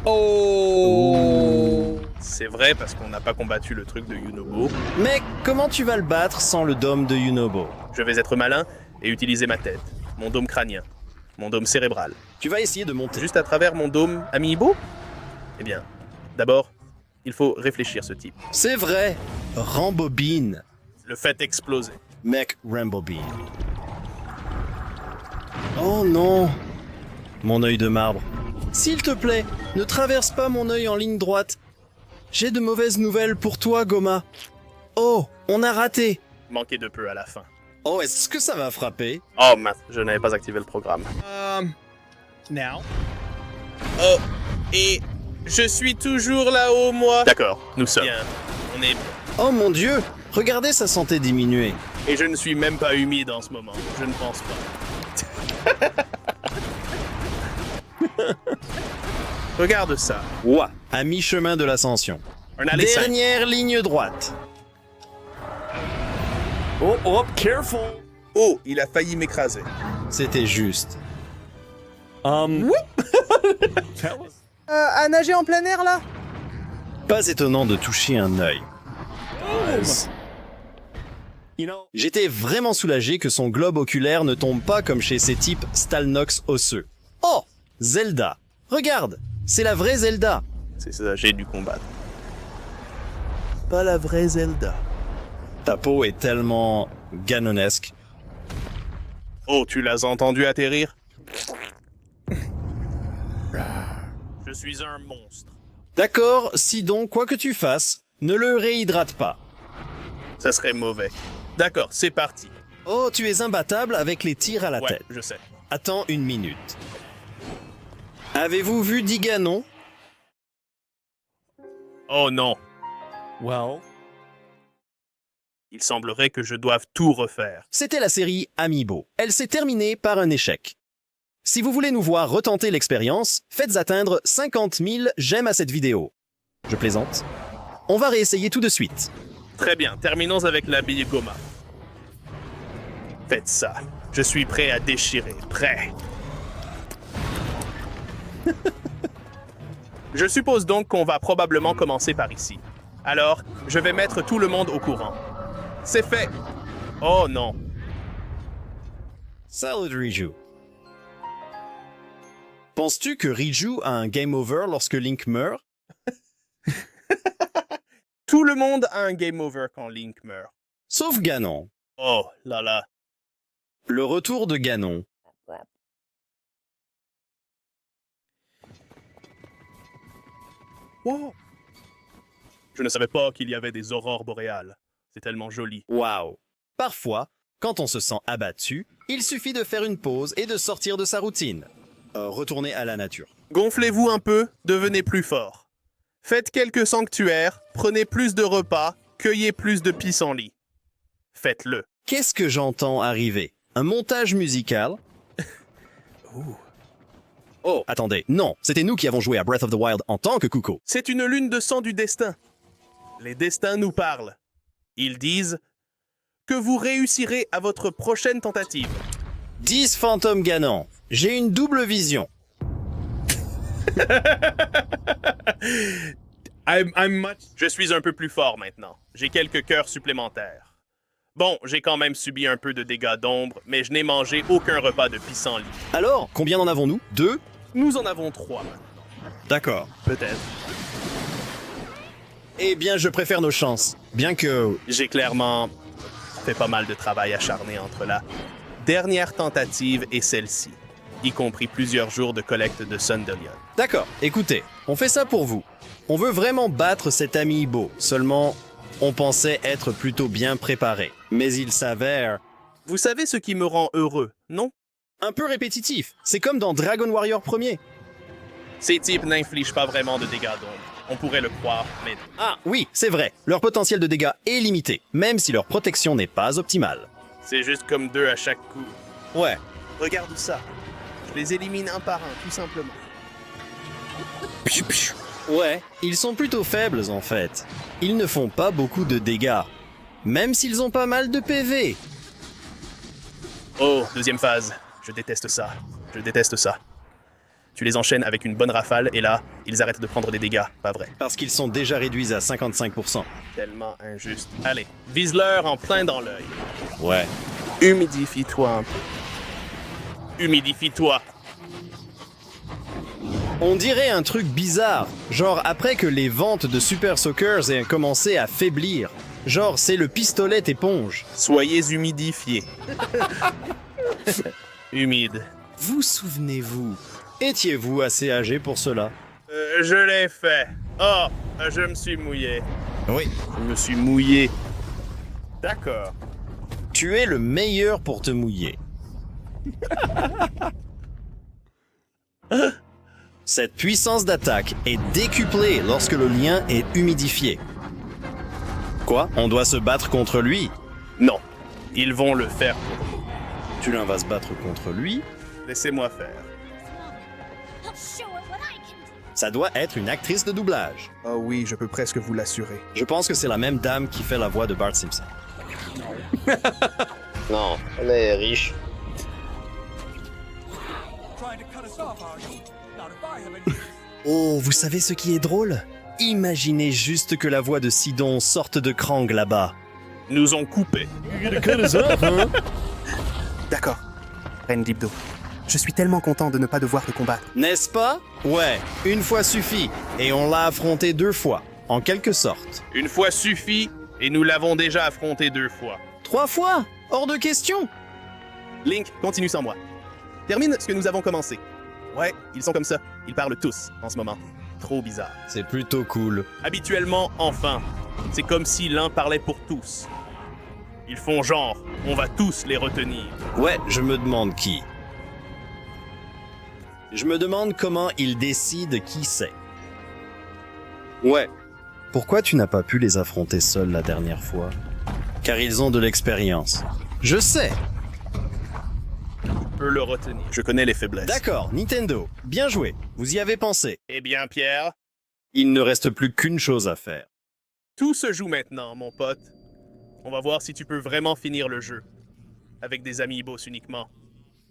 Oh! C'est vrai parce qu'on n'a pas combattu le truc de Yunobo. Mec, comment tu vas le battre sans le dôme de Yunobo? Je vais être malin et utiliser ma tête, mon dôme crânien, mon dôme cérébral. Tu vas essayer de monter. Juste à travers mon dôme amiibo? Eh bien, d'abord, il faut réfléchir ce type. C'est vrai. Rambobine. Le fait exploser. Mec, Rambobine. Oh non! Mon œil de marbre. S'il te plaît, ne traverse pas mon œil en ligne droite. J'ai de mauvaises nouvelles pour toi, Goma. Oh, on a raté. Manqué de peu à la fin. Oh, est-ce que ça va frapper? Oh mince, je n'avais pas activé le programme. Now. Oh, et je suis toujours là-haut, moi. D'accord, nous sommes. Bien, on est... Oh mon Dieu! Regardez sa santé diminuer. Et je ne suis même pas humide en ce moment. Je ne pense pas. Regarde ça. Ouah! À mi-chemin de l'ascension. Un aller simple. Dernière ligne droite. Oh, oh, careful. Oh, il a failli m'écraser. C'était juste. That was... À nager en plein air, là? Pas étonnant de toucher un œil. You know, J'étais vraiment soulagé que son globe oculaire ne tombe pas comme chez ces types Stalnox osseux. Oh! Zelda! Regarde! C'est la vraie Zelda! C'est ça, j'ai dû combattre. Pas la vraie Zelda. Ta peau est tellement ganonesque. Oh, tu l'as entendu atterrir? Je suis un monstre. D'accord, si donc, quoi que tu fasses, ne le réhydrate pas. Ça serait mauvais. D'accord, c'est parti. Oh, tu es imbattable avec les tirs à la Ouais, tête. je sais. Attends une minute. Avez-vous vu Diganon? Oh non, well, il semblerait que je doive tout refaire. C'était la série Amiibo. Elle s'est terminée par un échec. Si vous voulez nous voir retenter l'expérience, faites atteindre 50 000 j'aime à cette vidéo. Je plaisante. On va réessayer tout de suite. Très bien, terminons avec la bille Goma. Faites ça. Je suis prêt à déchirer. Prêt. Je suppose donc qu'on va probablement commencer par ici. Alors, je vais mettre tout le monde au courant. C'est fait. Oh non. Salut Riju. Penses-tu que Riju a un game over lorsque Link meurt? Tout le monde a un game over quand Link meurt. Sauf Ganon. Oh là là. Le retour de Ganon. Wow. Je ne savais pas qu'il y avait des aurores boréales. C'est tellement joli. Waouh. Parfois, quand on se sent abattu, il suffit de faire une pause et de sortir de sa routine. Retourner à la nature. Gonflez-vous un peu, devenez plus fort. Faites quelques sanctuaires, prenez plus de repas, cueillez plus de pissenlits. Faites-le. Qu'est-ce que j'entends arriver? Un montage musical? Oh, attendez, non, c'était nous qui avons joué à Breath of the Wild en tant que Kuko. C'est une lune de sang du destin. Les destins nous parlent. Ils disent que vous réussirez à votre prochaine tentative. 10 fantômes Ganon. J'ai une double vision. Je suis un peu plus fort maintenant. J'ai quelques cœurs supplémentaires. Bon, j'ai quand même subi un peu de dégâts d'ombre, mais je n'ai mangé aucun repas de pissenlit. Alors, combien en avons-nous? 2? Nous en avons 3 maintenant. D'accord. Peut-être. Eh bien, je préfère nos chances. Bien que... J'ai clairement fait pas mal de travail acharné entre la dernière tentative et celle-ci, y compris plusieurs jours de collecte de Sundelion. D'accord, écoutez, on fait ça pour vous. On veut vraiment battre cet amiibo, seulement on pensait être plutôt bien préparé. Mais il s'avère... Vous savez ce qui me rend heureux, non? Un peu répétitif, c'est comme dans Dragon Warrior 1er. Ces types n'infligent pas vraiment de dégâts d'ombre. On pourrait le croire, mais... Ah oui, c'est vrai, leur potentiel de dégâts est limité, même si leur protection n'est pas optimale. C'est juste comme 2 à chaque coup. Ouais. Regarde ça. Je les élimine un par un, tout simplement. Ouais, ils sont plutôt faibles en fait. Ils ne font pas beaucoup de dégâts, même s'ils ont pas mal de PV. Oh, deuxième phase. Je déteste ça. Je déteste ça. Tu les enchaînes avec une bonne rafale et là, ils arrêtent de prendre des dégâts, pas vrai? Parce qu'ils sont déjà réduits à 55%. Tellement injuste. Allez, vise-leur en plein dans l'œil. Ouais. Humidifie-toi un peu. Humidifie-toi. On dirait un truc bizarre, genre après que les ventes de Super Soakers aient commencé à faiblir. Genre c'est le pistolet éponge. Soyez humidifiés. Humide. Vous souvenez-vous? Étiez-vous assez âgé pour cela? Je l'ai fait. Oh, je me suis mouillé. Oui. Je me suis mouillé. D'accord. Tu es le meilleur pour te mouiller. Cette puissance d'attaque est décuplée lorsque le lien est humidifié. Quoi? On doit se battre contre lui? Non, ils vont le faire pour nous. Tu vas se battre contre lui? Laissez-moi faire. I'll show it what I can do. Ça doit être une actrice de doublage. Oh oui, je peux presque vous l'assurer. Je pense que c'est la même dame qui fait la voix de Bart Simpson. Non, elle est riche. Oh, vous savez ce qui est drôle? Imaginez juste que la voix de Sidon sorte de Krang là-bas. Nous ont coupé. D'accord. Reine Dibdo, je suis tellement content de ne pas devoir te combattre. N'est-ce pas? Ouais, une fois suffit. Et on l'a affronté 2 fois, en quelque sorte. Une fois suffit, et nous l'avons déjà affronté 2 fois. 3 fois? Hors de question! Link, continue sans moi. Termine ce que nous avons commencé. Ouais, ils sont comme ça. Ils parlent tous, en ce moment. Trop bizarre. C'est plutôt cool. Habituellement, enfin, c'est comme si l'un parlait pour tous. Ils font genre, on va tous les retenir. Ouais, je me demande qui. Je me demande comment ils décident qui c'est. Ouais. Pourquoi tu n'as pas pu les affronter seuls la dernière fois? Car ils ont de l'expérience. Je sais. Je peux le retenir. Je connais les faiblesses. D'accord, Nintendo. Bien joué. Vous y avez pensé. Eh bien, Pierre, Il ne reste plus qu'une chose à faire. tout se joue maintenant, mon pote. On va voir si tu peux vraiment finir le jeu. Avec des amiibos uniquement.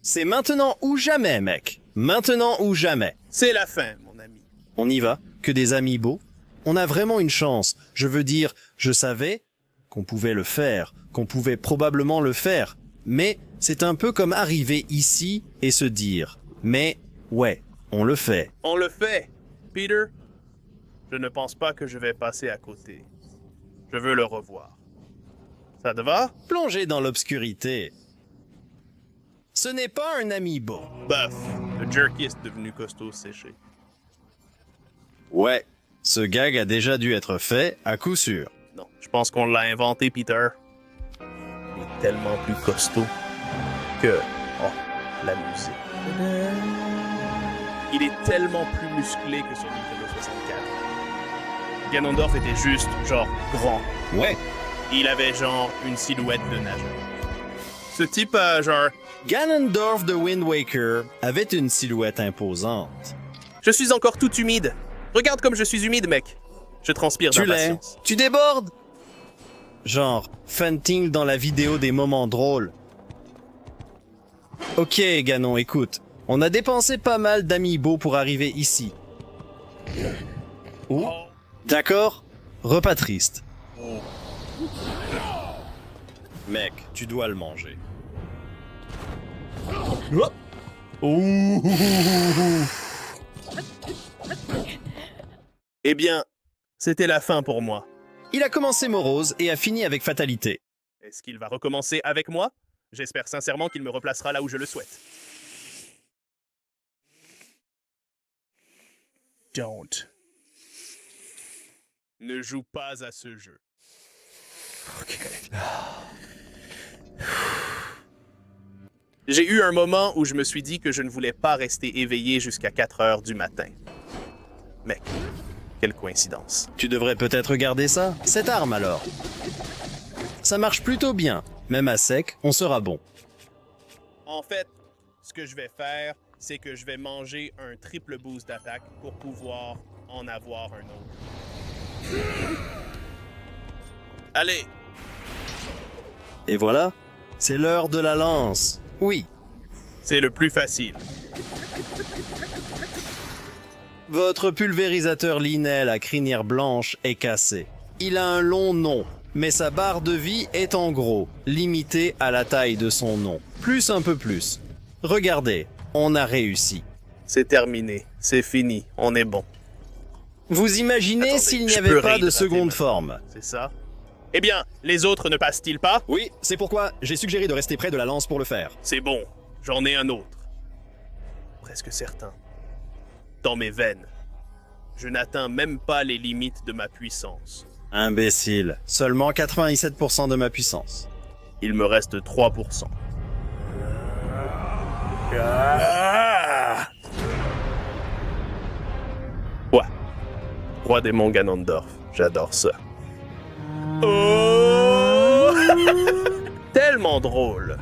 C'est maintenant ou jamais, mec. Maintenant ou jamais. C'est la fin, mon ami. On y va? Que des amiibo? On a vraiment une chance. Je veux dire, je savais qu'on pouvait le faire, qu'on pouvait probablement le faire. Mais c'est un peu comme arriver ici et se dire, mais ouais, on le fait. On le fait. Peter, je ne pense pas que je vais passer à côté. Je veux le revoir. Ça te va? Plonger dans l'obscurité. Ce n'est pas un amiibo. Bof, le jerky est devenu costaud séché. Ouais, ce gag a déjà dû être fait, à coup sûr. Non, je pense qu'on l'a inventé, Peter. Il est tellement plus costaud que... Oh, la musique. Il est tellement plus musclé que sur Nintendo 64. Ganondorf était juste, genre, grand. Ouais. Il avait, genre, une silhouette de nageur. Ce type a, genre... Ganondorf de Wind Waker avait une silhouette imposante. Je suis encore tout humide. Regarde comme je suis humide, mec. Je transpire Tu l'es. d'impatience. Tu débordes. Genre, Fanting dans la vidéo des moments drôles. Ok, Ganon, écoute. On a dépensé pas mal d'amiibo pour arriver ici. Oh. D'accord? Repas triste. Mec, tu dois le manger. Eh bien, c'était la fin pour moi. Il a commencé morose et a fini avec fatalité. Est-ce qu'il va recommencer avec moi? J'espère sincèrement qu'il me replacera là où je le souhaite. Don't. Ne joue pas à ce jeu. J'ai eu un moment où je me suis dit que je ne voulais pas rester éveillé jusqu'à 4 heures du matin. Mec, quelle coïncidence. Tu devrais peut-être garder ça, cette arme alors. Ça marche plutôt bien. Même à sec, on sera bon. En fait, ce que je vais faire, c'est que je vais manger un triple boost d'attaque pour pouvoir en avoir un autre. Allez, Et voilà, c'est l'heure de la lance. Oui, c'est le plus facile. votre pulvérisateur Linel à crinière blanche est cassé. Il a un long nom, mais sa barre de vie est en gros, limitée à la taille de son nom. Plus un peu plus. Regardez, on a réussi. C'est terminé, c'est fini, on est bon. Vous imaginez Attendez, s'il n'y je avait peux pas de réhydrater seconde maintenant. forme? C'est ça? Eh bien, les autres ne passent-ils pas? Oui, c'est pourquoi j'ai suggéré de rester près de la lance pour le faire. C'est bon, J'en ai un autre. Presque certain. Dans mes veines. Je n'atteins même pas les limites de ma puissance. Imbécile. Seulement 97% de ma puissance. Il me reste 3%. Ouais. Roi démon Ganondorf. J'adore ça. Oh Tellement drôle.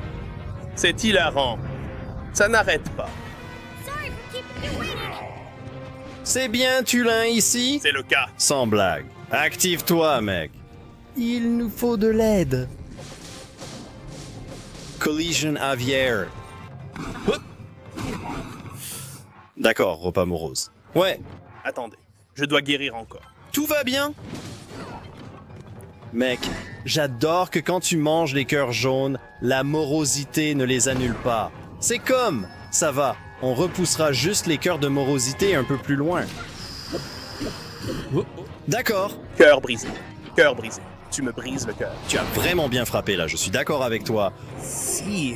C'est hilarant. Ça n'arrête pas. Sorry for keeping you waiting. C'est bien Tulin ici? C'est le cas. Sans blague. Active-toi, mec. Il nous faut de l'aide. Collision aviaire. D'accord, repas morose. Ouais, Attendez. Je dois guérir encore. tout va bien. Mec, j'adore que quand tu manges les cœurs jaunes, la morosité ne les annule pas. C'est comme, ça va, on repoussera juste les cœurs de morosité un peu plus loin. D'accord, Cœur brisé. Cœur brisé. Tu me brises le cœur. tu as vraiment bien frappé là, je suis d'accord avec toi. Si.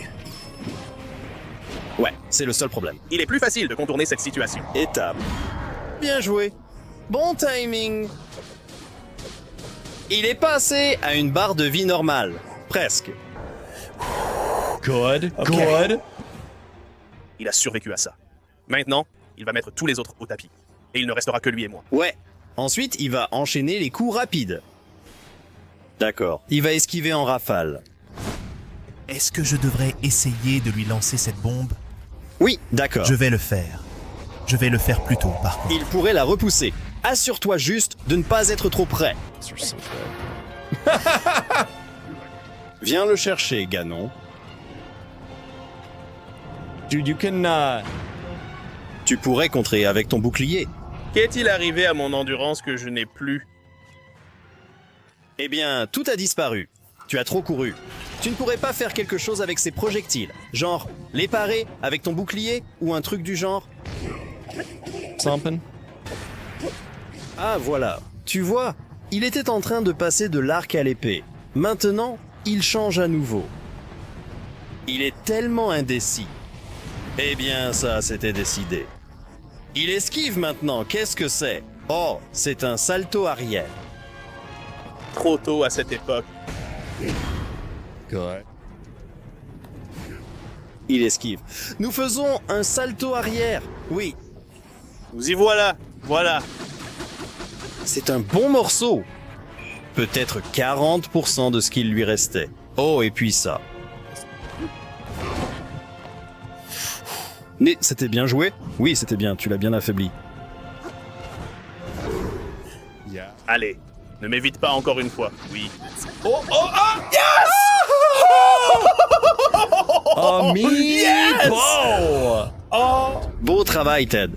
Ouais, c'est le seul problème. Il est plus facile de contourner cette situation. Étape. Bien joué. Bon timing. Il est passé à une barre de vie normale. Presque. Good. Good. Il a survécu à ça. Maintenant, il va mettre tous les autres au tapis. Et il ne restera que lui et moi. Ouais. Ensuite, il va enchaîner les coups rapides. D'accord. Il va esquiver en rafale. Est-ce que je devrais essayer de lui lancer cette bombe? Oui, d'accord. Je vais le faire. Je vais le faire plus tôt, par contre. Il pourrait la repousser. Assure-toi juste de ne pas être trop près. Viens le chercher, Ganon. Dude, you can, Tu pourrais contrer avec ton bouclier. Qu'est-il arrivé à mon endurance que je n'ai plus? Eh bien, tout a disparu. Tu as trop couru. Tu ne pourrais pas faire quelque chose avec ces projectiles. Genre, les parer avec ton bouclier ou un truc du genre. something. Ah voilà. Tu vois, il était en train de passer de l'arc à l'épée. Maintenant, il change à nouveau. Il est tellement indécis. Eh bien, ça, c'était décidé. Il esquive maintenant. Qu'est-ce que c'est? Oh, c'est un salto arrière. Trop tôt à cette époque. Good. Il esquive. Nous faisons un salto arrière. Oui, Nous y voilà. Voilà. c'est un bon morceau. Peut-être 40% de ce qu'il lui restait. Oh, et puis ça. Mais c'était bien joué? Oui, c'était bien, tu l'as bien affaibli. Yeah. Allez. Ne m'évite pas encore une fois. Oui. Oh, Meepo! Beau travail, Ted.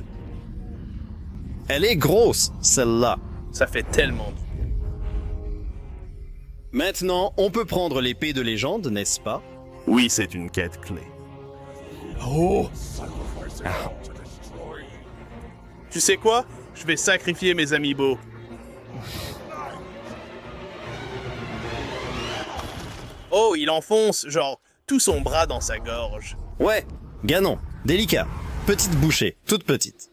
Elle est grosse, celle-là. Ça fait tellement bien. Maintenant, on peut prendre l'épée de légende, n'est-ce pas? Oui, c'est une quête clé. Oh! Tu sais quoi? Je vais sacrifier mes amiibo. Oh, il enfonce, genre, tout son bras dans sa gorge. Ouais, Ganon, délicat. Petite bouchée, toute petite.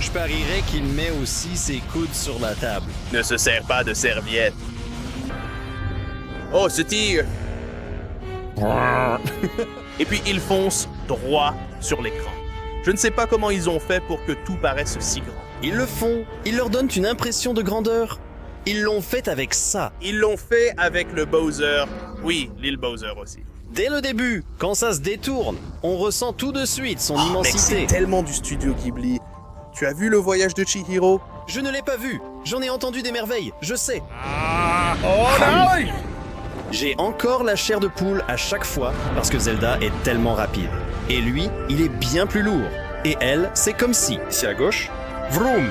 Je parierais qu'il met aussi ses coudes sur la table. Ne se sert pas de serviette. Oh, ce tir! Et puis il fonce droit sur l'écran. Je ne sais pas comment ils ont fait pour que tout paraisse si grand. Ils le font, ils leur donnent une impression de grandeur. Ils l'ont fait avec ça. Ils l'ont fait avec le Bowser. Oui, l'île Bowser aussi. Dès le début, quand ça se détourne, on ressent tout de suite son Mec, immensité. c'est tellement du studio Ghibli. Tu as vu le voyage de Chihiro? Je ne l'ai pas vu, j'en ai entendu des merveilles, je sais. Oh, no! J'ai encore la chair de poule à chaque fois parce que Zelda est tellement rapide. Et lui, il est bien plus lourd. Et elle, c'est comme si. Ici à gauche. Vroom!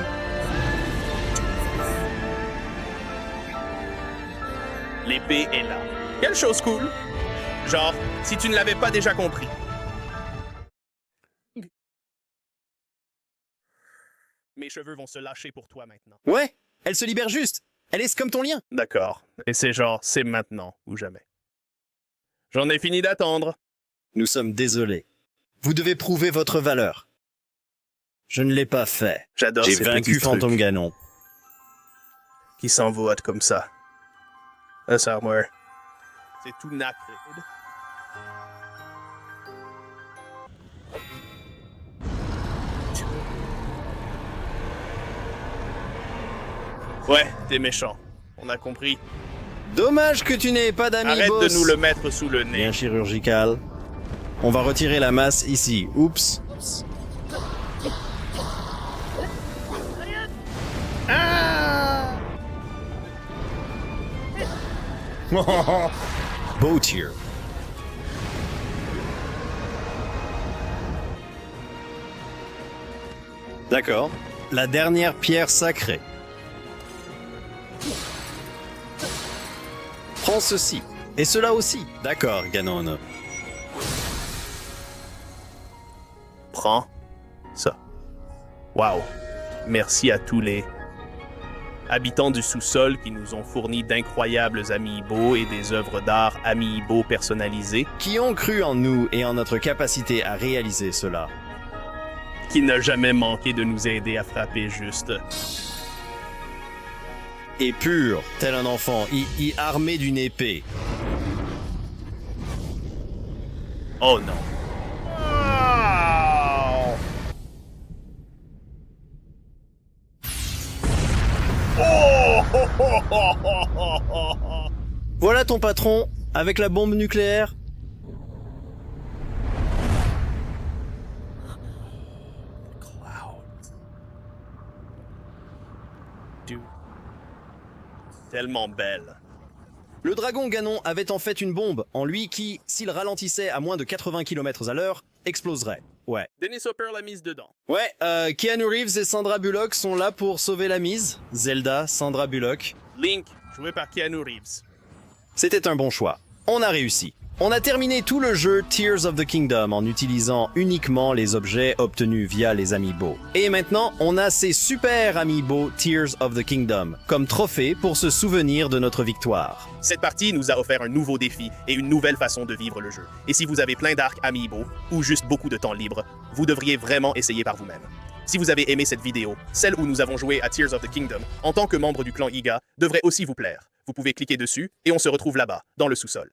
L'épée est là. Quelle chose cool! Genre, si tu ne l'avais pas déjà compris. Mes cheveux vont se lâcher pour toi maintenant. Ouais, elle se libère juste. Elle est comme ton lien. D'accord. Et c'est genre, c'est maintenant ou jamais. J'en ai fini d'attendre. Nous sommes désolés. Vous devez prouver votre valeur. Je ne l'ai pas fait. J'adore J'ai ces vaincu petits trucs Phantom Ganon. qui s'envoient comme ça. Un armure. C'est tout nacré. Ouais, t'es méchant. On a compris. Dommage que tu n'aies pas d'amis Arrête boss. de nous le mettre sous le nez. Bien chirurgical. On va retirer la masse ici. Oups. Bow tier. D'accord. La dernière pierre sacrée. Prends ceci. Et cela aussi. D'accord, Ganon. Prends ça. Waouh. Merci à tous les habitants du sous-sol qui nous ont fourni d'incroyables amiibo et des œuvres d'art amiibo personnalisées, Qui ont cru en nous et en notre capacité à réaliser cela. qui n'a jamais manqué de nous aider à frapper juste. Et pur, tel un enfant, armé d'une épée. Oh non. Voilà ton patron, avec la bombe nucléaire. Tellement belle. Le dragon Ganon avait en fait une bombe en lui qui, s'il ralentissait à moins de 80 km à l'heure, exploserait. Ouais. Dennis Hopper l'a mise dedans. Ouais, Keanu Reeves et Sandra Bullock sont là pour sauver la mise. Zelda, Sandra Bullock. Link, joué par Keanu Reeves. C'était un bon choix. On a réussi. On a terminé tout le jeu Tears of the Kingdom en utilisant uniquement les objets obtenus via les amiibo. Et maintenant, on a ces super amiibo Tears of the Kingdom comme trophée pour se souvenir de notre victoire. Cette partie nous a offert un nouveau défi et une nouvelle façon de vivre le jeu. Et si vous avez plein d'arcs amiibo ou juste beaucoup de temps libre, vous devriez vraiment essayer par vous-même. Si vous avez aimé cette vidéo, celle où nous avons joué à Tears of the Kingdom en tant que membre du clan Iga devrait aussi vous plaire. Vous pouvez cliquer dessus et on se retrouve là-bas, dans le sous-sol.